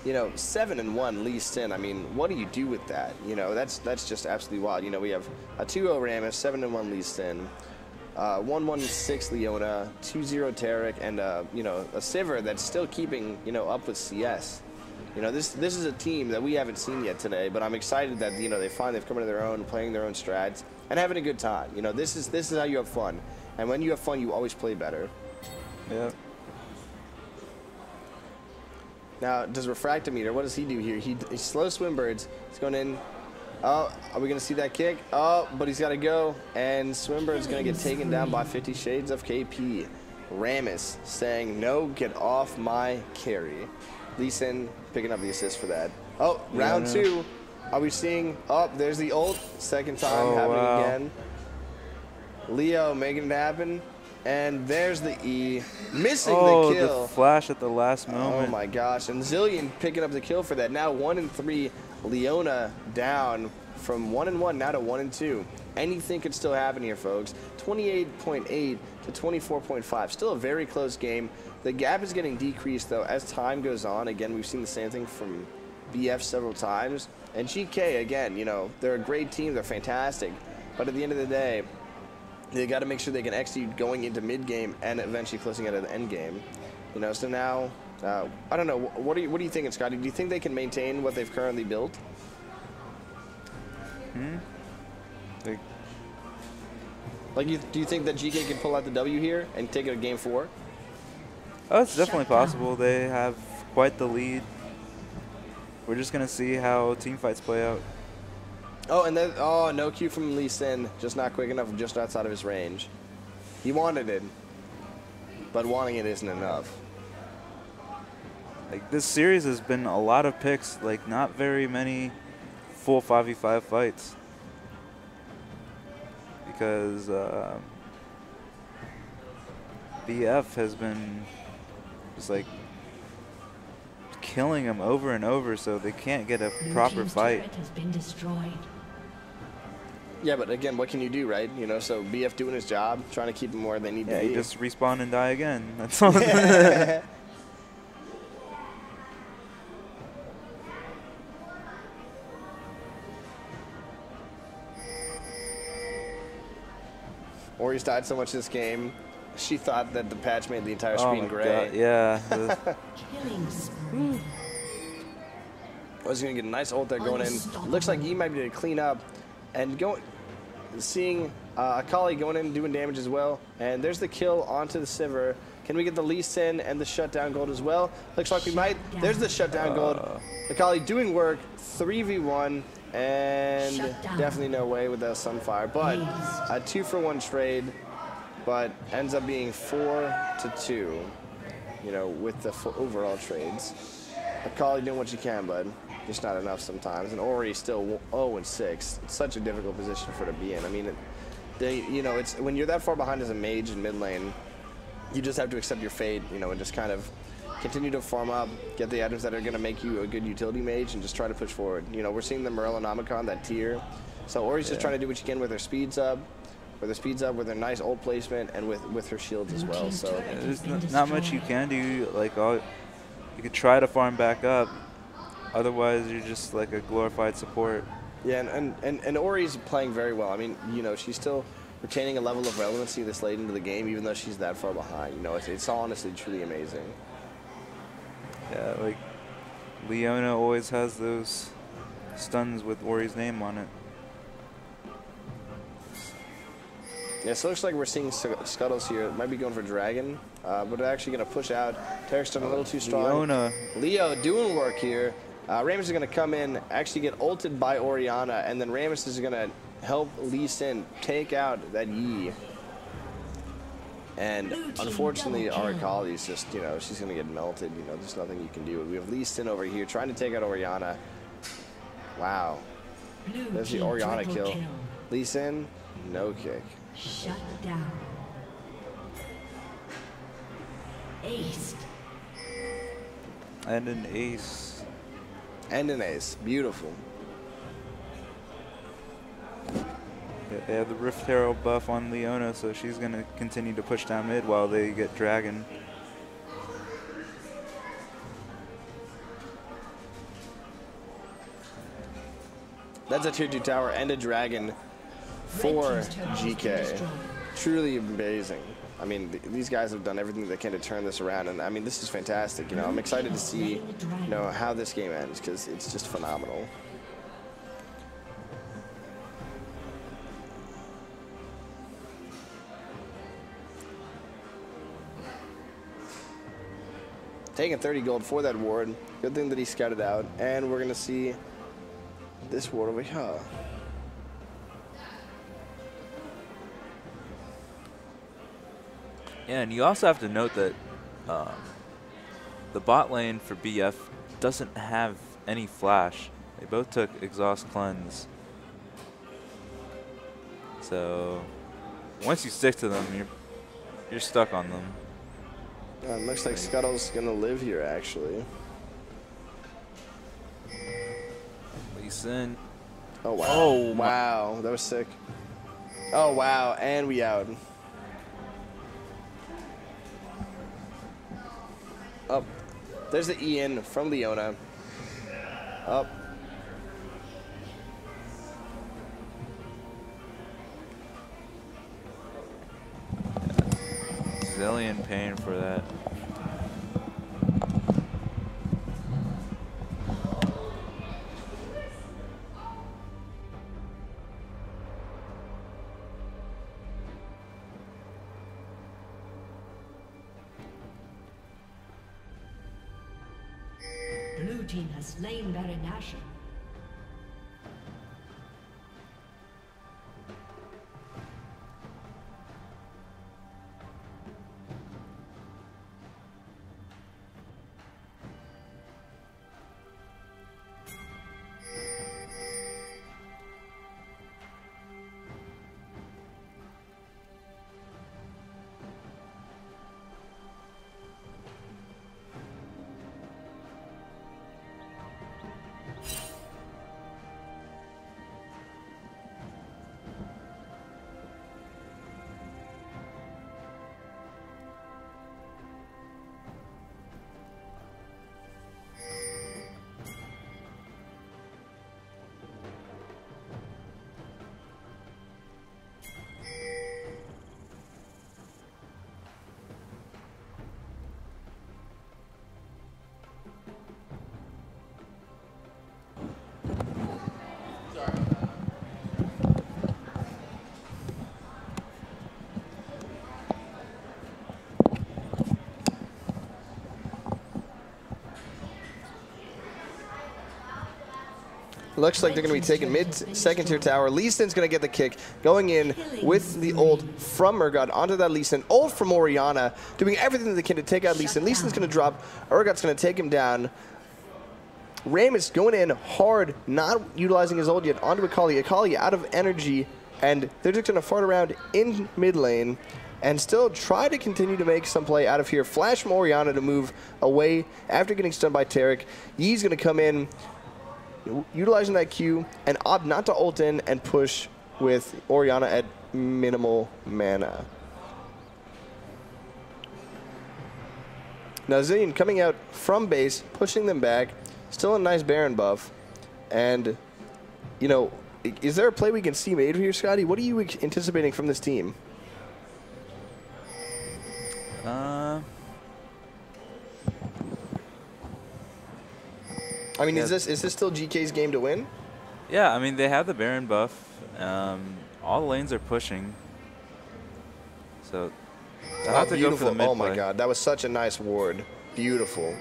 you know, 7-1 Lee Sin, I mean, what do you do with that? You know, that's just absolutely wild. You know, we have a 2-0 Rammus, 7-1 Lee Sin. 1-1-6 Leona, 2-0 Taric, and you know, a Sivir that's still keeping, you know, up with CS. You know, this is a team that we haven't seen yet today, but I'm excited that, you know, they've come into their own, playing their own strats, and having a good time. You know, this is how you have fun, and when you have fun, you always play better. Yeah. Now, does Refractometer, what does he do here? He slows Swimbirds. He's going in. Oh, are we going to see that kick? Oh, but he's got to go. And Swimbird's going to get taken down by 50 Shades of KP. Rammus saying, no, get off my carry. Lee Sin picking up the assist for that. Oh, round 2. Are we seeing? Oh, there's the ult. Second time happening again. Leo making it happen. And there's the E. Missing the kill. The flash at the last moment. Oh my gosh. And Zilean picking up the kill for that. Now 1-3. Leona down from 1-1 now to 1-2. Anything could still happen here, folks. 28.8 to 24.5. Still a very close game. The gap is getting decreased, though, as time goes on. Again, we've seen the same thing from BF several times. And GK, again, you know, they're a great team. They're fantastic. But at the end of the day, they got to make sure they can execute going into mid-game and eventually closing out at the end game. You know, so now... I don't know. What are you thinking, Scotty? Do you think they can maintain what they've currently built? Do you think that GK can pull out the W here and take it to game 4? Oh, it's definitely possible. They have quite the lead. We're just gonna see how team fights play out. Oh, and then no Q from Lee Sin, just not quick enough, just outside of his range. He wanted it, but wanting it isn't enough. Like, this series has been a lot of picks, like not very many full 5v5 fights. Because BF has been just like killing them over and over, so they can't get a proper fight. Has been destroyed. Yeah, but again, what can you do, right? You know, so BF doing his job, trying to keep them where they need to be. Yeah, you just respawn and die again. That's all. Ori's died so much this game, she thought that the patch made the entire screen gray. God, yeah. I was going to get a nice ult there going in. Looks like he might be able to clean up. And seeing Akali going in and doing damage as well. And there's the kill onto the Sivir. Can we get the Lee Sin and the shutdown gold as well? Looks like we might. There's the shutdown gold. Akali doing work. 3v1. And definitely no way with that Sunfire. But a 2-for-1 trade. But ends up being 4-2. You know, with the overall trades. Akali doing what you can, bud. Just not enough sometimes. And Ori still 0-6. It's such a difficult position for her to be in. I mean, you know, it's when you're that far behind as a mage in mid lane, you just have to accept your fate, you know, and just kind of continue to farm up, get the items that are going to make you a good utility mage, and just try to push forward. You know, we're seeing the Morellonomicon, that tier. So Ori's just trying to do what you can with her speeds up, with her nice ult placement, and with her shields as well. So there's not much you can do. Like, you could try to farm back up. Otherwise, you're just like a glorified support. Yeah, and Ori's playing very well. I mean, you know, she's still retaining a level of relevancy this late into the game, even though she's that far behind. You know, it's honestly truly amazing. Yeah, like Leona always has those stuns with Ori's name on it. Yeah, so it looks like we're seeing Scuttles here. Might be going for Dragon, but they're actually going to push out. Tarek's done a little too strong. Leona. Leo doing work here. Rammus is going to come in, actually get ulted by Orianna, and then Rammus is going to help Lee Sin take out that Yi. And unfortunately, our Akali is just, you know, she's going to get melted. You know, there's nothing you can do. We have Lee Sin over here trying to take out Orianna. Wow. There's the Orianna kill. Lee Sin, no kick. Shut down. Ace. And an ace. And an ace. Beautiful. Yeah, they have the Rift Herald buff on Leona, so she's going to continue to push down mid while they get Dragon. That's a tier 2 tower and a Dragon for GK. Truly amazing. I mean, these guys have done everything they can to turn this around, and I mean, this is fantastic. You know, I'm excited to see, you know, how this game ends, because it's just phenomenal. Taking 30 gold for that ward. Good thing that he scouted out, and we're gonna see this ward over here. Yeah, and you also have to note that the bot lane for BF doesn't have any flash. They both took exhaust cleanse. So once you stick to them, you're stuck on them. Looks like Scuttle's gonna live here actually. Lee Sin. Oh wow. Oh wow, that was sick. Oh wow, and we out. Up. There's the Ian from Leona. Up. Zillion paying for that. Blue team has slain Baron Nashor. Looks like they're going to be taking mid second tier tower. Lee Sin's going to get the kick, going in with the ult from Urgot onto that Lee Sin. Ult from Orianna, doing everything that they can to take out Lee Sin. Lee Sin's going to drop. Urgot's going to take him down. Rammus going in hard, not utilizing his ult yet onto Akali. Akali out of energy, and they're just going to fart around in mid lane. and still try to continue to make some play out of here. Flash from Orianna to move away after getting stunned by Tarek. Yee's going to come in, utilizing that Q, and opt not to ult in and push with Orianna at minimal mana. Now Zilean coming out from base, pushing them back. Still a nice Baron buff. And, you know, is there a play we can see made here, Scotty? What are you anticipating from this team? I mean, yeah. is this still GK's game to win? Yeah, I mean, they have the Baron buff. All the lanes are pushing. So, they'll have to go for the mid Oh my play. god, that was such a nice ward. Beautiful.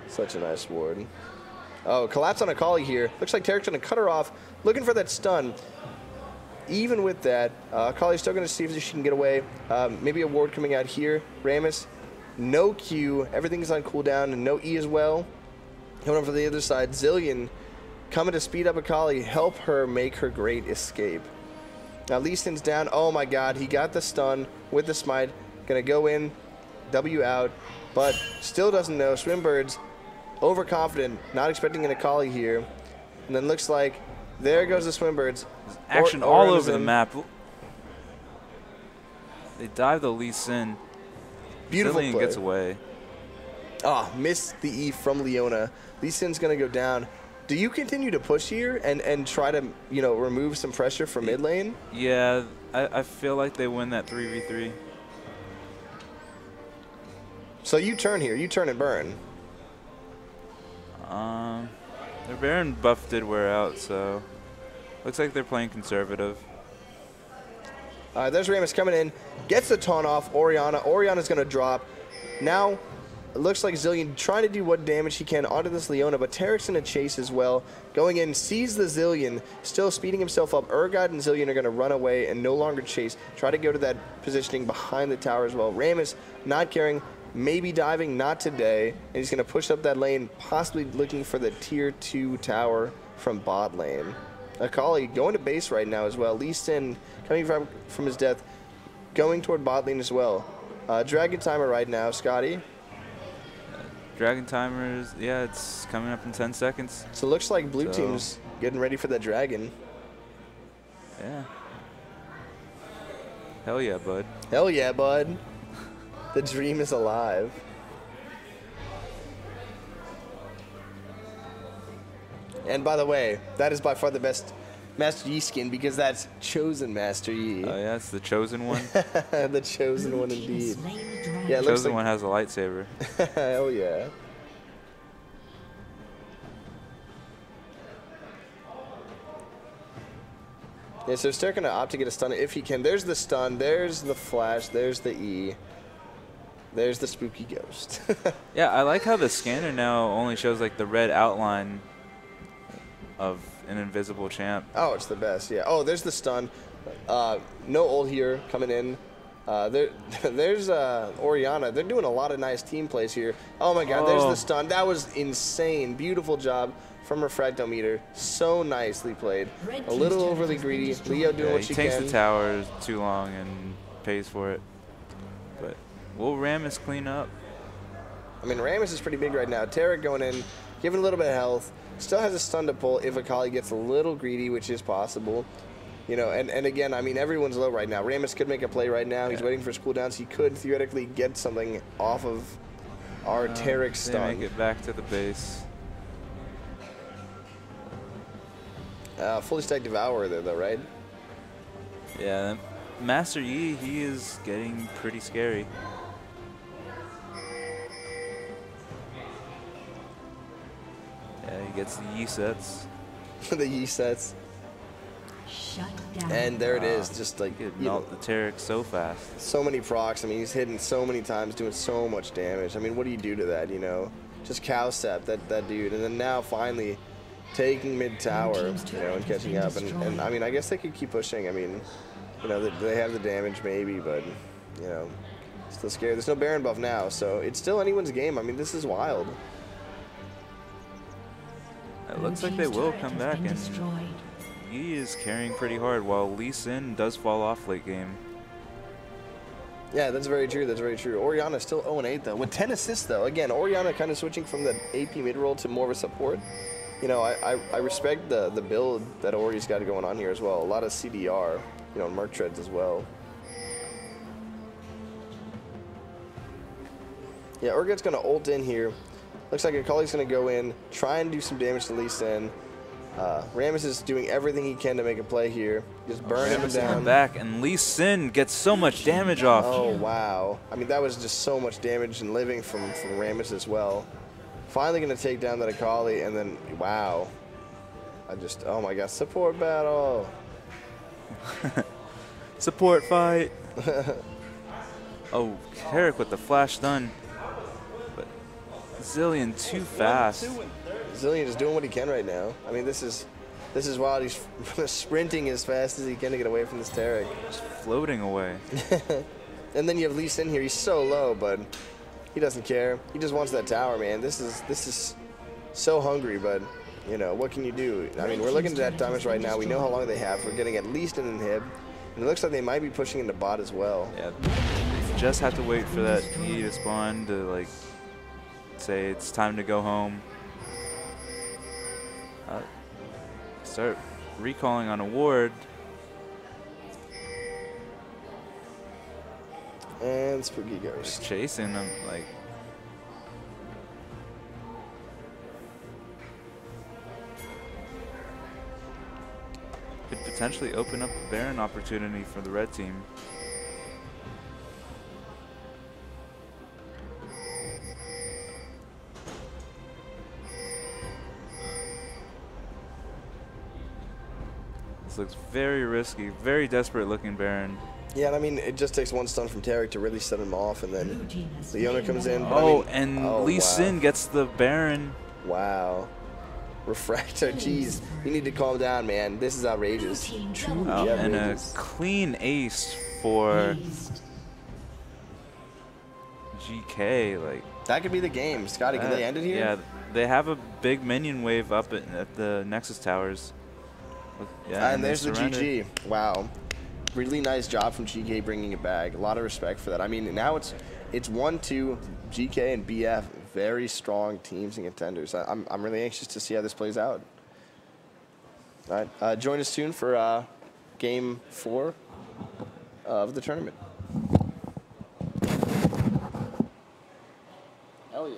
Such a nice ward. Oh, collapse on Akali here. Looks like Tarek's going to cut her off. Looking for that stun. Even with that, Akali's still going to see if she can get away. Maybe a ward coming out here. Rammus, no Q. Everything's on cooldown and no E as well. Coming over for the other side. Zilean coming to speed up Akali. Help her make her great escape. Now Lee Sin's down. Oh my god, he got the stun with the smite. Going to go in, W out, but still doesn't know. Swimbirds overconfident, not expecting an Akali here. And then looks like there goes the Swimbirds. Action all over the map. They dive the Lee Sin. Beautiful Zilean play. gets away. Ah, missed the E from Leona. Lee Sin's going to go down. Do you continue to push here and try to, you know, remove some pressure from mid lane? Yeah, I feel like they win that 3v3. So you turn here. You turn and burn. Their Baron buff did wear out, so looks like they're playing conservative. There's Rammus coming in. Gets the taunt off Orianna. Orianna's going to drop. Now, it looks like Zilean trying to do what damage he can onto this Leona, but Tarek's in a chase as well. Going in, sees the Zilean, still speeding himself up. Urgot and Zilean are going to run away and no longer chase. Try to go to that positioning behind the tower as well. Rammus not caring, maybe diving, not today. And he's going to push up that lane, possibly looking for the tier 2 tower from bot lane. Akali going to base right now as well. Lee Sin coming from his death, going toward bot lane as well. Dragon timer right now, Scotty. Dragon timers, yeah, it's coming up in 10 seconds. So it looks like blue team's getting ready for that dragon. Yeah. Hell yeah, bud. Hell yeah, bud. The dream is alive. And by the way, that is by far the best Master Yi skin because that's Chosen Master Yi. Oh yeah, it's the chosen one. The chosen one indeed. Yeah, it looks Chosen like one has a lightsaber. Hell yeah. Yeah, so Sterk gonna opt to get a stun if he can. There's the stun, there's the flash, there's the E. There's the spooky ghost. Yeah, I like how the scanner now only shows like the red outline of an invisible champ. Oh, it's the best, yeah. Oh, there's the stun. No ult here coming in. There's Orianna. They're doing a lot of nice team plays here. Oh my god, there's the stun. That was insane. Beautiful job from Refractometer. So nicely played. A little overly greedy. Leo doing what she can. He takes the tower too long and pays for it. But will Rammus clean up? I mean, Rammus is pretty big right now. Tarek going in, giving a little bit of health. Still has a stun to pull if Akali gets a little greedy, which is possible. You know, and again, I mean, everyone's low right now. Rammus could make a play right now. He's waiting for his cooldowns. He could theoretically get something off of our Tarek stun. They make it back to the base. Fully stacked Devourer there, though, right? Yeah, Master Yi, he is getting pretty scary. Yeah, he gets the Yi sets. The Yi sets. Shut down. And there it is, just like, he could melt the Tarek so fast. So many procs. I mean, he's hitting so many times, doing so much damage. I mean, what do you do to that, you know? Just cowstep that dude. And then now, finally, taking mid tower, you know, and catching up. And I mean, I guess they could keep pushing. I mean, you know, they have the damage maybe, but, you know, still scared. There's no Baron buff now, so it's still anyone's game. I mean, this is wild. It looks like they will come back, and Yi is carrying pretty hard, while Lee Sin does fall off late game. Yeah, that's very true. That's very true. Oriana still 0-8 though, with 10 assists though. Again, Oriana kind of switching from the AP mid role to more of a support. You know, I respect the build that Ori's got going on here as well. A lot of CDR, you know, Merc treads as well. Yeah, Urget's gonna ult in here. Looks like Akali's gonna go in, try and do some damage to Lee Sin. Rammus is doing everything he can to make a play here. Just burning him down. Back, and Lee Sin gets so much damage off. Oh, wow. I mean, that was just so much damage and living from Rammus as well. Finally going to take down that Akali, and then, wow. Oh my God, support battle. Support fight. Oh, Carrick with the flash stun. But Zilean too fast. Zilean is doing what he can right now. I mean, this is wild. He's sprinting as fast as he can to get away from this Taric. Just floating away. And then you have Lee Sin here. He's so low, but he doesn't care. He just wants that tower, man. This is so hungry, but you know, what can you do? I mean, we're looking at that damage right now. We know how long they have. We're getting at least an inhib. And it looks like they might be pushing into bot as well. Yeah, they just have to wait for that E to spawn to like say it's time to go home. Start recalling on a ward. And Spooky goes. Just chasing him, like. Could potentially open up a Baron opportunity for the red team. This looks very risky, very desperate looking Baron. Yeah, and I mean, it just takes one stun from Taric to really set him off, and then Leona comes in. Oh, I mean, Lee Sin gets the Baron. Wow. Refractor, jeez. You need to calm down, man. This is outrageous. Oh, and a clean ace for GK. Like that could be the game. Scotty, can they end it here? Yeah, they have a big minion wave up at the Nexus towers. Yeah, and there's the GG. Wow. Really nice job from GK bringing it back. A lot of respect for that. I mean, now it's 1-2, GK and BF, very strong teams and contenders. I'm really anxious to see how this plays out. All right, join us soon for game 4 of the tournament. Hell yeah.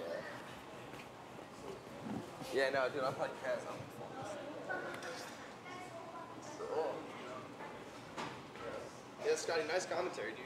Yeah, no, dude, I'm playing Kaz. Yeah, Scotty, nice commentary, dude.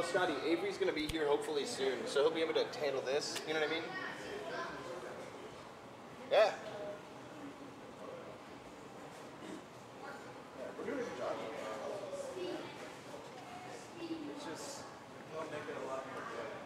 Scotty, Avery's going to be here hopefully soon, so he'll be able to handle this. You know what I mean? Yeah. We're doing a good job. It's just, he'll make it a lot more good.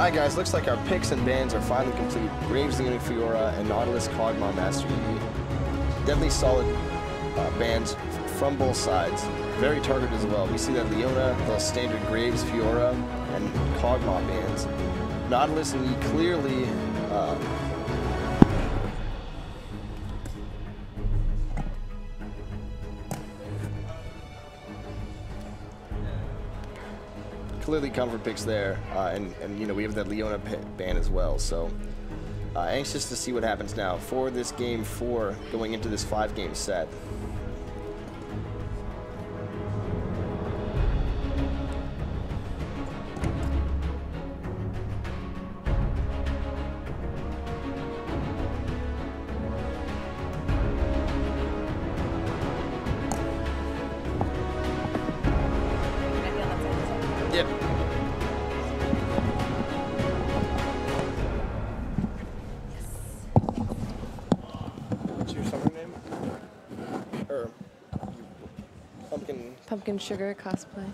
right, guys, looks like our picks and bans are finally complete. Graves, Leona, Fiora, and Nautilus, Kog'Maw, Master Yi. Definitely solid bans from both sides. Very targeted as well. We see that Leona, the standard Graves, Fiora, and Kog'Maw bans. Nautilus and Yi clearly clearly comfort picks there, and you know, we have that Leona ban as well. So anxious to see what happens now for this game 4 going into this 5-game set. Yep. What's your summer name? Or Pumpkin Sugar cosplay.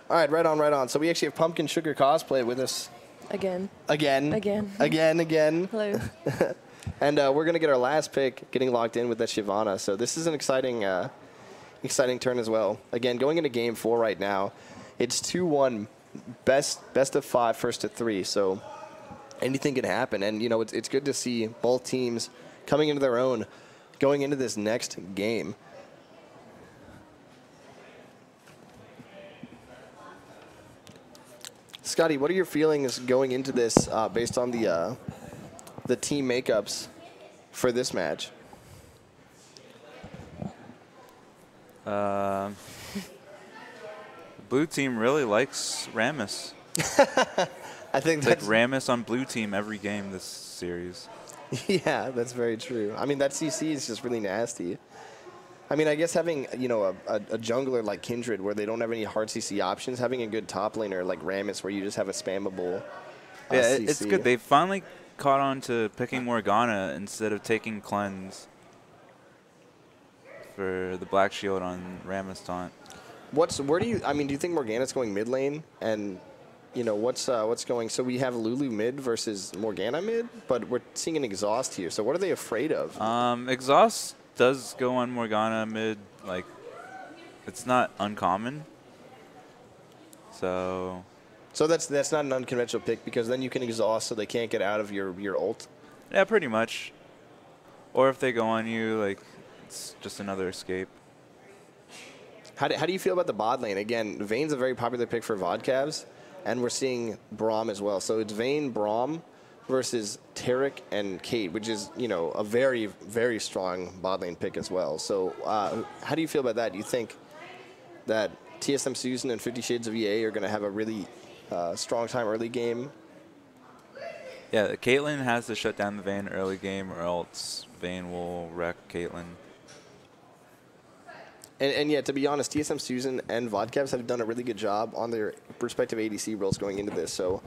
All right, right on, right on. So we actually have Pumpkin Sugar cosplay with us Again. again. Again. Again. Hello. And we're gonna get our last pick, getting locked in with that Shyvana. So this is an exciting turn as well. Again, going into game 4 right now, it's 2-1, best of 5, first to 3. So anything can happen, and you know, it's good to see both teams coming into their own, going into this next game. Scotty, what are your feelings going into this based on the team makeups for this match? Blue team really likes Rammus. I think it's that's like Rammus on blue team every game this series. Yeah, that's very true. I mean, that CC is just really nasty. I mean, I guess having, you know, a jungler like Kindred where they don't have any hard CC options, having a good top laner like Rammus where you just have a spammable Yeah, CC. it's good. They finally caught on to picking Morgana instead of taking Cleanse for the Black Shield on Rammus taunt. Where do you think Morgana's going mid lane? And, you know, what's going, so we have Lulu mid versus Morgana mid, but we're seeing an Exhaust here. So what are they afraid of? Exhaust does go on Morgana mid, like, it's not uncommon. So that's not an unconventional pick because then you can Exhaust so they can't get out of your ult. yeah, pretty much. Or if they go on you, like, it's just another escape. How do you feel about the bot lane? Again, Vayne's a very popular pick for Vodcavs, and we're seeing Braum as well. So it's Vayne, Braum versus Taric and Kate, which is, you know, a very, very strong bot lane pick as well. So how do you feel about that? Do you think that TSM Susan and 50 Shades of EA are going to have a really strong time early game? Yeah, Caitlyn has to shut down the Vayne early game or else Vayne will wreck Caitlyn. And yeah, to be honest, TSM Susan and Vodcavs have done a really good job on their respective ADC roles going into this. So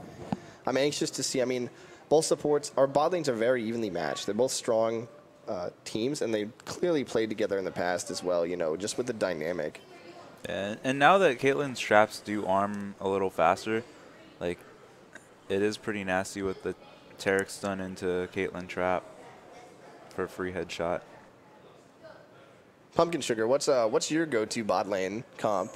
I'm anxious to see. I mean, both supports, our bot lanes are very evenly matched. They're both strong teams, and they clearly played together in the past as well, you know, just with the dynamic. Yeah, and now that Caitlyn's traps do arm a little faster, like, it is pretty nasty with the Taric stun into Caitlyn trap for a free headshot. Pumpkin Sugar, what's your go-to bot lane comp?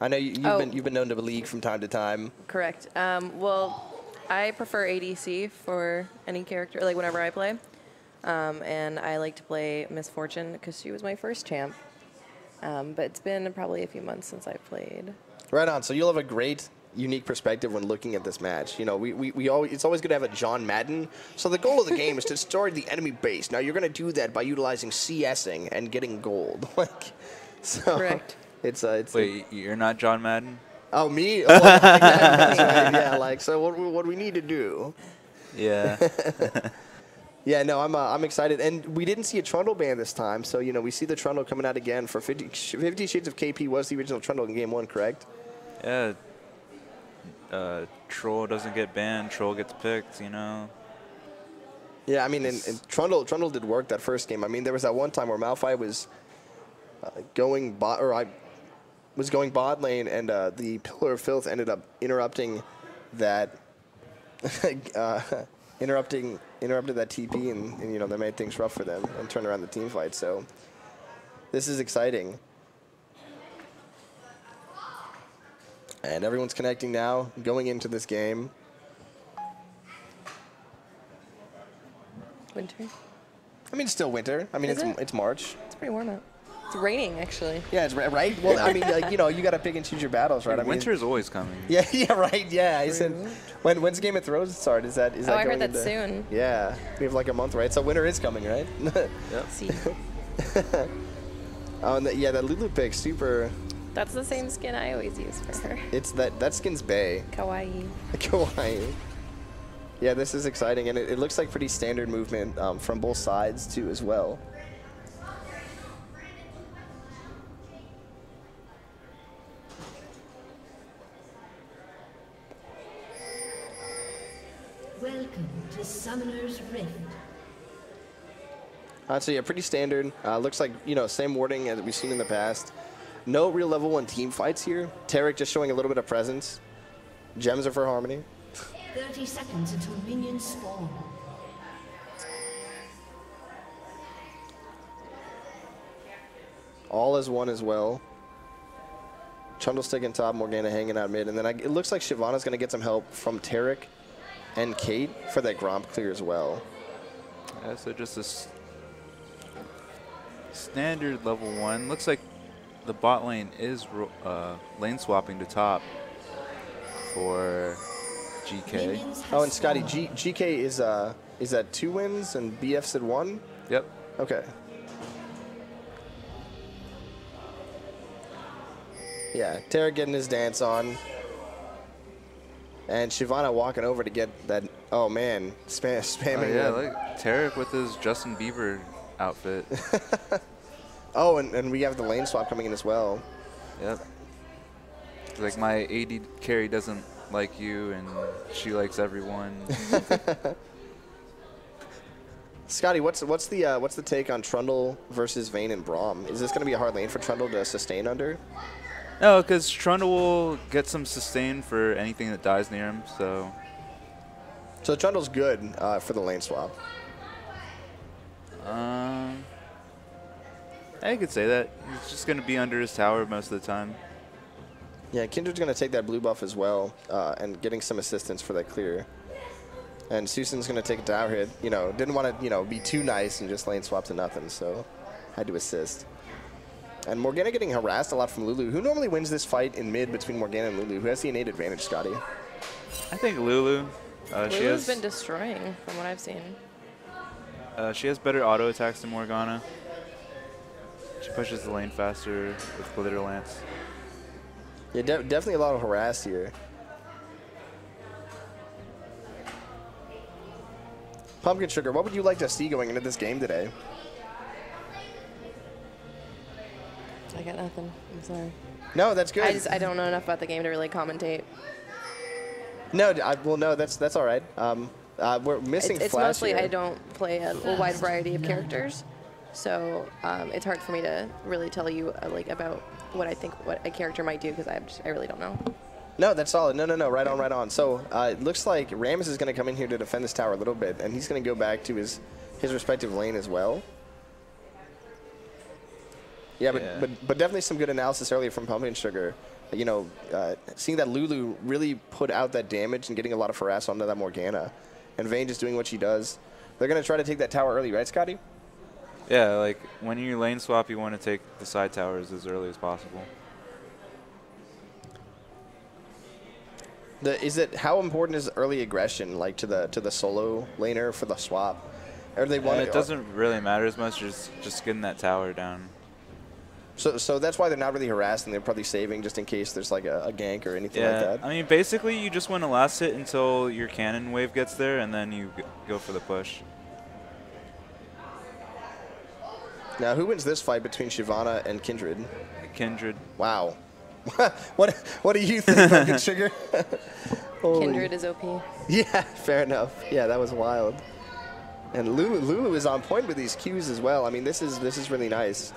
I know you've been known to league from time to time. Correct. Well, I prefer ADC for any character, like whenever I play. And I like to play Miss Fortune because she was my first champ. But it's been probably a few months since I've played. Right on. So you'll have a great, unique perspective when looking at this match. You know, it's always good to have a John Madden. So the goal of the game is to destroy the enemy base. Now you're going to do that by utilizing CSing and getting gold. Correct. Wait, you're not John Madden? Oh, me? Oh, that's right. Yeah, like, so what we need to do? Yeah. Yeah, no, I'm excited. And we didn't see a Trundle ban this time, so, you know, we see the Trundle coming out again for 50 Shades of KP was the original Trundle in Game 1, correct? Yeah. Troll doesn't get banned, Troll gets picked, you know. Yeah, I mean, and Trundle did work that first game. I mean, there was that one time where Malphite was going bot, or was going bot lane, and the Pillar of Filth ended up interrupting that interrupted that TP, and you know, that made things rough for them and turned around the team fight. So this is exciting. And everyone's connecting now, going into this game. Winter. I mean, it's still winter. I mean, it's March. It's pretty warm out. It's raining, actually. Yeah, it's right. Well, I mean, like, you know, you got to pick and choose your battles, right? I mean, winter's always coming. Yeah, yeah, right. Yeah, I said, when's Game of Thrones start? Is that? I heard going that into, soon. Yeah, we have like a month, right? So winter is coming, right? Yep. See. Oh, and yeah, that Lulu pick, super. That's the same skin I always use for her. It's that skin's bae. Kawaii. Kawaii. Yeah, this is exciting, and it looks like pretty standard movement from both sides too, as well. Welcome to Summoner's Rift. So yeah, pretty standard. Looks like, you know, same wording as we've seen in the past. No real level 1 team fights here. Taric just showing a little bit of presence. Gems are for Harmony. 30 seconds until minions spawn. All as one as well. Trundle sticking top, Morgana hanging out mid. And then it looks like Shyvana's going to get some help from Taric and Kate for that Gromp clear as well. Yeah, so just a standard level 1. Looks like the bot lane is lane swapping to top for GK. Oh, and Scotty, GK is that 2 wins and BF's at 1? Yep. Okay. Yeah, Taric getting his dance on. And Shyvana walking over to get that, oh man, spamming. Oh yeah, look, Taric with his Justin Bieber outfit. Oh, and we have the lane swap coming in as well. Yep. Like, my AD carry doesn't like you, and she likes everyone. Scotty, what's the take on Trundle versus Vayne and Braum? Is this going to be a hard lane for Trundle to sustain under? No, because Trundle will get some sustain for anything that dies near him. So Trundle's good for the lane swap. I could say that. He's just going to be under his tower most of the time. Yeah, Kindred's going to take that blue buff as well, and getting some assistance for that clear. And Susan's going to take a tower hit. You know, didn't want to, you know, be too nice and just lane swap to nothing, so had to assist. And Morgana getting harassed a lot from Lulu. Who normally wins this fight in mid between Morgana and Lulu? Who has the innate advantage, Scotty? I think Lulu. Lulu's been destroying from what I've seen. She has better auto attacks than Morgana. She pushes the lane faster with Glitter Lance. Yeah, definitely a lot of harass here. Pumpkin Sugar, what would you like to see going into this game today? I got nothing. I'm sorry. No, that's good. I don't know enough about the game to really commentate. No, well, no, that's all right. We're missing It's Flash mostly here. I don't play a wide variety of characters, so it's hard for me to really tell you like about what I think what a character might do because I really don't know. No, that's solid. No, right on, right on. So it looks like Rammus is going to come in here to defend this tower a little bit, and he's going to go back to his respective lane as well. Yeah, but definitely some good analysis earlier from Pumpkin Sugar. You know, seeing that Lulu really put out that damage and getting a lot of harass onto that Morgana, and Vayne just doing what she does. They're going to try to take that tower early, right, Scotty? Yeah, like when you lane swap, you want to take the side towers as early as possible. How important is early aggression, like to the solo laner for the swap? Or do they want it doesn't really matter as much as just getting that tower down. So that's why they're not really harassed, and they're probably saving just in case there's like a gank or anything like that. I mean, basically, you just want to last hit until your cannon wave gets there, and then you go for the push. Now, who wins this fight between Shyvana and Kindred? Kindred. Wow. What do you think, Pumpkin Sugar? Kindred is OP. Yeah, fair enough. Yeah, that was wild. And Lulu is on point with these Qs as well. I mean, this is really nice.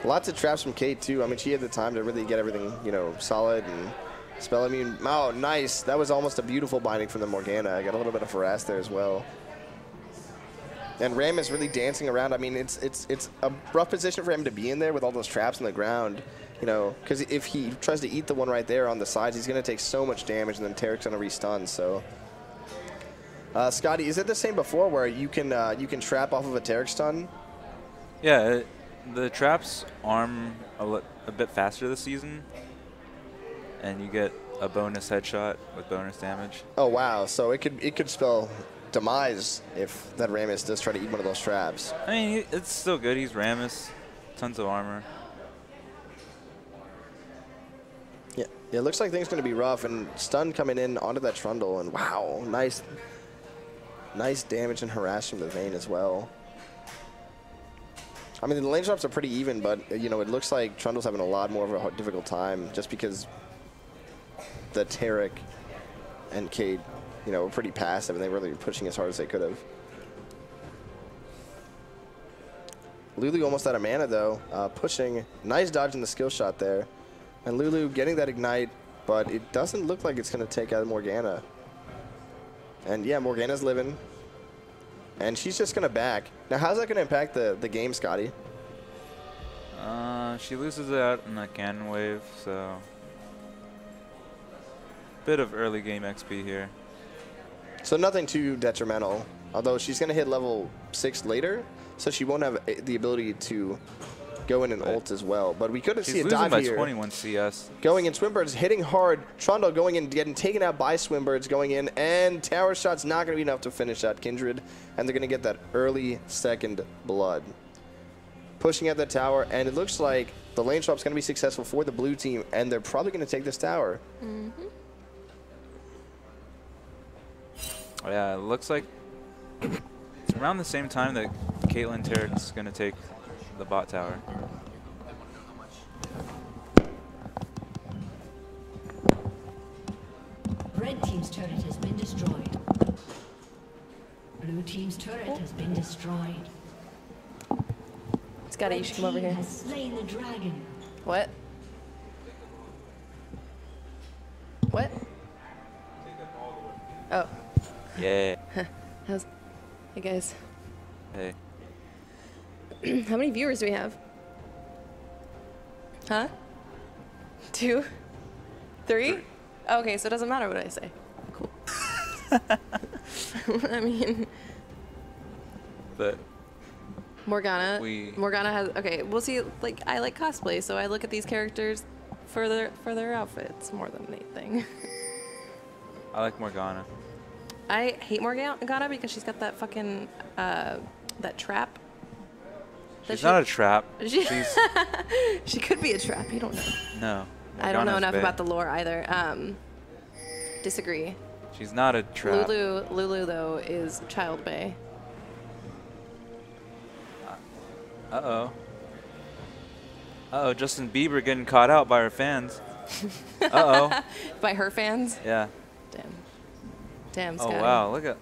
Lots of traps from Kate, too. I mean, she had the time to really get everything, you know, solid and spell immune. Oh, nice. That was almost a beautiful binding from the Morgana. I got a little bit of harass there as well. And Ram is really dancing around. I mean, it's a rough position for him to be in there with all those traps on the ground, you know, because if he tries to eat the one right there on the sides, he's going to take so much damage, and then Tarek's going to restun, so. Scotty, is it the same before where you can trap off of a Tarek stun? Yeah, the traps arm a bit faster this season, and you get a bonus headshot with bonus damage. Oh wow! So it could spell demise if that Rammus does try to eat one of those traps. I mean, it's still good. He's Rammus, tons of armor. Yeah, it looks like things are going to be rough, and stun coming in onto that Trundle, and wow, nice damage and harass from the Vayne as well. I mean, the lane drops are pretty even, but, you know, it looks like Trundle's having a lot more of a difficult time just because the Tarek and Cade, you know, were pretty passive, and they really were pushing as hard as they could have. Lulu almost out of mana, though, pushing. Nice dodge in the skill shot there. And Lulu getting that Ignite, but it doesn't look like it's going to take out Morgana. And, yeah, Morgana's living. And she's just going to back. Now, how's that going to impact the game, Scotty? She loses it out in the cannon wave, so bit of early game XP here. So nothing too detrimental, although she's going to hit level 6 later, so she won't have the ability to go in and ult as well. But we could have seen a dive by here. 21 CS. Going in, Swinbird's hitting hard. Trundle going in, getting taken out by Swinbird's going in, and tower shot's not going to be enough to finish that Kindred, and they're going to get that early second blood. Pushing at the tower, and it looks like the lane swap's going to be successful for the blue team, and they're probably going to take this tower. Mm-hmm. Yeah, it looks like it's around the same time that Caitlyn Tarek's going to take the bot tower. Red team's turret has been destroyed. Blue team's turret has been destroyed. Scotty, you should come over here. Has slain the dragon. What? What? Oh. Yeah. How's? Hey guys. Hey. How many viewers do we have? Huh? 2? 3? Okay, so it doesn't matter what I say. Cool. I mean, But Morgana has, okay, we'll see, like, I like cosplay, so I look at these characters for their outfits more than anything. I like Morgana. I hate Morgana because she's got that fucking, that trap. She's not a trap. She's she could be a trap, you don't know. No. I don't know enough Morgana's about the lore either. Disagree. She's not a trap. Lulu though is Child Bay. Uh-oh. Uh-oh, Justin Bieber getting caught out by her fans. Uh-oh. By her fans? Yeah. Damn, Oh, Scotty. wow, look at...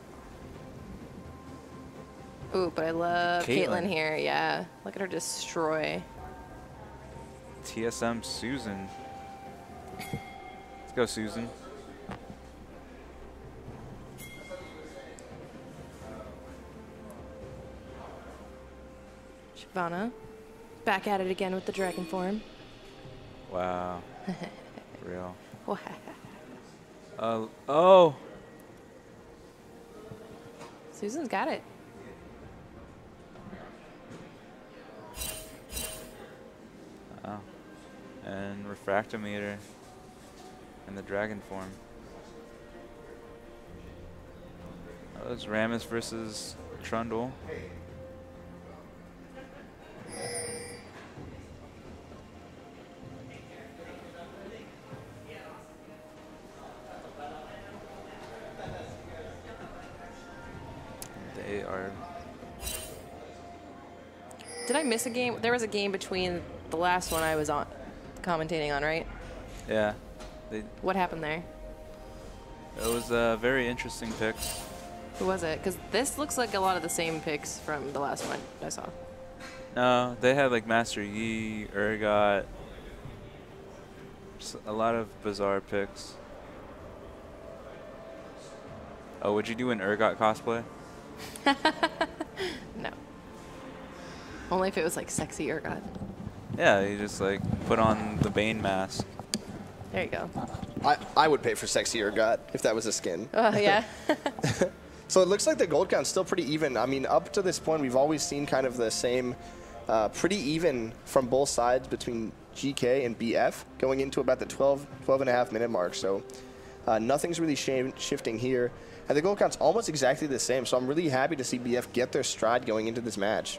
Ooh, but I love Caitlyn Caitlyn here, yeah. Look at her destroy. TSM Susan. Let's go, Susan. Shyvana, back at it again with the dragon form. Wow. Real. Wow. Oh. Susan's got it. Oh. And Refractometer. And the dragon form. Oh, that's Rammus versus Trundle. They are... Did I miss a game? There was a game between the last one I was on, commentating on, right? Yeah. What happened there? It was very interesting picks. Who was it? Because this looks like a lot of the same picks from the last one I saw. No, they had like Master Yi, Urgot, a lot of bizarre picks. Oh, would you do an Urgot cosplay? No. Only if it was like sexy Urgot. Yeah, you just like put on the Bane mask. There you go. I would pay for sexy Urgot if that was a skin. Oh, yeah. So it looks like the gold count's still pretty even. I mean, up to this point, we've always seen kind of the same, pretty even from both sides between GK and BF, going into about the 12 and a half minute mark. So nothing's really shifting here. And the gold count's almost exactly the same. So I'm really happy to see BF get their stride going into this match.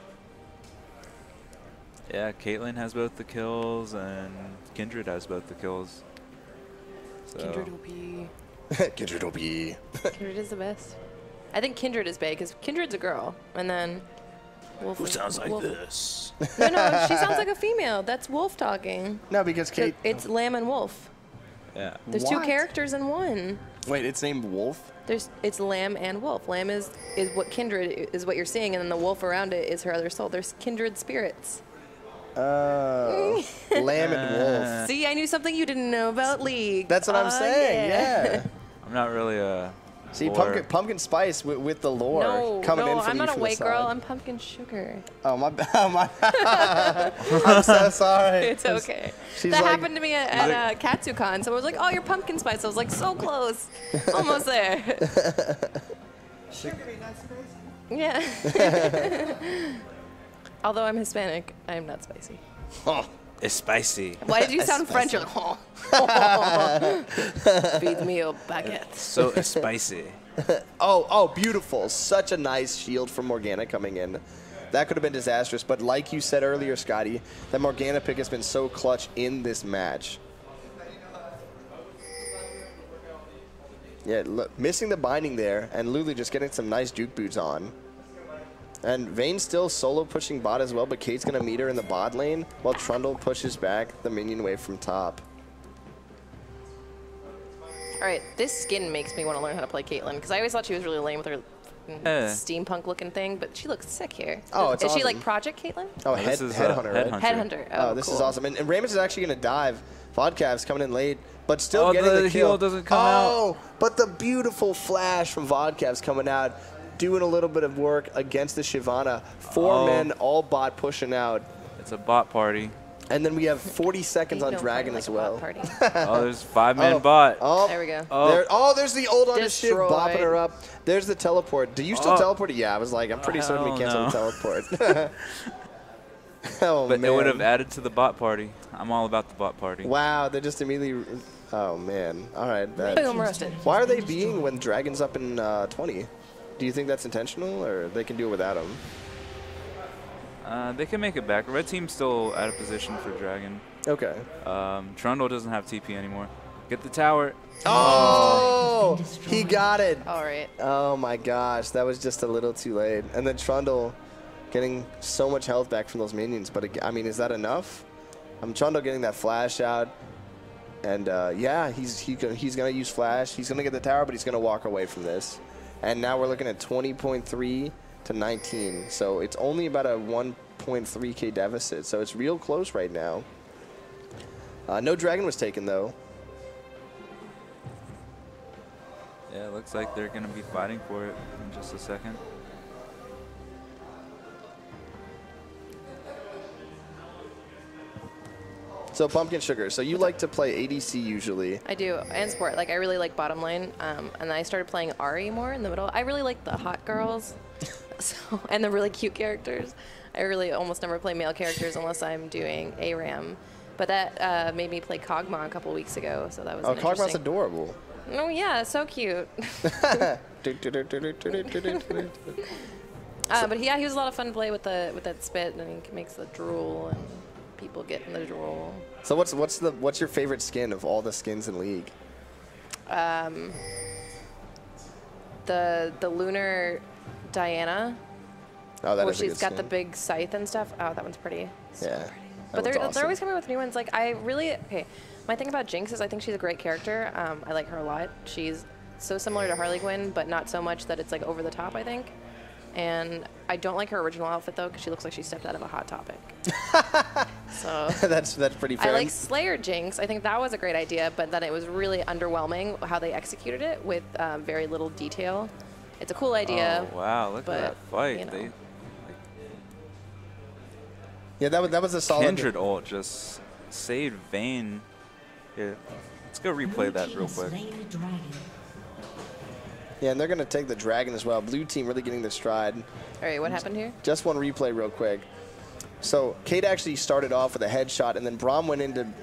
Yeah, Caitlyn has both the kills, and Kindred has both the kills. So. Kindred OP. Kindred OP. Kindred is the best. I think Kindred is big because Kindred's a girl, and then Wolf. Who sounds like Wolf. this? No, she sounds like a female. That's Wolf talking. No, because Kate. It's Lamb and Wolf. Yeah. There's two characters in one. Wait, it's named Wolf? It's Lamb and Wolf. Lamb is what Kindred is what you're seeing, and then the wolf around it is her other soul. There's kindred spirits. Oh, Lamb and Wolf. See, I knew something you didn't know about League. That's what I'm saying. Yeah. I'm not really a. See, lore. pumpkin spice with the lore coming in from I'm you not a from white the girl. side. I'm pumpkin sugar. Oh my bad. I'm so sorry. It's okay. She's That like- happened to me at KatsuCon. Someone was like, "Oh, you're pumpkin spice." I was like, "So close, almost there." Sugary, not spicy. Yeah. Although I'm Hispanic, I am not spicy. Oh, it's spicy. Why did you sound French? You're like, oh. Feed me a baguette. So spicy. oh, beautiful. Such a nice shield from Morgana coming in. That could have been disastrous, but like you said earlier, Scotty, that Morgana pick has been so clutch in this match. Yeah, look, missing the binding there, and Lulu just getting some nice juke boots on. And Vayne's still solo pushing bot as well, but Kate's going to meet her in the bot lane, while Trundle pushes back the minion wave from top. All right, this skin makes me want to learn how to play Caitlyn, because I always thought she was really lame with her steampunk-looking thing, but she looks sick here. Oh, it's Is she awesome. like Project Caitlyn? Oh, this is, Headhunter, right? Headhunter. Oh, this cool. is awesome. And Ramus is actually going to dive. Vodcav's coming in late, but still getting the the kill. heal doesn't come out. Oh, but the beautiful flash from Vodcav's coming out, doing a little bit of work against the Shyvana. Four men, all bot pushing out. It's a bot party. And then we have 40 seconds on Dragon as well. Oh, there's 5-man bot. Oh, there we go. There's the uld on the ship, Destroyed. bopping her up. There's the teleport. Do you still teleport? Yeah, I was like, I'm pretty certain we canceled the teleport. Oh, But man. it would have added to the bot party. I'm all about the bot party. Wow, they just immediately. Oh man! All right. Boom, roasted. Why are they being when Dragon's up in 20? Do you think that's intentional, or they can do it without him? They can make it back. Red team's still out of position for Dragon. Okay. Trundle doesn't have TP anymore. Get the tower. Oh, he got it. All right. Oh my gosh, that was just a little too late. And then Trundle getting so much health back from those minions. But I mean, is that enough? Trundle getting that flash out. And yeah, he's gonna use flash. He's gonna get the tower, but he's gonna walk away from this. And now we're looking at 20.3 to 19. So it's only about a 1.3k deficit. So it's real close right now. No Dragon was taken though. Yeah, it looks like they're gonna be fighting for it in just a second. So Pumpkin Sugar, so you like to play ADC usually. I do, and support. Like, I really like bottom lane, and I started playing Ahri more in the middle. I really like the hot girls, and the really cute characters. I really almost never play male characters unless I'm doing ARAM. But that made me play Kog'Maw a couple weeks ago, so that was Oh, interesting. Kog'Maw's adorable. Oh yeah, so cute. But yeah, he was a lot of fun to play with that spit, and he makes the drool, and people get in the drool. So what's your favorite skin of all the skins in League? The lunar Diana. Oh, that where is a good she's got the skin. big scythe and stuff. Oh, that one's pretty. Yeah. But they're always coming with new ones. Like, I really, okay, my thing about Jinx is I think she's a great character. I like her a lot. She's so similar to Harley Quinn, but not so much that it's like over the top, I think. And I don't like her original outfit though, because she looks like she stepped out of a Hot Topic. So that's pretty fair. I like Slayer Jinx. I think that was a great idea, but then it was really underwhelming how they executed it with very little detail. It's a cool idea. Oh, wow, look but, at that fight. you know. Yeah, that was a solid. Kindred ult just saved Vayne. Here, let's go replay that real quick. Yeah, and they're going to take the dragon as well. Blue team really getting their stride. All right, what happened here? Just one replay real quick. So Kate actually started off with a headshot, and then Braum went in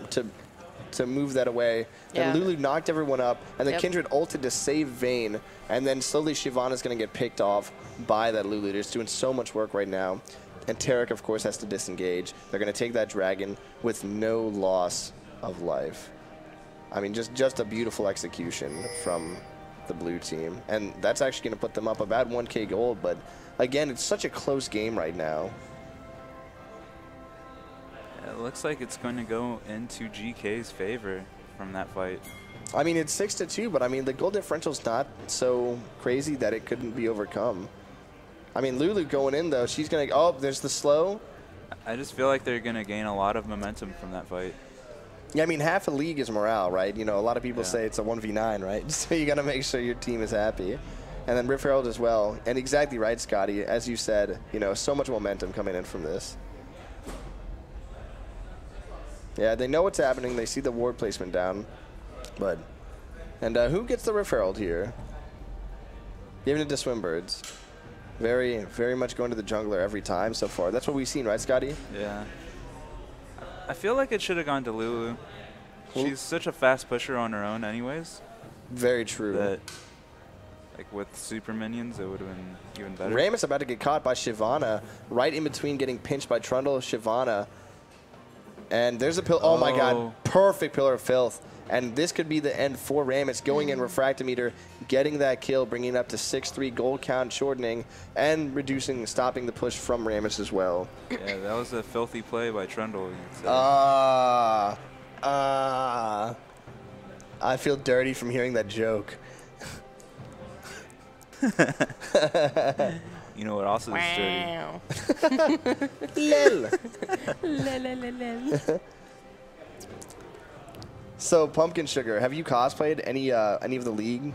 to move that away. Yeah. Then Lulu knocked everyone up, and then Yep. Kindred ulted to save Vayne, and then slowly Shyvana's going to get picked off by that Lulu. They're just doing so much work right now. And Taric, of course, has to disengage. They're going to take that dragon with no loss of life. I mean, just a beautiful execution from the blue team. And that's actually going to put them up about 1K gold. But, again, it's such a close game right now. It looks like it's going to go into GK's favor from that fight. I mean, it's 6-2, but, I mean, the goal differential's not so crazy that it couldn't be overcome. I mean, Lulu going in, though, she's going to... Oh, there's the slow. I just feel like they're going to gain a lot of momentum from that fight. Yeah, I mean, half a league is morale, right? You know, a lot of people Yeah. say it's a 1v9, right? So you got to make sure your team is happy. And then Riff Herald as well. And exactly right, Scotty. As you said, you know, so much momentum coming in from this. Yeah, they know what's happening. They see the ward placement down. But, and who gets the Riff Herald here? Giving it to Swimbirds. Very, very much going to the jungler every time so far. That's what we've seen, right, Scotty? Yeah. I feel like it should have gone to Lulu. She's such a fast pusher on her own anyways. Very true. That, like, with super minions, it would have been even better. Rammus about to get caught by Shyvana, right in between getting pinched by Trundle, Shyvana. And there's a pill. Oh, my God. Perfect Pillar of Filth. And this could be the end for Rammus, going in Refractometer, getting that kill, bringing it up to 6-3 gold count, shortening, and reducing, stopping the push from Rammus as well. Yeah, that was a filthy play by Trundle. I feel dirty from hearing that joke. You know what also is dirty? Lil. Lel. So, Pumpkin Sugar, have you cosplayed any of the League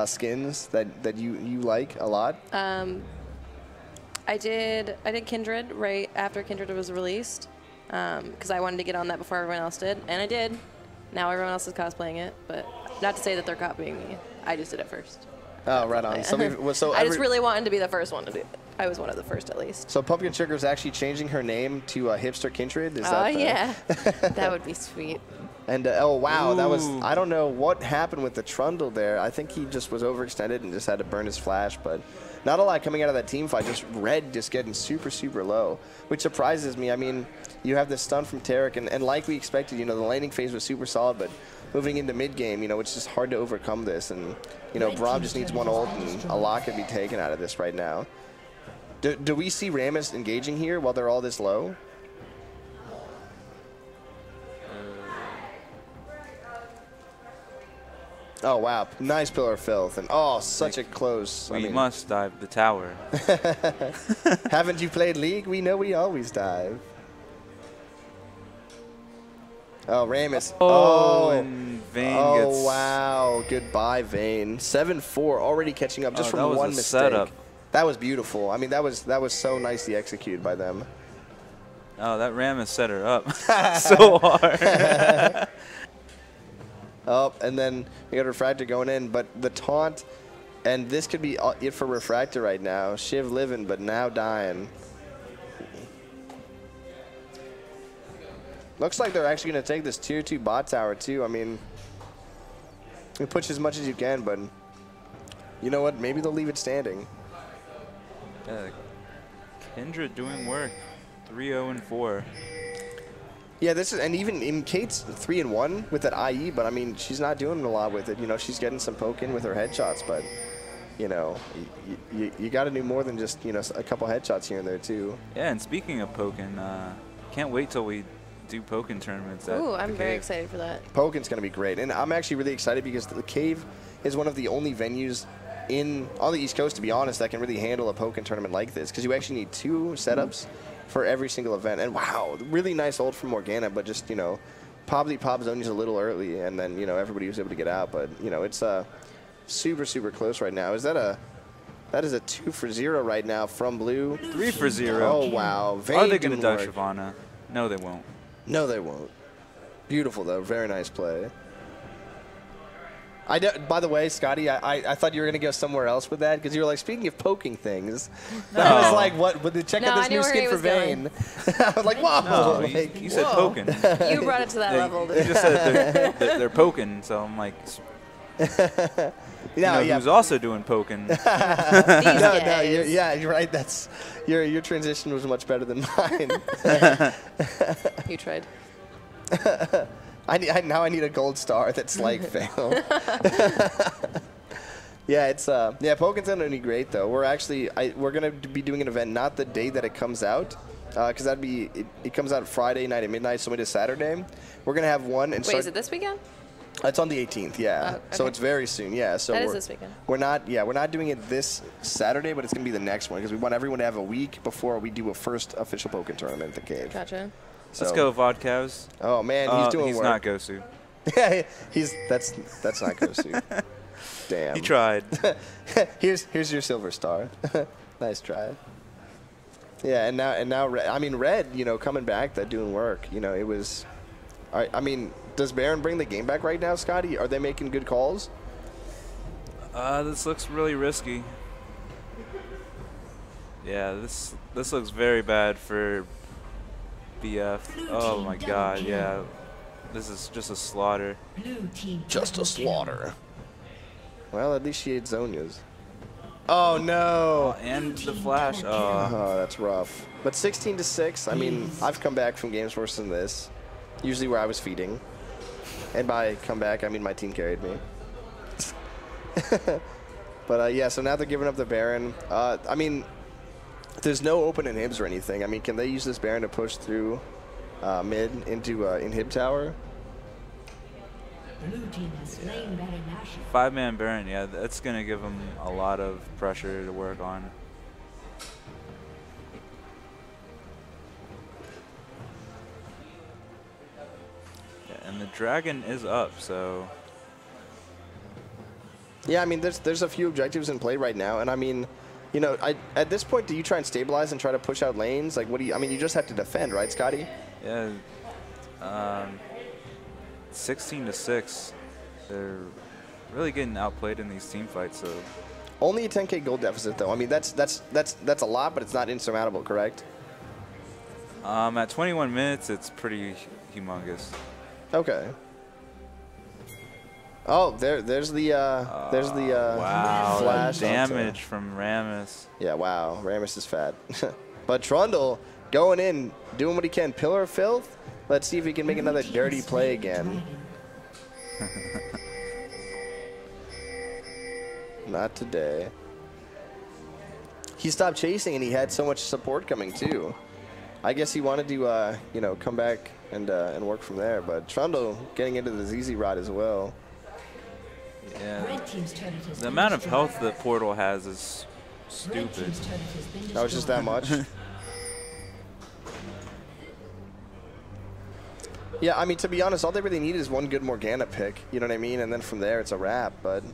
skins that you like a lot? I did Kindred right after Kindred was released because I wanted to get on that before everyone else did, and I did. Now everyone else is cosplaying it, but not to say that they're copying me. I just did it first. Oh, right on. So I just really wanted to be the first one to do it. I was one of the first, at least. So Pumpkin Sugar is actually changing her name to Hipster Kindred? Is Oh, that yeah. That would be sweet. And, oh, wow, that was, Ooh. I don't know what happened with the Trundle there. I think he just was overextended and just had to burn his flash, but not a lot coming out of that team fight. Just Red just getting super, super low, which surprises me. I mean, you have this stun from Taric, and like we expected, you know, the laning phase was super solid, but moving into mid-game, you know, it's just hard to overcome this. And, you know, Braum just needs one ult, and a lot could be taken out of this right now. Do we see Rammus engaging here while they're all this low? Oh, wow. Nice Pillar of Filth. And, oh, such a close. We must dive the tower. Haven't you played League? We know we always dive. Oh, Rammus. And Vayne gets... Oh, wow. Goodbye, Vayne. 7-4, already catching up just that from was one a mistake. setup. That was beautiful. I mean, that was so nicely executed by them. Oh, that Rammus set her up so hard. Oh, and then we got Refractor going in, but the taunt, and this could be it for Refractor right now. Shiv living, but now dying. Looks like they're actually going to take this tier 2 bot tower, too. I mean, you push as much as you can, but you know what? Maybe they'll leave it standing. Yeah, Kindred doing work. 3-0-4. Yeah, this is, and even in Kate's 3-1 with that IE, but I mean, she's not doing a lot with it. You know, she's getting some poke in with her headshots, but you know, you got to do more than just, you know, a couple headshots here and there too. Yeah, and speaking of Pokken, can't wait till we do Pokken tournaments. Ooh, I'm the very Cave. excited for that. Pokken's going to be great, and I'm actually really excited because the Cave is one of the only venues on the East Coast, to be honest, that can really handle a Pokken tournament like this, because you actually need 2 setups for every single event. And wow, really nice ult from Morgana, but just, you know, Pobbly Pob Zoni's a little early, and then, you know, everybody was able to get out. But, you know, it's super, super close right now. That is a 2 for 0 right now from Blue. 3 for 0. Oh, wow. Are they going to duck Shyvana? No, they won't. No, they won't. Beautiful, though. Very nice play. By the way, Scotty, I thought you were going to go somewhere else with that, because you were like, speaking of poking things. No. I was like, what? Check out this new skin for Vayne. I was like, whoa. No, like, you said whoa. poking. You brought it to that level. You just said they're poking, so I'm like, who's also doing poking? You're right. That's your transition was much better than mine. You tried. Now I need a gold star that's like fail. Yeah, it's Poken's gonna be great though. We're gonna be doing an event not the day that it comes out, because it comes out Friday night at midnight, so it is Saturday. We're gonna have one and Wait, is it this weekend? It's on the 18th, yeah. Oh, okay. So it's very soon, yeah. So that is this weekend. We're not doing it this Saturday, but it's gonna be the next one, because we want everyone to have a week before we do a first official Pokken tournament at the cave. Gotcha. So, Let's go, Vodcavs. Oh man, he's doing he's work. Not Gosu. Yeah, that's not Gosu. Damn. He tried. here's your silver star. Nice try. Yeah, and now Red, you know, coming back, that doing work. You know, it was. I mean, does Baron bring the game back right now, Scotty? Are they making good calls? This looks really risky. Yeah, this looks very bad for BF. Oh my God, yeah. This is just a slaughter. Just a slaughter. Well, at least she ate Zhonya's. Oh no! And the flash. Oh, that's rough. But 16-6. I mean, I've come back from games worse than this. Usually where I was feeding. And by come back, I mean my team carried me. But yeah, so now they're giving up the Baron. I mean, there's no open inhibs or anything. I mean, can they use this Baron to push through mid into inhib tower? Blue team has slain Baron Nashor. 5-man Baron, yeah, that's going to give him a lot of pressure to work on. Yeah, and the dragon is up, so. Yeah, I mean, there's a few objectives in play right now, and I mean, you know, at this point, do you try and stabilize and try to push out lanes? Like, what do you? I mean, you just have to defend, right, Scotty? Yeah. 16-6. They're really getting outplayed in these team fights. So. Only a 10K gold deficit, though. I mean, that's a lot, but it's not insurmountable, correct? At 21 minutes, it's pretty humongous. Okay. Oh, there's the wow, flash damage from Rammus. Yeah, wow, Rammus is fat. But Trundle going in, doing what he can. Pillar of Filth. Let's see if he can make another dirty play again. Not today. He stopped chasing and he had so much support coming too. I guess he wanted to, you know, come back and work from there. But Trundle getting into the ZZ Rod as well. Yeah. The amount of health that Portal has is stupid. That was just that much? Yeah, I mean, to be honest, all they really need is one good Morgana pick. You know what I mean? And then from there, it's a wrap. But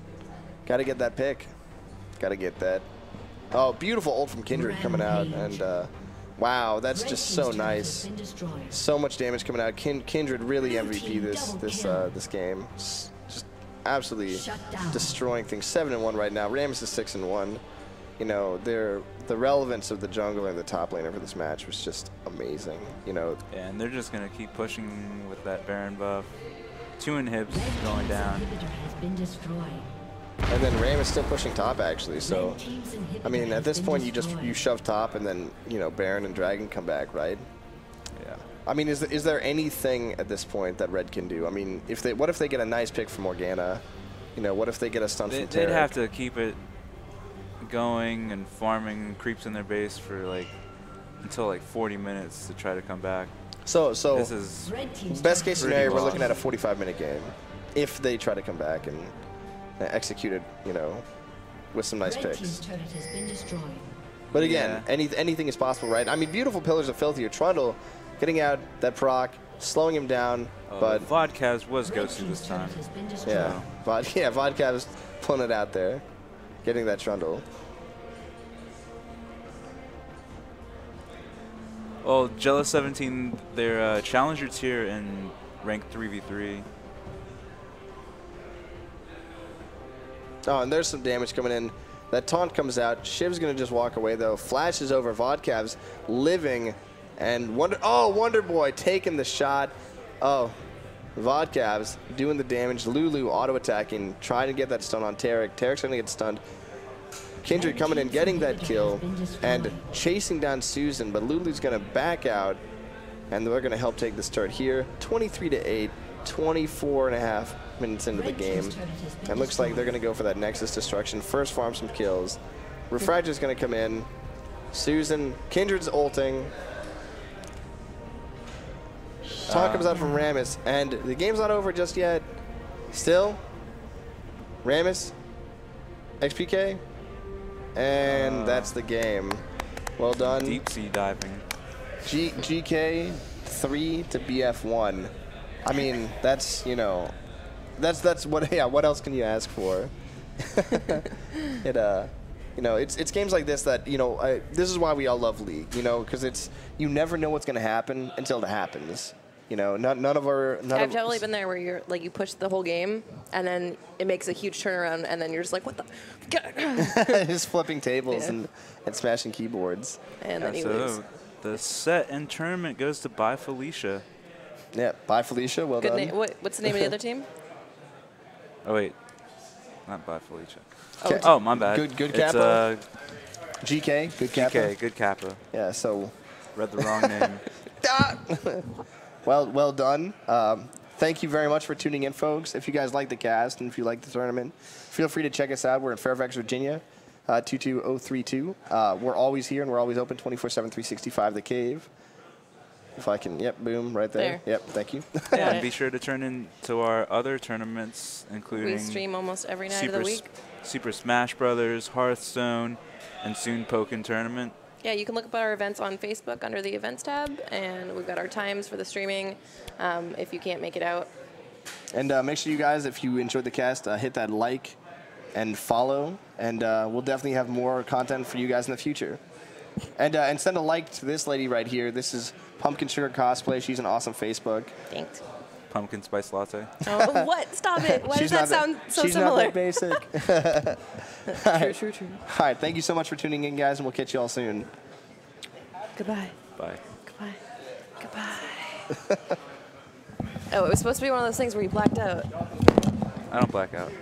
got to get that pick. Got to get that. Oh, beautiful ult from Kindred coming out. And wow, that's just so nice. So much damage coming out. Kindred really MVP this game. Just absolutely destroying things. 7-1 right now. Rammus is 6-1. You know, the relevance of the jungler and the top laner for this match was just amazing. You know. Yeah, and they're just gonna keep pushing with that Baron buff. 2 inhibs going down. And then Ram is still pushing top actually. So, I mean, at this point, you shove top, and then you know Baron and Dragon come back, right? Yeah. I mean, is there anything at this point that Red can do? I mean, what if they get a nice pick from Morgana? You know, what if they get a stun from Taric? They'd have to keep it going and farming creeps in their base for like until like 40 minutes to try to come back. So this is best case scenario, we're looking at a 45-minute game if they try to come back and execute it, you know, with some nice Red picks. team's turret has been destroyed. But again, anything is possible, right? I mean, beautiful Pillars of Filthy. Trundle getting out that proc, slowing him down, but Vodcast was ghosted this time. yeah, Vodka was pulling it out there, getting that Trundle. Well, Jealous 17, they're challenger tier in rank 3v3. Oh, and there's some damage coming in. That taunt comes out. Shiv's going to just walk away, though. Flash is over. Vodcav's living. And Wonder Boy taking the shot. Oh, Vodcav's doing the damage. Lulu auto-attacking, trying to get that stun on Tarek. Tarek's going to get stunned. Kindred coming in, getting that kill, and chasing down Susan. But Lulu's going to back out, and they're going to help take this turret here. 23-8, 24.5 minutes into the game. And looks like they're going to go for that Nexus destruction. First farm some kills. Refractor's going to come in. Susan, Kindred's ulting. Taunt comes out from Rammus, and the game's not over just yet. Still, Rammus, XPK, and that's the game. Well done. Deep sea diving. GK 3 to BF 1. I mean, that's, you know, that's what, yeah, what else can you ask for? You know, it's games like this that, you know, this is why we all love League, you know, because it's, you never know what's going to happen until it happens. You know, none of I've totally been there where you're like, you push the whole game and then it makes a huge turnaround and then you're just like, what the? Just flipping tables and smashing keyboards. And then you so lose. the set and tournament goes to Bye Felicia. Yeah, bye Felicia. Well Good done. What's the name of the other team? Oh wait, not Bye Felicia. Okay. Oh, my bad. Good It's Kappa. GK. Good Kappa. GK, good Kappa. Yeah. So. Read the wrong name. Well done. Thank you very much for tuning in, folks. If you guys like the cast and if you like the tournament, feel free to check us out. We're in Fairfax, Virginia, 22032. We're always here and we're always open 24/7, 365. The Cave. If I can, yep, boom, right there. Yep, thank you. Yeah, and be sure to turn in to our other tournaments, including We stream almost every night of the week. Super Smash Brothers, Hearthstone, and soon Pokken Tournament. Yeah, you can look up our events on Facebook under the events tab, and we've got our times for the streaming if you can't make it out. And make sure you guys, if you enjoyed the cast, hit that like and follow, and we'll definitely have more content for you guys in the future. And send a like to this lady right here. This is Pumpkin Sugar Cosplay. She's an awesome Facebook. Thanks. Pumpkin Spice Latte. Oh, what? Stop it. Why does that sound so similar? She's not that basic. True. All right, thank you so much for tuning in, guys, and we'll catch you all soon. Goodbye. Bye. Goodbye. Oh, it was supposed to be one of those things where you blacked out. I don't black out.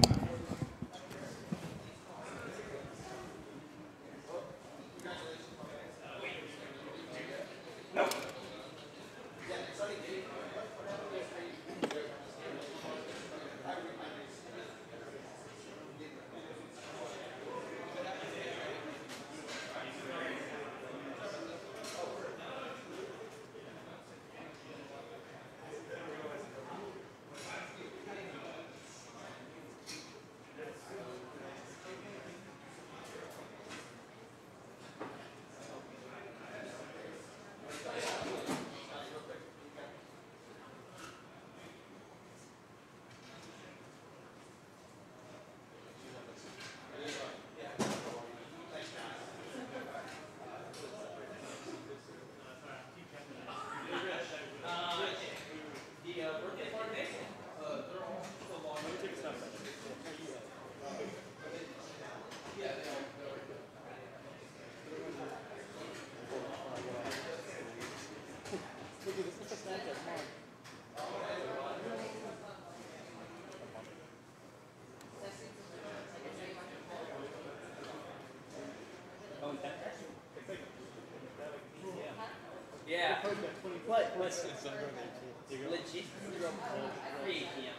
Yeah. What? Legit. 3 p.m.